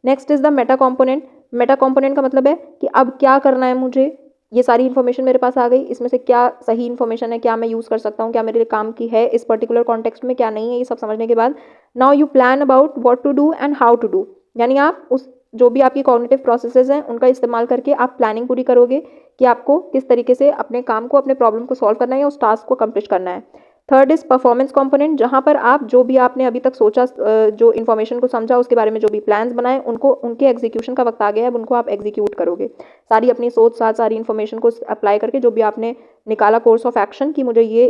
Next is the Meta component. Meta component का मतलब है कि अब क्या करना है मुझे, ये सारी इन्फॉर्मेशन मेरे पास आ गई, इसमें से क्या सही इन्फॉर्मेशन है, क्या मैं यूज़ कर सकता हूँ, क्या मेरे लिए काम की है इस पर्टिकुलर कॉन्टेक्स्ट में, क्या नहीं है, ये सब समझने के बाद now you plan about what to do and how to do. यानी आप उस जो भी आपकी कॉग्निटिव प्रोसेसेस हैं उनका इस्तेमाल करके आप प्लानिंग पूरी करोगे कि आपको किस तरीके से अपने काम को, अपने प्रॉब्लम को सॉल्व करना है या उस टास्क को कंप्लीट करना है। थर्ड इज परफॉर्मेंस कंपोनेंट, जहाँ पर आप जो भी आपने अभी तक सोचा, जो इन्फॉर्मेशन को समझा, उसके बारे में जो भी प्लान्स बनाए उनको, उनके एग्जीक्यूशन का वक्त आ गया है, अब उनको आप एग्जीक्यूट करोगे। सारी अपनी सोच साथ सारी इन्फॉर्मेशन को अप्लाई करके जो भी आपने निकाला कोर्स ऑफ एक्शन कि मुझे ये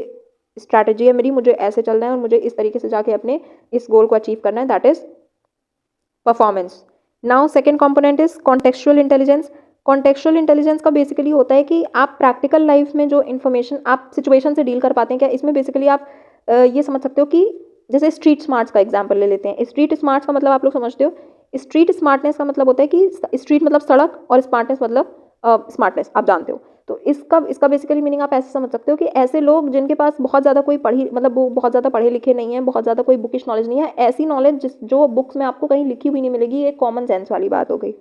स्ट्रैटेजी है मेरी, मुझे ऐसे चलना है और मुझे इस तरीके से जाके अपने इस गोल को अचीव करना है, that is performance. Now second component is contextual intelligence. Contextual intelligence का बेसिकली होता है कि आप प्रैक्टिकल लाइफ में जो इन्फॉर्मेशन आप सिचुएशन से डील कर पाते हैं क्या। इसमें बेसिकली आप ये समझ सकते हो कि जैसे स्ट्रीट स्मार्ट्स का एग्जांपल ले लेते हैं। स्ट्रीट स्मार्ट्स का मतलब आप लोग समझते हो, स्ट्रीट स्मार्टनेस का मतलब होता है कि स्ट्रीट मतलब सड़क और स्मार्टनेस मतलब स्मार्टनेस, आप जानते हो। तो इसका बेसिकली मीनिंग आप ऐसे समझ सकते हो कि ऐसे लोग जिनके पास बहुत ज़्यादा कोई मतलब वो बहुत ज़्यादा पढ़े लिखे नहीं है, बहुत ज़्यादा कोई बुकिश नॉलेज नहीं है, ऐसी नॉलेज जो बुक्स में आपको कहीं लिखी हुई नहीं मिलेगी, ये कॉमन सेंस वाली बात हो गई।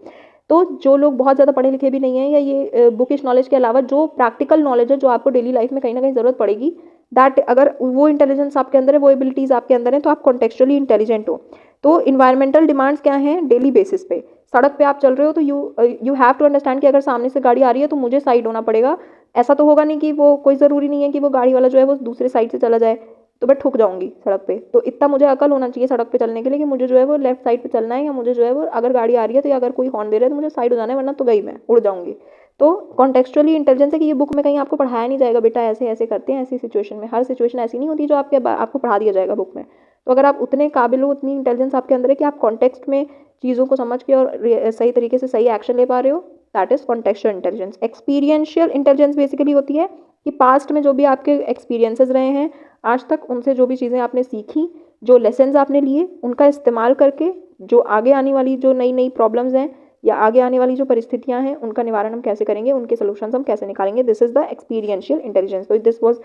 तो जो लोग बहुत ज़्यादा पढ़े लिखे भी नहीं हैं या ये बुकिश नॉलेज के अलावा जो प्रैक्टिकल नॉलेज है जो आपको डेली लाइफ में कहीं ना कहीं ज़रूरत पड़ेगी, दैट अगर वो इंटेलिजेंस आपके अंदर है, वो एबिलिटीज़ आपके अंदर है, तो आप कॉन्टेक्चुअली इंटेलिजेंट हो। तो इन्वायरमेंटल डिमांड्स क्या हैं डेली बेसिस पे, सड़क पे आप चल रहे हो तो यू हैव टू अंडरस्टैंड कि अगर सामने से गाड़ी आ रही है तो मुझे साइड होना पड़ेगा। ऐसा तो होगा नहीं कि वो कोई ज़रूरी नहीं है कि वो गाड़ी वाला जो है वो दूसरे साइड से चला जाए तो मैं ठुक जाऊंगी सड़क पे। तो इतना मुझे अकल होना चाहिए सड़क पे चलने के लिए कि मुझे जो है वो लेफ्ट साइड पे चलना है, या मुझे जो है वो अगर गाड़ी आ रही है तो या अगर कोई हॉर्न दे रहा है तो मुझे साइड हो जाना है, वरना तो गई मैं, उड़ जाऊंगी। तो कॉन्टेक्चुअली इंटेलिजेंस है कि ये बुक में कहीं आपको पढ़ाया नहीं जाएगा बेटा ऐसे ऐसे करते हैं ऐसी सिचुएशन में। हर सिचुएशन ऐसी नहीं होती जो आपको पढ़ा दिया जाएगा बुक में। तो अगर आप उतने काबिल हो, उतनी इंटेलिजेंस आपके अंदर है कि आप कॉन्टेक्स्ट में चीज़ों को समझ के और सही तरीके से सही एक्शन ले पा रहे हो, that is contextual intelligence. Experiential intelligence basically होती है कि पास्ट में जो भी आपके एक्सपीरियंसेस रहे हैं आज तक, उनसे जो भी चीज़ें आपने सीखी, जो लेसन्स आपने लिए, उनका इस्तेमाल करके जो आगे आने वाली जो नई नई प्रॉब्लम्स हैं या आगे आने वाली जो परिस्थितियां हैं उनका निवारण हम कैसे करेंगे, उनके सोल्यूशंस हम कैसे निकालेंगे। This is the experiential intelligence. तो this was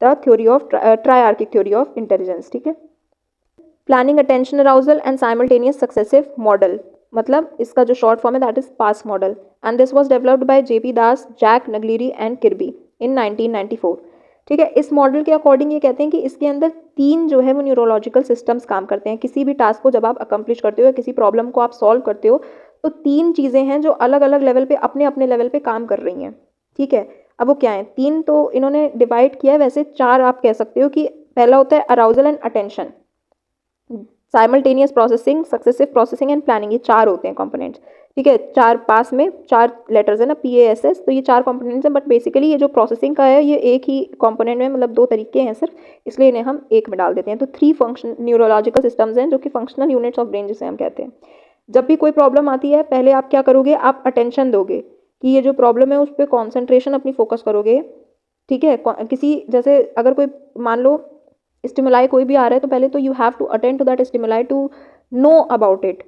the theory of triarchic theory of intelligence. ठीक है। Planning, attention arousal and simultaneous successive model, मतलब इसका जो शॉर्ट फॉर्म है that is PASS model, and this was developed by JP Das, Jack Naglieri and Kirby in 1994। ठीक है। इस model के अकॉर्डिंग ये कहते हैं कि इसके अंदर 3 जो है वो न्यूरोलॉजिकल सिस्टम्स काम करते हैं। किसी भी टास्क को जब आप अकम्प्लिश करते हो या किसी प्रॉब्लम को आप सॉल्व करते हो तो 3 चीज़ें हैं जो अलग अलग लेवल पे अपने अपने लेवल पे काम कर रही हैं। ठीक है। अब वो क्या है? 3 तो इन्होंने डिवाइड किया है, वैसे 4 आप कह सकते हो कि पहला होता है arousal and attention, simultaneous processing, successive processing and planning. ये 4 होते हैं कंपोनेंट्स। ठीक है। 4 पास में 4 लेटर्स है ना, PASS, तो ये 4 कंपोनेंट्स हैं। बट बेसिकली ये जो प्रोसेसिंग का है ये एक ही कंपोनेंट में, मतलब 2 तरीके हैं सिर्फ, इसलिए इन्हें हम एक में डाल देते हैं। तो 3 फंक्शन न्यूरोलॉजिकल सिस्टम्स हैं जो कि फंक्शनल यूनिट्स ऑफ ब्रेन जिसे हम कहते हैं। जब भी कोई प्रॉब्लम आती है पहले आप क्या करोगे? आप अटेंशन दोगे कि ये जो प्रॉब्लम है उस पर कॉन्सेंट्रेशन अपनी फोकस करोगे। ठीक है। किसी जैसे अगर कोई मान लो स्टिमुलाई कोई भी आ रहा है तो पहले तो you have to attend to that stimuli to know about it,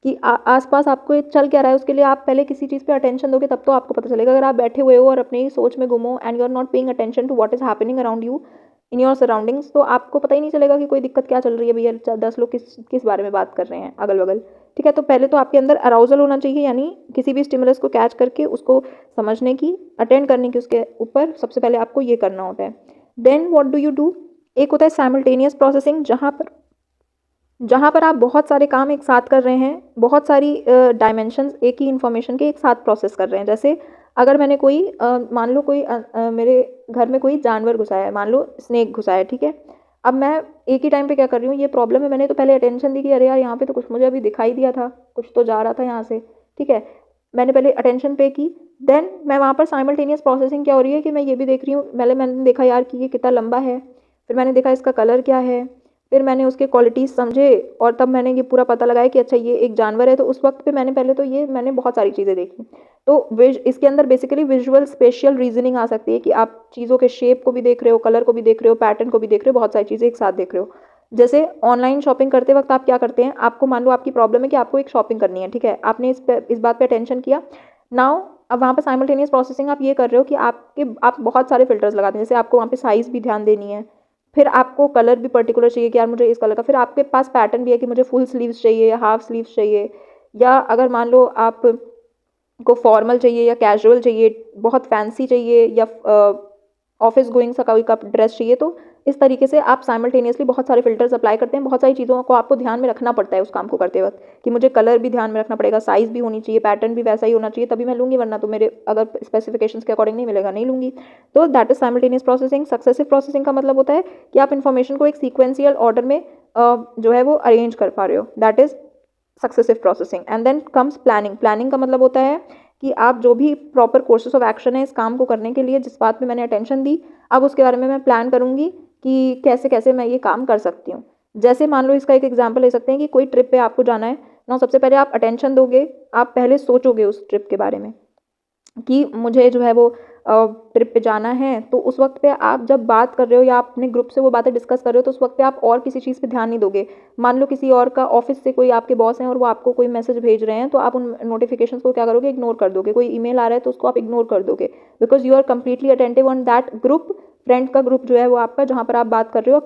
कि आसपास आपको चल क्या रहा है उसके लिए आप पहले किसी चीज़ पे अटेंशन दोगे तब तो आपको पता चलेगा। अगर आप बैठे हुए हो और अपनी सोच में गुम हो and you are not paying attention to what is happening around you in your surroundings, तो आपको पता ही नहीं चलेगा कि कोई दिक्कत क्या चल रही है, भैया 10 लोग किस किस बारे में बात कर रहे हैं अगल बगल। ठीक है। तो पहले तो आपके अंदर अराउजल होना चाहिए, यानी किसी भी स्टिमुलस को कैच करके उसको समझने की, अटेंड करने की, उसके ऊपर सबसे पहले आपको ये करना होता है। Then what do you do? एक होता है साइमल्टेनियस प्रोसेसिंग, जहाँ पर आप बहुत सारे काम एक साथ कर रहे हैं, बहुत सारी डायमेंशंस एक ही इन्फॉर्मेशन के एक साथ प्रोसेस कर रहे हैं। जैसे अगर मैंने कोई मान लो कोई मेरे घर में कोई जानवर घुसा है, मान लो स्नेक घुसा है। ठीक है। अब मैं एक ही टाइम पे क्या कर रही हूँ, ये प्रॉब्लम है, मैंने तो पहले अटेंशन दी कि अरे यार यहाँ पे तो कुछ मुझे अभी दिखाई दिया था, कुछ तो जा रहा था यहाँ से। ठीक है। मैंने पहले अटेंशन पे की, देन मैं वहाँ पर साइमल्टेनियस प्रोसेसिंग क्या हो रही है कि मैं ये भी देख रही हूँ, पहले मैंने देखा यार कि ये कितना लंबा है, फिर मैंने देखा इसका कलर क्या है, फिर मैंने उसके क्वालिटीज़ समझे और तब मैंने ये पूरा पता लगाया कि अच्छा ये एक जानवर है। तो उस वक्त पे मैंने पहले तो ये मैंने बहुत सारी चीज़ें देखी। तो इसके अंदर बेसिकली विजुअल स्पेशियल रीजनिंग आ सकती है कि आप चीज़ों के शेप को भी देख रहे हो, कलर को भी देख रहे हो, पैटर्न को भी देख रहे हो, बहुत सारी चीज़ें एक साथ देख रहे हो। जैसे ऑनलाइन शॉपिंग करते वक्त आप क्या करते हैं, आपको मान लो आपकी प्रॉब्लम है कि आपको एक शॉपिंग करनी है। ठीक है। आपने इस बात पर अटेंशन किया। नाउ अब वहाँ पर साइमल्टेनियस प्रोसेसिंग आप ये कर रहे हो कि आप बहुत सारे फिल्टर्स लगाते हैं। जैसे आपको वहाँ पे साइज़ भी ध्यान देनी है, फिर आपको कलर भी पर्टिकुलर चाहिए कि यार मुझे इस कलर का, फिर आपके पास पैटर्न भी है कि मुझे फुल स्लीव्स चाहिए या हाफ स्लीव्स चाहिए, या अगर मान लो आप को फॉर्मल चाहिए या कैजुअल चाहिए, बहुत फैंसी चाहिए या ऑफिस गोइंग सा कोई का ड्रेस चाहिए। तो इस तरीके से आप साइमल्टेनियसली बहुत सारे फिल्टर्स अप्लाई करते हैं। बहुत सारी चीज़ों को आपको ध्यान में रखना पड़ता है उस काम को करते वक्त, कि मुझे कलर भी ध्यान में रखना पड़ेगा, साइज़ भी होनी चाहिए, पैटर्न भी वैसा ही होना चाहिए, तभी मैं लूँगी, वरना तो मेरे अगर स्पेसिफिकेशंस के अकॉर्डिंग नहीं मिलेगा नहीं लूँगी। तो that is simultaneous processing. Successive processing का मतलब होता है कि आप इन्फॉर्मेशन को एक सीक्वेंशियल ऑर्डर में जो है वो अरेंज कर पा रहे हो, that is successive processing. And then comes planning. Planning का मतलब होता है कि आप जो भी प्रॉपर कोर्सेज ऑफ एक्शन है इस काम को करने के लिए, जिस बात पे मैंने अटेंशन दी, अब उसके बारे में मैं प्लान करूँगी कि कैसे कैसे मैं ये काम कर सकती हूँ। जैसे मान लो इसका एक एग्जांपल ले सकते हैं कि कोई ट्रिप पे आपको जाना है ना, सबसे पहले आप अटेंशन दोगे, आप पहले सोचोगे उस ट्रिप के बारे में कि मुझे जो है वो ट्रिप पे जाना है। तो उस वक्त पे आप जब बात कर रहे हो या आप अपने ग्रुप से वो बातें डिस्कस कर रहे हो तो उस वक्त पे आप और किसी चीज़ पे ध्यान नहीं दोगे। मान लो किसी और का ऑफिस से कोई आपके बॉस हैं और वो आपको कोई मैसेज भेज रहे हैं, तो आप उन नोटिफिकेशंस को क्या करोगे? इग्नोर कर दोगे। कोई ईमेल आ रहा है तो उसको आप इग्नोर कर दोगे, because you are completely attentive on that group. Friend का ग्रुप जो है वो आपका, जहाँ पर आप बात कर रहे हो,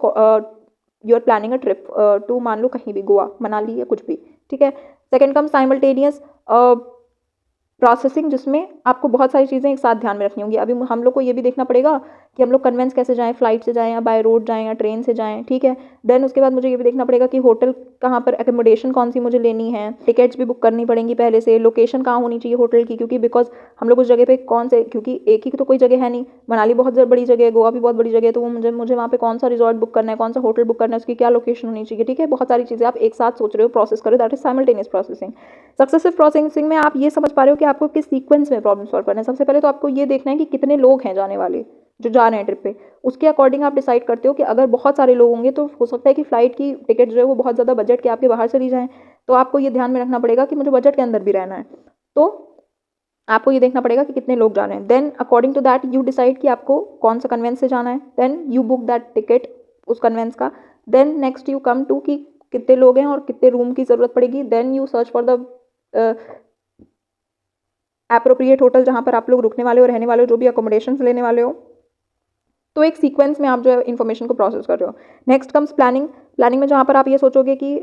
you are planning a trip to मान लो कहीं भी, गोवा, मनाली या कुछ भी। ठीक है। सेकेंड कम साइमल्टेनियस प्रोसेसिंग, जिसमें आपको बहुत सारी चीज़ें एक साथ ध्यान में रखनी होंगी। अभी हम लोग को ये भी देखना पड़ेगा कि हम लोग कन्वेंस कैसे जाएं, फ्लाइट से जाएं या बाय रोड जाएं या ट्रेन से जाएं। ठीक है। देन उसके बाद मुझे ये भी देखना पड़ेगा कि होटल कहाँ पर, एकोमोडेशन कौन सी मुझे लेनी है, टिकट्स भी बुक करनी पड़ेंगी पहले से, लोकेशन कहाँ होनी चाहिए होटल की, क्योंकि बिकॉज हम लोग उस जगह पे कौन से, क्योंकि एक ही तो कोई जगह है नहीं, मनाली बहुत बड़ी जगह है, गोवा भी बहुत बड़ी जगह है, तो वो मुझे वहाँ पे कौन सा रिजॉर्ट बुक करना है, कौन सा होटल बुक करना है, उसकी क्या लोकेशन होनी चाहिए। ठीक है। बहुत सारी चीज़ें आप एक साथ सोच रहे हो, प्रोसेस करो, that is simultaneous processing. Successive processing में आप ये समझ पा रहे हो कि आपको किस सीक्वेंस में प्रॉब्लम सॉल्व करना है। सबसे पहले तो आपको ये देखना है कि कितने लोग हैं जाने वाले, जो जा रहे हैं ट्रिप पे, उसके अकॉर्डिंग आप डिसाइड करते हो कि अगर बहुत सारे लोग होंगे तो हो सकता है कि फ्लाइट की टिकट जो है वो बहुत ज़्यादा बजट के आपके बाहर चली जाएँ, तो आपको ये ध्यान में रखना पड़ेगा कि मुझे बजट के अंदर भी रहना है। तो आपको ये देखना पड़ेगा कि कितने लोग जा रहे हैं। Then according to that you decide कि आपको कौन सा कन्वेंस से जाना है। Then you book that ticket उस कन्वेंस का। Then next you come to कि कितने लोग हैं और कितने रूम की ज़रूरत पड़ेगी। Then you search for the appropriate hotel जहाँ पर आप लोग रुकने वाले हो, रहने वाले हो, जो भी अकोमोडेशन लेने वाले हो। तो एक सीक्वेंस में आप जो है इन्फॉर्मेशन को प्रोसेस कर रहे हो। Next comes planning. प्लानिंग में जहाँ पर आप ये सोचोगे कि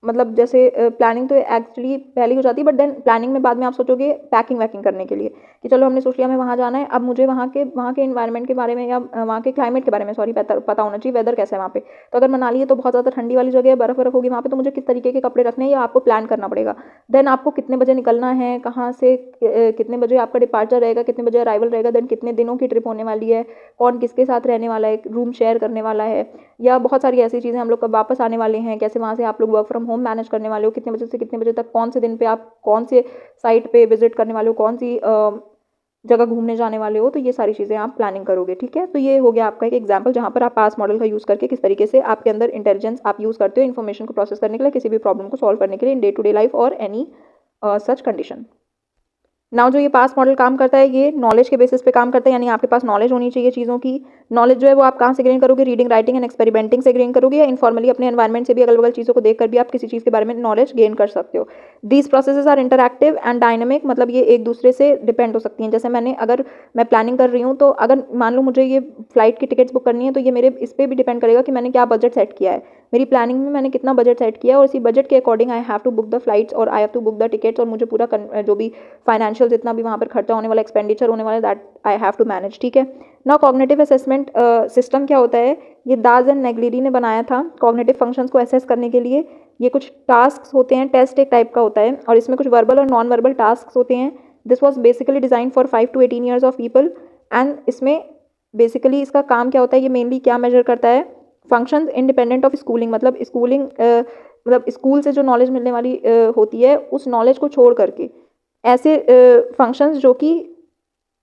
मतलब जैसे प्लानिंग तो एक्चुअली पहले ही हो जाती है, बट देन प्लानिंग में बाद में आप सोचोगे पैकिंग वैकिंग करने के लिए कि चलो हमने सोच लिया हमें वहाँ जाना है, अब मुझे वहाँ के इन्वायरमेंट के बारे में या वहाँ के क्लाइमेट के बारे में पता होना चाहिए, वेदर कैसा है वहाँ पे। तो अगर मनाली है तो बहुत ज़्यादा ठंडी वाली जगह है, बर्फ़ होगी वहाँ पे, तो मुझे किस तरीके के कपड़े रखने हैं या आपको प्लान करना पड़ेगा। देन आपको कितने बजे निकलना है, कहाँ से कितने बजे आपका डिपार्चर रहेगा, कितने बजे अराइवल रहेगा, देन कितने दिनों की ट्रिप होने वाली है, कौन किसके साथ रहने वाला है, रूम शेयर करने वाला है, या बहुत सारी ऐसी चीज़ें, हम लोग कब वापस आने वाले हैं, कैसे वहाँ से आप लोग वर्क फ्रॉम होम मैनेज करने वाले हो, कितने बजे से कितने बजे तक, कौन से दिन पे आप कौन से साइट पे विजिट करने वाले हो, कौन सी जगह घूमने जाने वाले हो। तो ये सारी चीज़ें आप प्लानिंग करोगे, ठीक है। तो ये हो गया आपका एक एग्जाम्पल जहाँ पर आप पास मॉडल का यूज़ करके किस तरीके से आपके अंदर इंटेलिजेंस आप यूज़ करते हो इन्फॉर्मेशन को प्रोसेस करने के लिए, किसी भी प्रॉब्लम को सॉल्व करने के लिए in day to day life और एनी सच कंडीशन। नाउ जो ये पास मॉडल काम करता है ये नॉलेज के बेसिस पे काम करता है, यानी आपके पास नॉलेज होनी चाहिए चीज़ों की। नॉलेज जो है वो आप कहाँ से गेन करोगे, रीडिंग राइटिंग एंड एक्सपेरिमेंटिंग से गेन करोगे, या इनफॉर्मली अपने एनवायरमेंट से भी अगल बगल चीज़ों को देखकर भी आप किसी चीज़ के बारे में नॉलेज गेन कर सकते हो। These processes are interactive and dynamic, मतलब ये एक दूसरे से डिपेंड हो सकती हैं। जैसे अगर मैं प्लानिंग कर रही हूँ तो अगर मान लो मुझे ये फ्लाइट की टिकट्स बुक करनी है तो ये मेरे इस पर भी डिपेंड करेगा कि मैंने क्या बजट सेट किया है, मेरी प्लानिंग में मैंने कितना बजट सेट किया है, और इसी बजट के according I have to book the flights और I have to book the tickets, और मुझे पूरा जो भी फाइनेंशियल जितना भी वहाँ पर खर्चा होने वाला, एक्सपेंडिचर होने वाला, that I have to manage, ठीक है। नाउ कॉग्निटिव असेसमेंट सिस्टम क्या होता है, ये दास एंड नेग्लिडी ने बनाया था कॉग्निटिव फंक्शंस को असेस करने के लिए। ये कुछ टास्क होते हैं, टेस्ट एक टाइप का होता है, और इसमें कुछ वर्बल और नॉन वर्बल टास्क होते हैं। This was basically design for 5 to 18 years of people, and इसमें बेसिकली इसका काम क्या होता है, ये मेनली क्या मेजर करता है, फंक्शंस इंडिपेंडेंट ऑफ स्कूलिंग, मतलब मतलब स्कूल से जो नॉलेज मिलने वाली होती है उस नॉलेज को छोड़ करके ऐसे फंक्शंस जो कि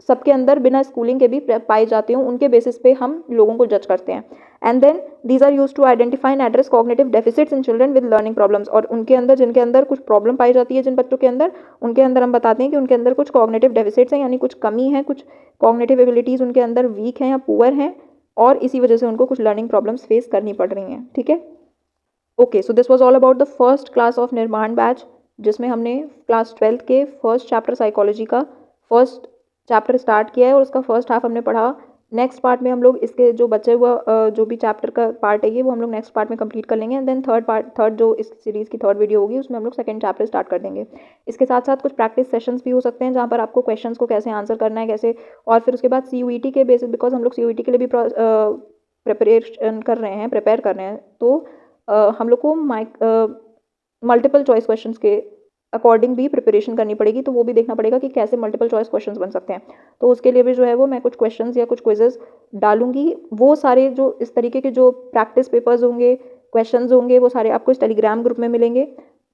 सबके अंदर बिना स्कूलिंग के भी पाए जाते हैं, उनके बेसिस पे हम लोगों को जज करते हैं। And then these are use to identify and address cognitive deficits in children with learning problems, और उनके अंदर जिनके अंदर कुछ प्रॉब्लम पाई जाती है, जिन बच्चों के अंदर, उनके अंदर हम बताते हैं कि उनके अंदर कुछ कॉग्निटिव डेफिसिट्स हैं, यानी कुछ कमी है, कुछ कॉग्निटिव एबिलिटीज़ उनके अंदर वीक हैं या पुअर हैं, और इसी वजह से उनको कुछ लर्निंग प्रॉब्लम्स फेस करनी पड़ रही हैं, ठीक है। Okay, so this was all about the first class of निर्माण बैच, जिसमें हमने क्लास 12th के फर्स्ट चैप्टर साइकोलॉजी का फर्स्ट चैप्टर स्टार्ट किया है और उसका फर्स्ट हाफ हमने पढ़ा। नेक्स्ट पार्ट में हम लोग इसके जो बचे हुआ जो भी चैप्टर का पार्ट है ये वो हम लोग नेक्स्ट पार्ट में कंप्लीट कर लेंगे, एंड देन थर्ड जो इस सीरीज़ की थर्ड वीडियो होगी उसमें हम लोग सेकंड चैप्टर स्टार्ट कर देंगे। इसके साथ साथ कुछ प्रैक्टिस सेशंस भी हो सकते हैं जहाँ पर आपको क्वेश्चंस को कैसे आंसर करना है, कैसे, और फिर उसके बाद CUET के बेसिस, बिकॉज हम लोग CUET के लिए भी प्रिपेयर कर रहे हैं, तो हम लोग को मल्टीपल चॉइस क्वेश्चंस के अकॉर्डिंग भी प्रिपरेशन करनी पड़ेगी, तो वो भी देखना पड़ेगा कि कैसे मल्टीपल चॉइस क्वेश्चंस बन सकते हैं। तो उसके लिए भी जो है वो मैं कुछ क्वेश्चंस या कुछ क्विजेस डालूंगी। वो सारे जो इस तरीके के जो प्रैक्टिस पेपर्स होंगे, क्वेश्चंस होंगे, वो सारे आपको इस टेलीग्राम ग्रुप में मिलेंगे,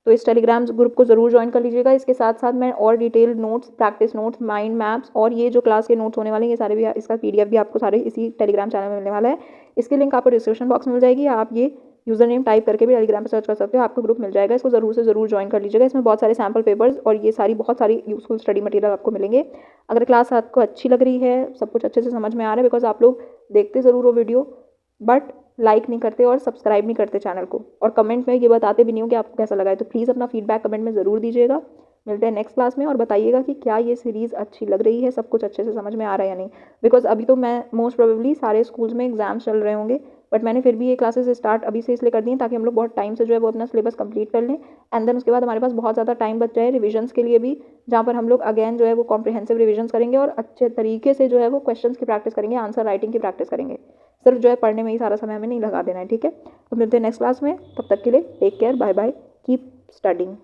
तो इस टेलीग्राम ग्रुप को ज़रूर ज्वाइन कर लीजिएगा। इसके साथ साथ मैं और detail notes, practice notes, mind maps और ये जो क्लास के नोट्स होने वाले हैं ये सारे भी, इसका PDF भी आपको सारे इसी टेलीग्राम चैनल में मिलने वाला है। इसकी लिंक आपको डिस्क्रिप्शन बॉक्स में मिल जाएगी, आप ये यूज़र नेम टाइप करके भी टेलीग्राम पर सर्च कर सकते हो, आपको ग्रुप मिल जाएगा। इसको ज़रूर से ज़रूर ज्वाइन कर लीजिएगा। इसमें बहुत सारे सैम्पल पेपर्स और ये बहुत सारी यूजफुल स्टडी मटेरियल आपको मिलेंगे। अगर क्लास आपको अच्छी लग रही है, सब कुछ अच्छे से समझ में आ रहा है, बिकॉज आप लोग देखते ज़रूर हो वीडियो बट लाइक नहीं करते और सब्सक्राइब नहीं करते चैनल को, और कमेंट में ये बताते भी नहीं हो कि आपको कैसा लगा है, तो प्लीज़ अपना फीडबैक कमेंट में ज़रूर दीजिएगा। मिलते हैं नेक्स्ट क्लास में, और बताइएगा कि क्या ये सीरीज़ अच्छी लग रही है, सब कुछ अच्छे से समझ में आ रहा है या नहीं। बिकॉज अभी तो मैं मोस्ट प्रोबेबली सारे स्कूल्स में एग्जाम्स चल रहे होंगे, बट मैंने फिर भी ये क्लासेस स्टार्ट अभी से इसलिए कर दी हैं ताकि हम लोग बहुत टाइम से जो है वो अपना सिलेबस कंप्लीट कर लें, एंड देन उसके बाद हमारे पास बहुत ज़्यादा टाइम बच जाए रिविजन्स के लिए भी, जहाँ पर हम लोग अगेन जो है वो कॉम्प्रिहेंसिव रिविजन्स करेंगे और अच्छे तरीके से जो है वो क्वेश्चंस की प्रैक्टिस करेंगे, आंसर राइटिंग की प्रैक्टिस करेंगे। सिर्फ जो है पढ़ने में ही सारा समय हमें नहीं लगा देना है, ठीक है। तो मिलते हैं नेक्स्ट क्लास में, तब तक के लिए take care, bye bye, keep studying.